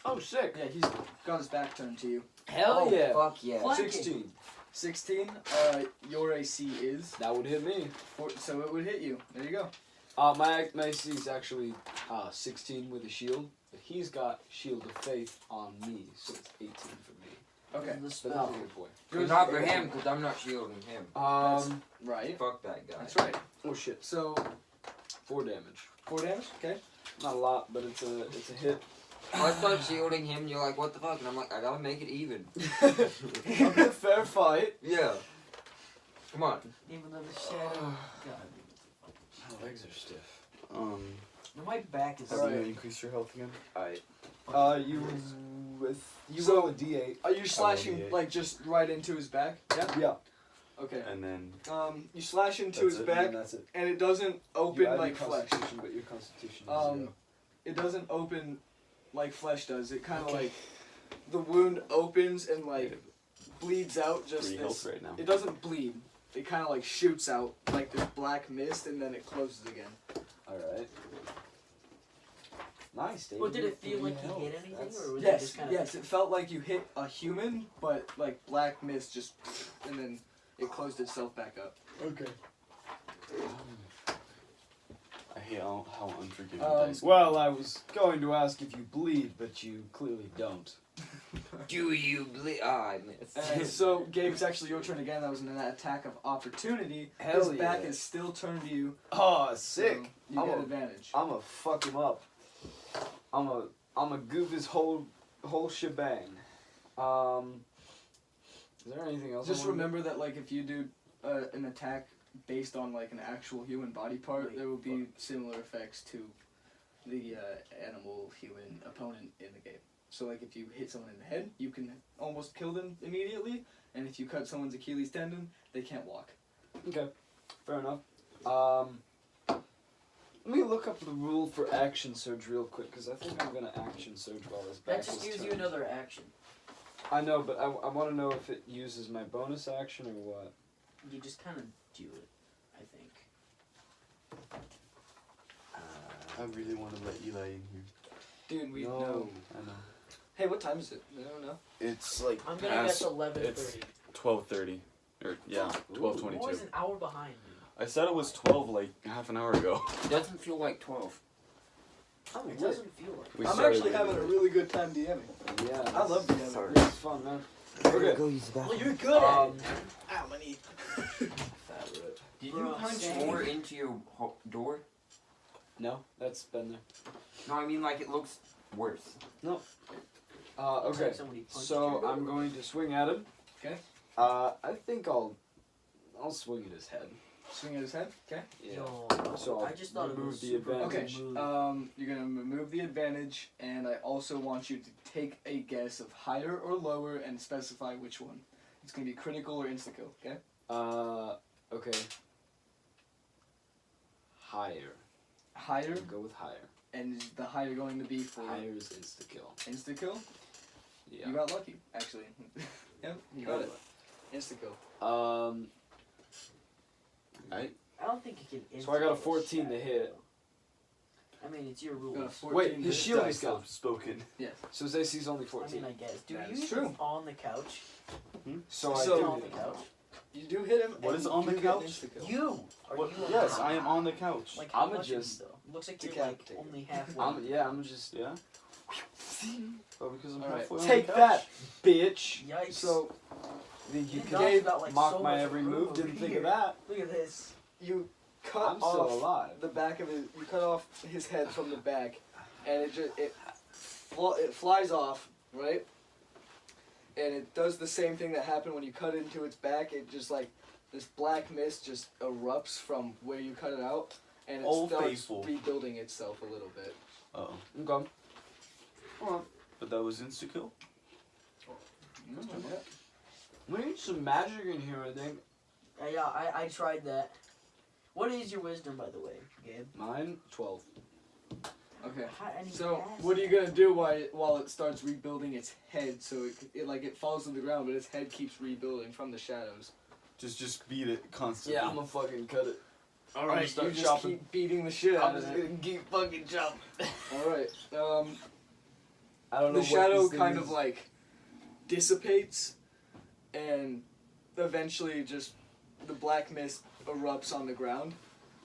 Oh, sick. Yeah, he's got his back turned to you. Hell Oh, yeah. fuck yeah. What? 16. 16. Your AC is That would hit me. so it would hit you. There you go. My AC is actually 16 with a shield, but he's got Shield of Faith on me, so it's 18 for me. Okay. The But spell. not for your boy. But not for him, because I'm not shielding him. Right. Fuck that guy. That's right. Oh shit. So 4 damage. 4 damage. Okay. Not a lot, but it's a hit. I start shielding him, and you're like, what the fuck? And I'm like, I gotta make it even. Okay, fair fight. Yeah. Come on. Even though the shadow. God. My legs are stiff. My back is. How Alright. do you increase your health again? You So- roll a D8. Are you slashing D8. like just right into his back? Yeah. Yeah. Okay. and then You slash into That's its it, back, That's it. and it doesn't You open add like your flesh. constitution, but your constitution is Um, 0. It doesn't open like flesh does. It kind of Okay. like the wound opens and like bleeds out. Just pretty this. health right now. It doesn't bleed. It kind of like shoots out like this black mist, and then it closes again. Alright. Nice, David. Well, did it feel like Pretty you hit health. anything, That's- or was it Yes, just kind of? yes. It felt like you hit a human, but like black mist just, and then it closed itself back up. Okay. I hate how unforgiving Um, dice. Well, I was going to ask if you bleed, but you clearly don't. Do you bleed? Ah, I missed. And so, Gabe, it's actually your turn again. That was an attack of opportunity. Hell His back yeah. is still turned to you. Oh, so sick. you I'm get a- advantage. I'ma fuck him up. I'ma goof his whole shebang. Is there anything else? Just I wanna do? remember that, like, if you do an attack based on like an actual human body part, Wait, there will be similar effects to the animal human opponent in the game. So, like, if you hit someone in the head, you can almost kill them immediately, and if you cut someone's Achilles tendon, they can't walk. Okay, fair enough. Let me look up the rule for action surge real quick, because I think I'm gonna action surge while his back That just is gives you turned. another action. I know, but I want to know if it uses my bonus action or what. You just kind of do it, I think. I really want to let Eli in here. Dude, we No. know. I know. Hey, what time is it? I don't know. It's like I'm gonna past guess 11:30. 12:30. Or yeah, Ooh. I'm always 12:22. an hour behind, dude. I said it was 12 like half an hour ago. It doesn't feel like 12. Oh, it doesn't feel like. We I'm started actually having a really good time DMing. Yeah, I love DMing. Sorry. It's fun, man. Okay. Go use the Well, bathroom. you're good at Um, it, man. Ow, my knee. Did Bro, you punch same. more into your door? No, that's been there. No, I mean like it looks worse. Looks Okay, like somebody punched so you. I'm going to swing at him. Okay. I think I'll swing at his head. Swing at his head. Okay. Yeah. Yo, So I just thought it remove was the super advantage. Okay. move. You're gonna remove the advantage, and I also want you to take a guess of higher or lower and specify which one. It's gonna be critical or insta kill. Okay. Okay. Higher. Higher, I'll go with higher. and is the higher going to be for Higher is insta kill. insta kill? Yeah. You got lucky, actually. Yep, you got it. Insta kill. I don't think you can. So I got a insta-kill 14 to Shadow, hit. though. I mean, it's your You got a rules. 14 Wait, his hit. shield Dice is gone. have spoken. So his AC is only I 14. mean, I guess. Do That you is use true. it on the couch? So So- I Sit do. on the couch. You do hit him. What and is on you the do get an couch? insta-kill. You. Are What? you? On Yes, the I am couch? on the couch. Like how I'ma much just is it, though? Looks like you're like decapitate only halfway. I'm just. Yeah. Oh, because I'm Alright, halfway on Take the that, couch. bitch. Yikes. So Think you He could knocks about, like, mock so my much every room move? over Didn't think here. of that. Look at this. you cut I'm still off alive. the back of his. You cut off his head from the back, and it flies off, right? And it does the same thing that happened when you cut into its back. It just like this black mist just erupts from where you cut it out, and it Old starts faithful. rebuilding itself a little bit. Uh-oh. Okay. But that was insta kill? We need some magic in here, I think. Yeah, I tried that. What is your wisdom, by the way, Gabe? Mine, 12. Okay. And he So has what are you that. gonna do while it starts rebuilding its head? So it falls to the ground, but its head keeps rebuilding from the shadows. Just beat it constantly. Yeah, I'm gonna fucking cut it. All gonna right, start you just chopping. keep beating the shit out I'm of just it. gonna keep fucking chopping. All right. I don't know The shadow what this thing kind is. of like dissipates, and eventually just the black mist erupts on the ground,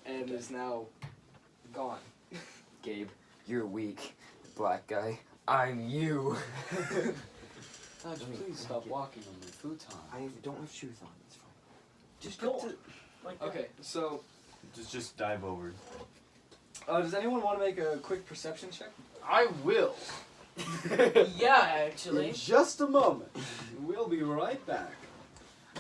and is now gone. Gabe, you're weak, black guy. I'm you. Please stop walking on my futon. I don't have shoes on. It's fine. Just go on. Like that. Okay, so Just dive over. does anyone want to make a quick perception check? I will. Yeah, actually. In just a moment. We'll be right back.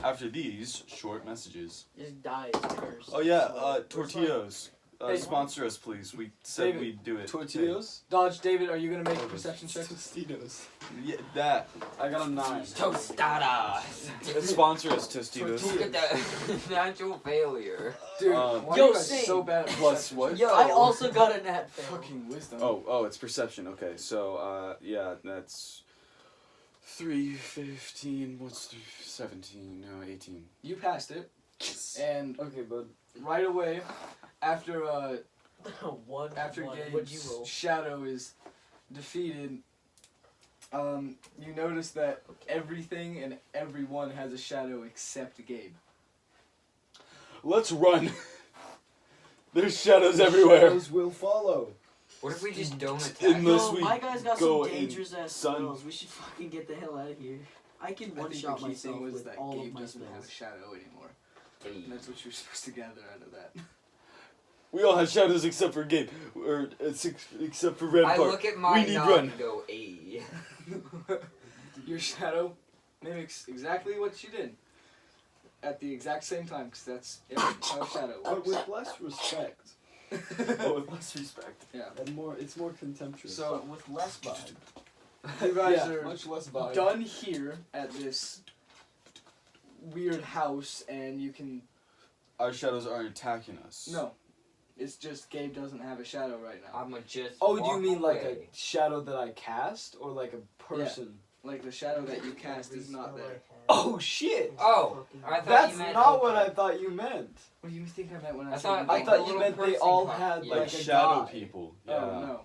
After these short messages. Just dies first. Oh yeah, Tortillos. Hey, sponsor us, please. We said David, we'd do it. Tortillas? Dodge, David, are you gonna make a perception check? Tostitos. Yeah, that. I got a 9. Tostadas. Sponsor us, Tostitos. Look at that natural failure. Dude, Um, why Yo, are you guys same. so bad at Plus perception what? checks? Yo. I also got a nat fail. Fucking wisdom. Oh, it's perception. Okay, so yeah, that's 3, 15. What's 3, 17? No, 18. You passed it, and Okay, bud. right away, after One. after What'd you Gabe's roll? shadow is defeated, you notice that everything and everyone has a shadow except Gabe. Let's run. There's shadows everywhere. Shadows will follow. What if we just don't attack? Unless Yo, we my guy's got go some in dangerous ass sun. spells. We should fucking get the hell out of here. I can I one think shot the key myself thing was with that all Gabe of my doesn't have a spells. shadow anymore. And that's what you're supposed to gather out of that. We all have shadows except for Gabe, or except for Rampart. I look at my We need knob run. and go, "Ay." Your shadow mimics exactly what you did at the exact same time, because that's how a shadow But works. with less respect. Oh, with less respect. Yeah. And more, it's more contemptuous. So But with less vibe. you guys yeah, are much less vibe. done here at this weird house, and you can Our shadows aren't attacking us. no. It's just Gabe doesn't have a shadow right now. I'ma just. Oh, do you walk mean like away. a shadow that I cast, or like a person? Like the shadow that you cast is not there. Oh shit! Oh, I thought That's you meant. not what I thought you meant. What do you think I meant when I, I said thought, you like, I don't- thought the you little meant they person all part. had, Yeah. Like like a shadow god. people. Oh Yeah. no.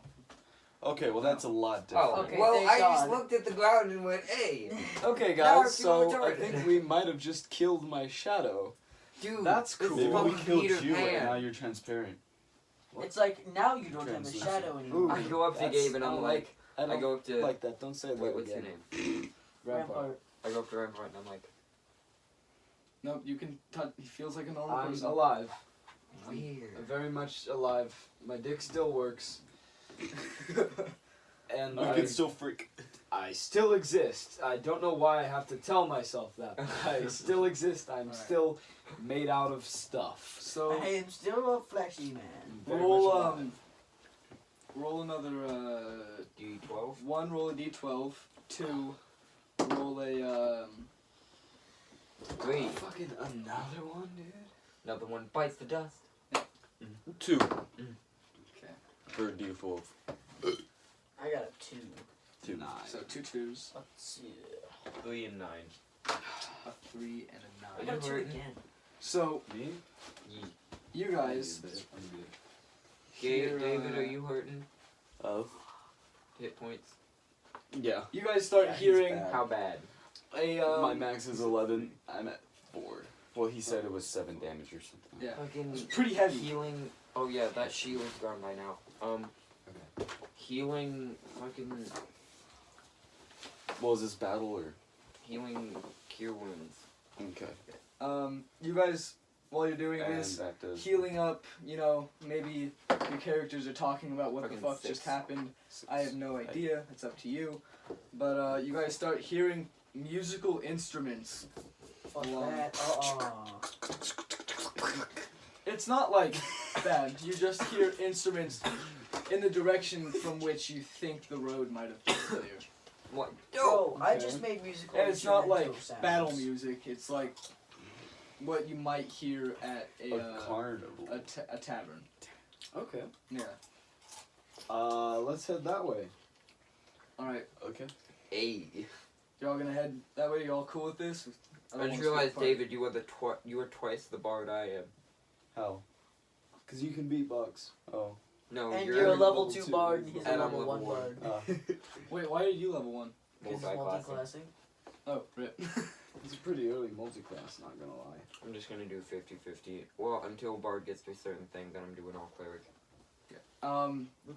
Okay, well that's a lot different. Oh, Okay, well, thank I just God. looked at the ground and went, "Hey, Okay, Now guys. I feel So I retarded. think we might have just killed my shadow. dude, That's this is cool. Maybe we fucking killed Peter you, Pan." and now you're transparent. It's like now you don't have a Translation. shadow anymore. Ooh. I go up to That's- Gabe and I I'm don't like, I I don't go up to. like that. Don't say that Wait, what's again. your name? Rampart. I go up to Rampart and I'm like, Nope, you can touch. He feels like a normal I'm person. alive. weird. I'm very much alive. My dick still works. And I can still freak. I still exist. I don't know why I have to tell myself that. But I still exist. I'm Alright. still made out of stuff. So I am still a fleshy man. Very roll much alive. roll another D12. 1, roll a d12, 2, roll a 3. Fucking another one, dude. Another one bites the dust. 2. Okay. For a D4. I got a 2. 2. Nine. So 2 2s, Let's see. 3 and 9. a 3, and a I 9. got a 2 hurting? again. So Me? you guys I'm good. Gabe, Here, David, are you hurting? Oh. Hit points. Yeah. you guys start Yeah, he's hearing bad. How bad? a My max is 11. I'm at 4. Well, he said it was 7 damage or something. yeah, Fucking it's pretty heavy. healing. Oh yeah, that shield's gone by now. Healing. Fucking Well, is this battle or? healing cure wounds. Okay. You guys, while you're doing And this, that does. healing up, you know, maybe your characters are talking about what Fucking the fuck 6. just happened. 6. I have no idea. It's up to you. But you guys start hearing musical instruments. Fuck along. that. It's not like bad. You just hear instruments in the direction from which you think the road might have been earlier. What? Bro, I Okay. just made musical And it's not like instrumental sounds. battle music. It's like what you might hear at A carnival. a tavern. Okay. Yeah. Let's head that way. All right. Okay. Hey. Y'all gonna head that way? Y'all cool with this? I don't just wanna realized, split apart. David, you are twice the bard I am. How? Cause you can beatbox. Oh. No, And you're, you're a level level 2 two. bard and he's a And I'm level 1 level bard. Wait, why are you level 1? Because he's multi-classing. multi-classing. Oh, rip. It's pretty early multi-class, not gonna lie. I'm just gonna do 50-50. Well, until bard gets to a certain thing, then I'm doing all cleric.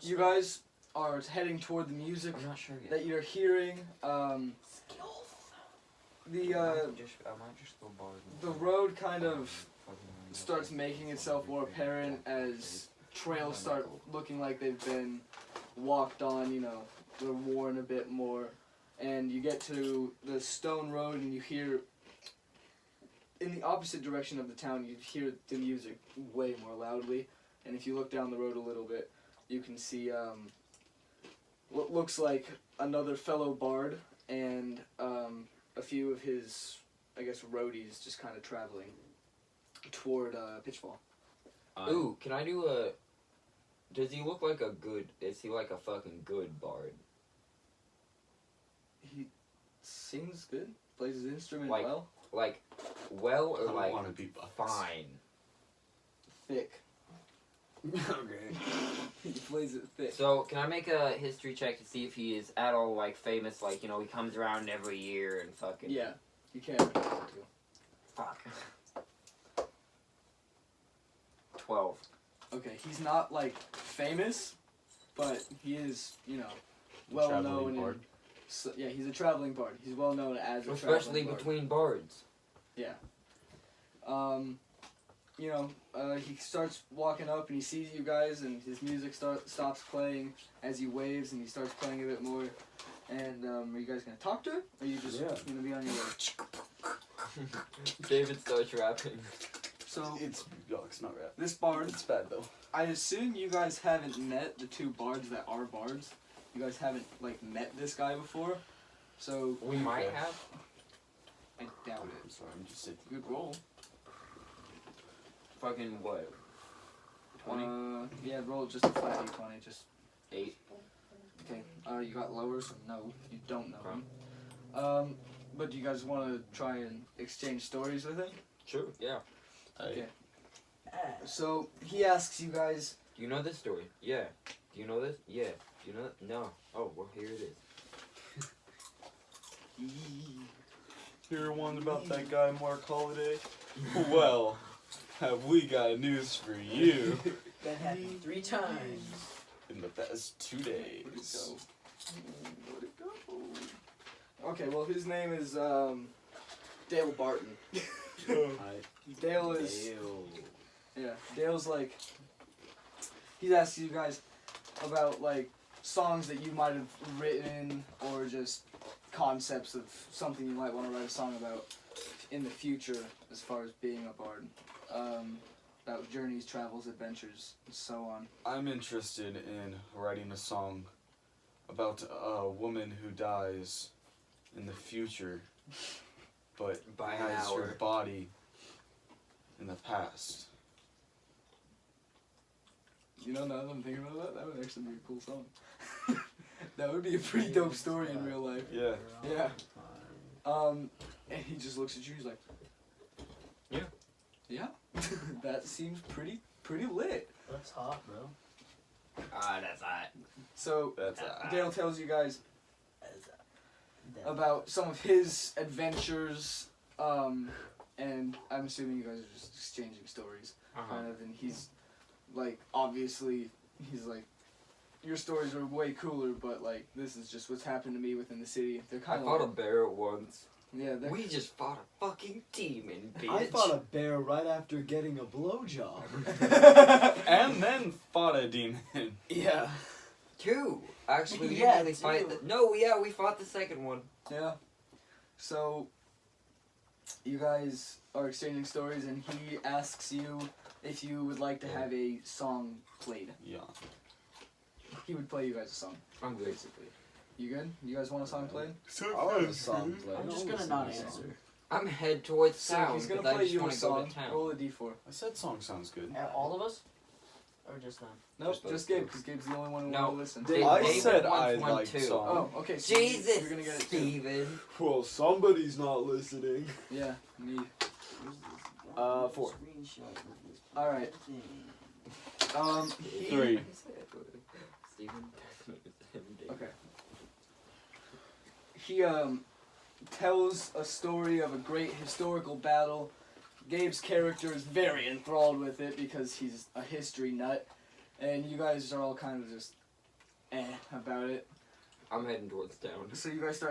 You guys are heading toward the music I'm not sure yet. that you're hearing. The I might just go bard. the road kind of starts making itself more apparent as trails start looking like they've been walked on, you know, they're worn a bit more. And you get to the stone road and you hear, in the opposite direction of the town, you hear the music way more loudly. and if you look down the road a little bit, you can see what looks like another fellow bard and a few of his, I guess, roadies just kind of traveling toward Pitchfall. Ooh, can I do a... Does he look like a good... Is he like a fucking good bard? He sings good, plays his instrument Like- well, Like, well I or don't like want to be biased. fine? thick. Okay. He plays it thick. So, can I make a history check to see if he is at all, like, famous? Like, you know, he comes around every year and fucking... Yeah, you can't really tell. Fuck. 12. Okay, he's not like famous, but he is, you know, well Traveling known. bard. So, yeah, he's a traveling bard. He's well known as a Especially traveling bard. between bards. You know, he starts walking up and he sees you guys, and his music stops playing as he waves, and he starts playing a bit more. And are you guys gonna talk to her? Or are you just gonna be on your way? David starts rapping. So It's not rap. this bard, It's bad though. I assume you guys haven't met the two bards that are bards. You guys haven't like met this guy before, so We might have. I doubt I'm it. sorry, I'm just sitting. Good roll. Fucking what? 20? Yeah, roll just a flat d20. Just 8. okay. You got lower, so no, you don't know Okay. him. But do you guys want to try and exchange stories with him? Sure, yeah. Okay. So he asks you guys. Do you know this story? Yeah. Do you know this? Yeah. Do you know that? No. Oh, well, here it is. Hear one about that guy Mark Holiday? Well, have we got news for you? That happened 3 times. In the past 2 days. Where'd it go? Okay, well his name is Dale Barton. Dale is Dale's like he's asking you guys about like songs that you might have written or just concepts of something you might want to write a song about in the future as far as being a bard. About journeys, travels, adventures, and so on. I'm interested in writing a song about a woman who dies in the future, but By an has her hour. body in the past. You know, now that I'm thinking about that would actually be a cool song. That would be a pretty dope story in real life. Yeah. Yeah. And he just looks at you. He's like, Yeah. Yeah. That seems pretty lit. That's hot, bro. Ah, that's hot. So That's Dale tells you guys about some of his adventures, and I'm assuming you guys are just exchanging stories, kind of. And he's like, obviously, he's like, your stories are way cooler, but like, this is just what's happened to me within the city. They're I kind of fought like, a bear once. yeah, they're We just fought a fucking demon, bitch. I fought a bear right after getting a blowjob. And then fought a demon. yeah. 2. Actually, we Yeah, didn't really fight. 2. No, yeah, we fought the second one. Yeah. So, you guys are exchanging stories, and he asks you if you would like to have a song played. Yeah. He would play you guys a song. I'm good. Basically. You good? You guys want a song played? I want a song played. I'm just gonna not answer. I'm head towards So town. he's gonna 'cause I play just you a wanna go song. to town. Roll a d4. I said song sounds good. All of us? Or just them? Nope, Just those just Gabe, two. because Gabe's the only one who No. wants to listen. Dave- I David said wants I one like too. song. Oh, okay. So Jesus, you're gonna get it too. Steven. Well, somebody's not listening. Yeah, me. 4. All right. He, 3. Steven. Okay. He tells a story of a great historical battle. Gabe's character is very enthralled with it because he's a history nut, and you guys are all kind of just about it. I'm heading towards town. So you guys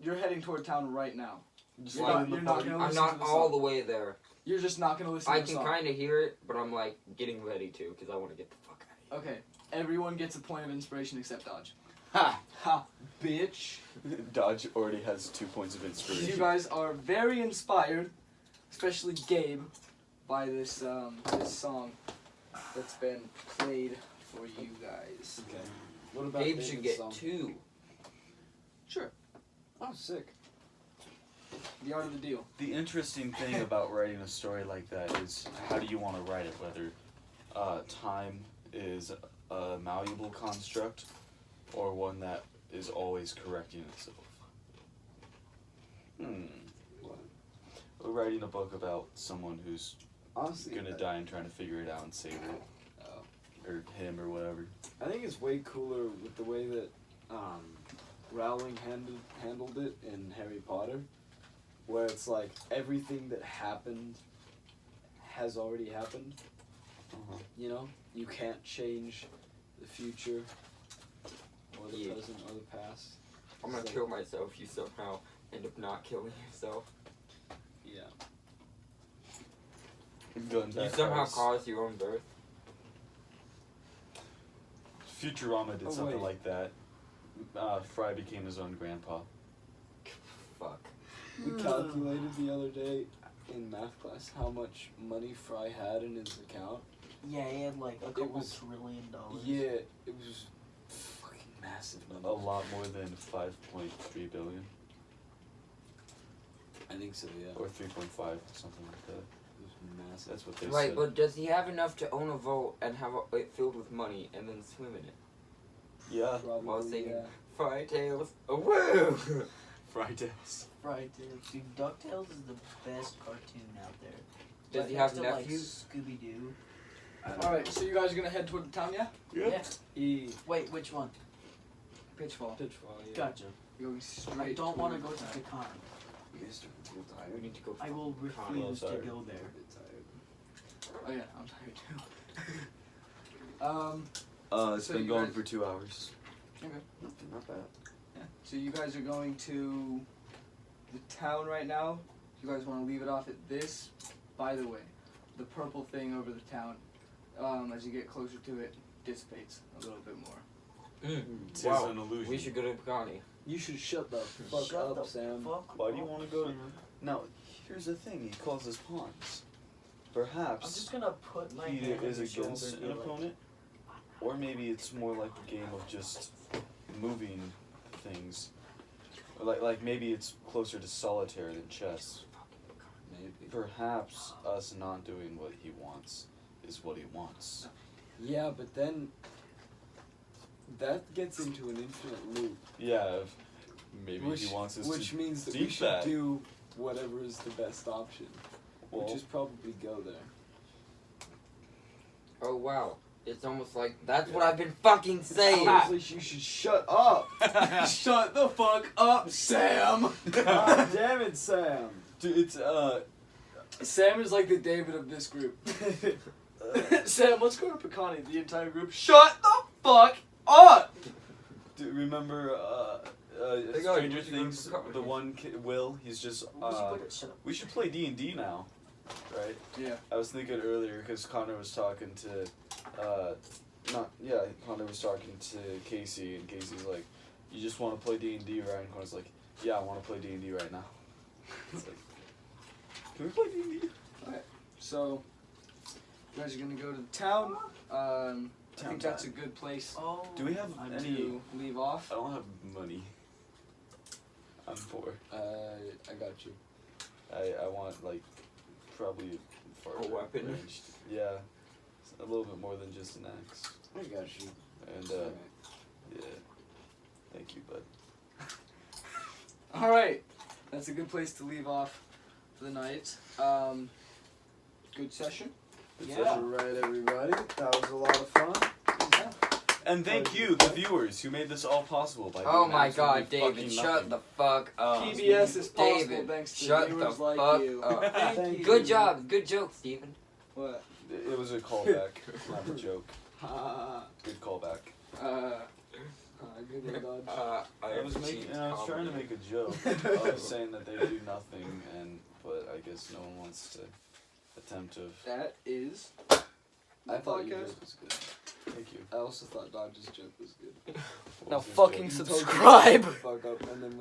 you're heading toward town right now. Just You're like not, in the you're not party. gonna I'm listen not to the all song. the way there. You're just not gonna listen I to the can song. kind of hear it, but I'm like getting ready to because I want to get the fuck out of here. Okay. Everyone gets a point of inspiration except Dodge. Ha! Ha, bitch. Dodge already has 2 points of You inspiration. guys are very inspired, especially Gabe, by this this song. that's been played for you guys. Okay. What about Gabe should David's get song? 2. Sure. Oh, sick. The art of the deal. The interesting thing about writing a story like that is how do you want to write it? Whether time is a malleable construct or one that is always correcting itself. We're writing a book about someone who's Honestly, gonna die and trying to figure it out and save it. Or him or whatever. I think it's way cooler with the way that Rowling handled it in Harry Potter, where it's like everything that happened has already happened. You know, you can't change the future or the present or the past. I'm gonna kill myself if you somehow end up not killing yourself. Yeah. You somehow caused your own birth. Futurama did something wait. like that. Fry became his own grandpa. Fuck. We calculated the other day in math class how much money Fry had in his account. Yeah, he had like a couple was- $1 trillion. Yeah, it was fucking massive A number. lot more than 5.3 billion. I think so, yeah. Or 3.5, something like that. It was massive. That's what they Right, said. but does he have enough to own a vault and have it filled with money and then swim in it? Yeah. Probably, While singing yeah. Fry Tales. Oh, woo! Fridays. Right, dude. DuckTales is the best cartoon out there. Does Right he have next to, nephews? Like Scooby Doo. Alright, so you guys are gonna head toward the town, yeah? Yeah. Wait, which one? Pitchfall. Pitchfall, yeah. Gotcha. You're going straight I don't want to toward go the to town. Pecan. You guys don't feel We tired. need to go. I will refuse to tired. go I'm there. a bit tired. Oh yeah, I'm tired too. It's So been you going guys- for 2 hours. Okay. Not bad. Yeah. So you guys are going to the town right now. You guys want to leave it off at this? By the way, the purple thing over the town, as you get closer to it, dissipates a little bit more. Tis Wow. an illusion. We should go to Pagani. You should shut the fuck Shut up, the Sam. fuck Why do you up, want to go? Sam. Now, here's the thing. He calls us pawns. I'm Perhaps just gonna put my he hand on is your shoulder against and be an like, opponent, or maybe it's more like a game of just moving things. Or like maybe it's closer to solitaire than chess. Maybe. Perhaps us not doing what he wants is what he wants. Yeah, but then that gets into an infinite loop. Yeah, maybe Which, he wants us which to. means that we deep should that. do whatever is the best option, Well, which is probably go there. Oh wow. It's almost like that's what I've been fucking saying. Seriously, you should shut up. Shut the fuck up, Sam! God damn it, Sam. dude, it's Sam is like the David of this group. Sam, let's go to Pecani. The entire group. Shut the fuck up! Do you remember Hey, guys, Stranger we should go Things? to Pecani. The one Will. He's just. shut up. We should play D&D now, right? Yeah. I was thinking earlier because Connor was talking to, Connor was talking to Casey, and Casey's like, "You just want to play D&D, right?" And Connor's like, "Yeah, I want to play D&D right now." It's like, can we play D&D? So, you guys are gonna go to the town. I think that's a good place Oh. Do we have any? to leave off. I don't have money. I'm poor. I got you. I want like probably farther weapon? ranged. Yeah, a little bit more than just an axe. I got you. And Alright. yeah, thank you, bud. Alright. That's a good place to leave off for the night. Good session. Yeah. Alright, everybody. That was a lot of fun. And thank you, the viewers, who made this all possible by Oh doing my absolutely god, David, fucking shut nothing. the fuck up. PBS is possible David, thanks to shut the viewers like fuck you. up. Thank you. Good job, good joke, Steven. What? It was a callback, not a joke. Ha. Good callback. Good one, Dodge. I was trying to make a joke. I was saying that they do nothing, but I guess no one wants to attempt to. That is. I thought your podcast. joke was good. Thank you. I also thought Dodge's joke was good. Now What was his fucking joke? You told me to subscribe. shut the fuck up, and then when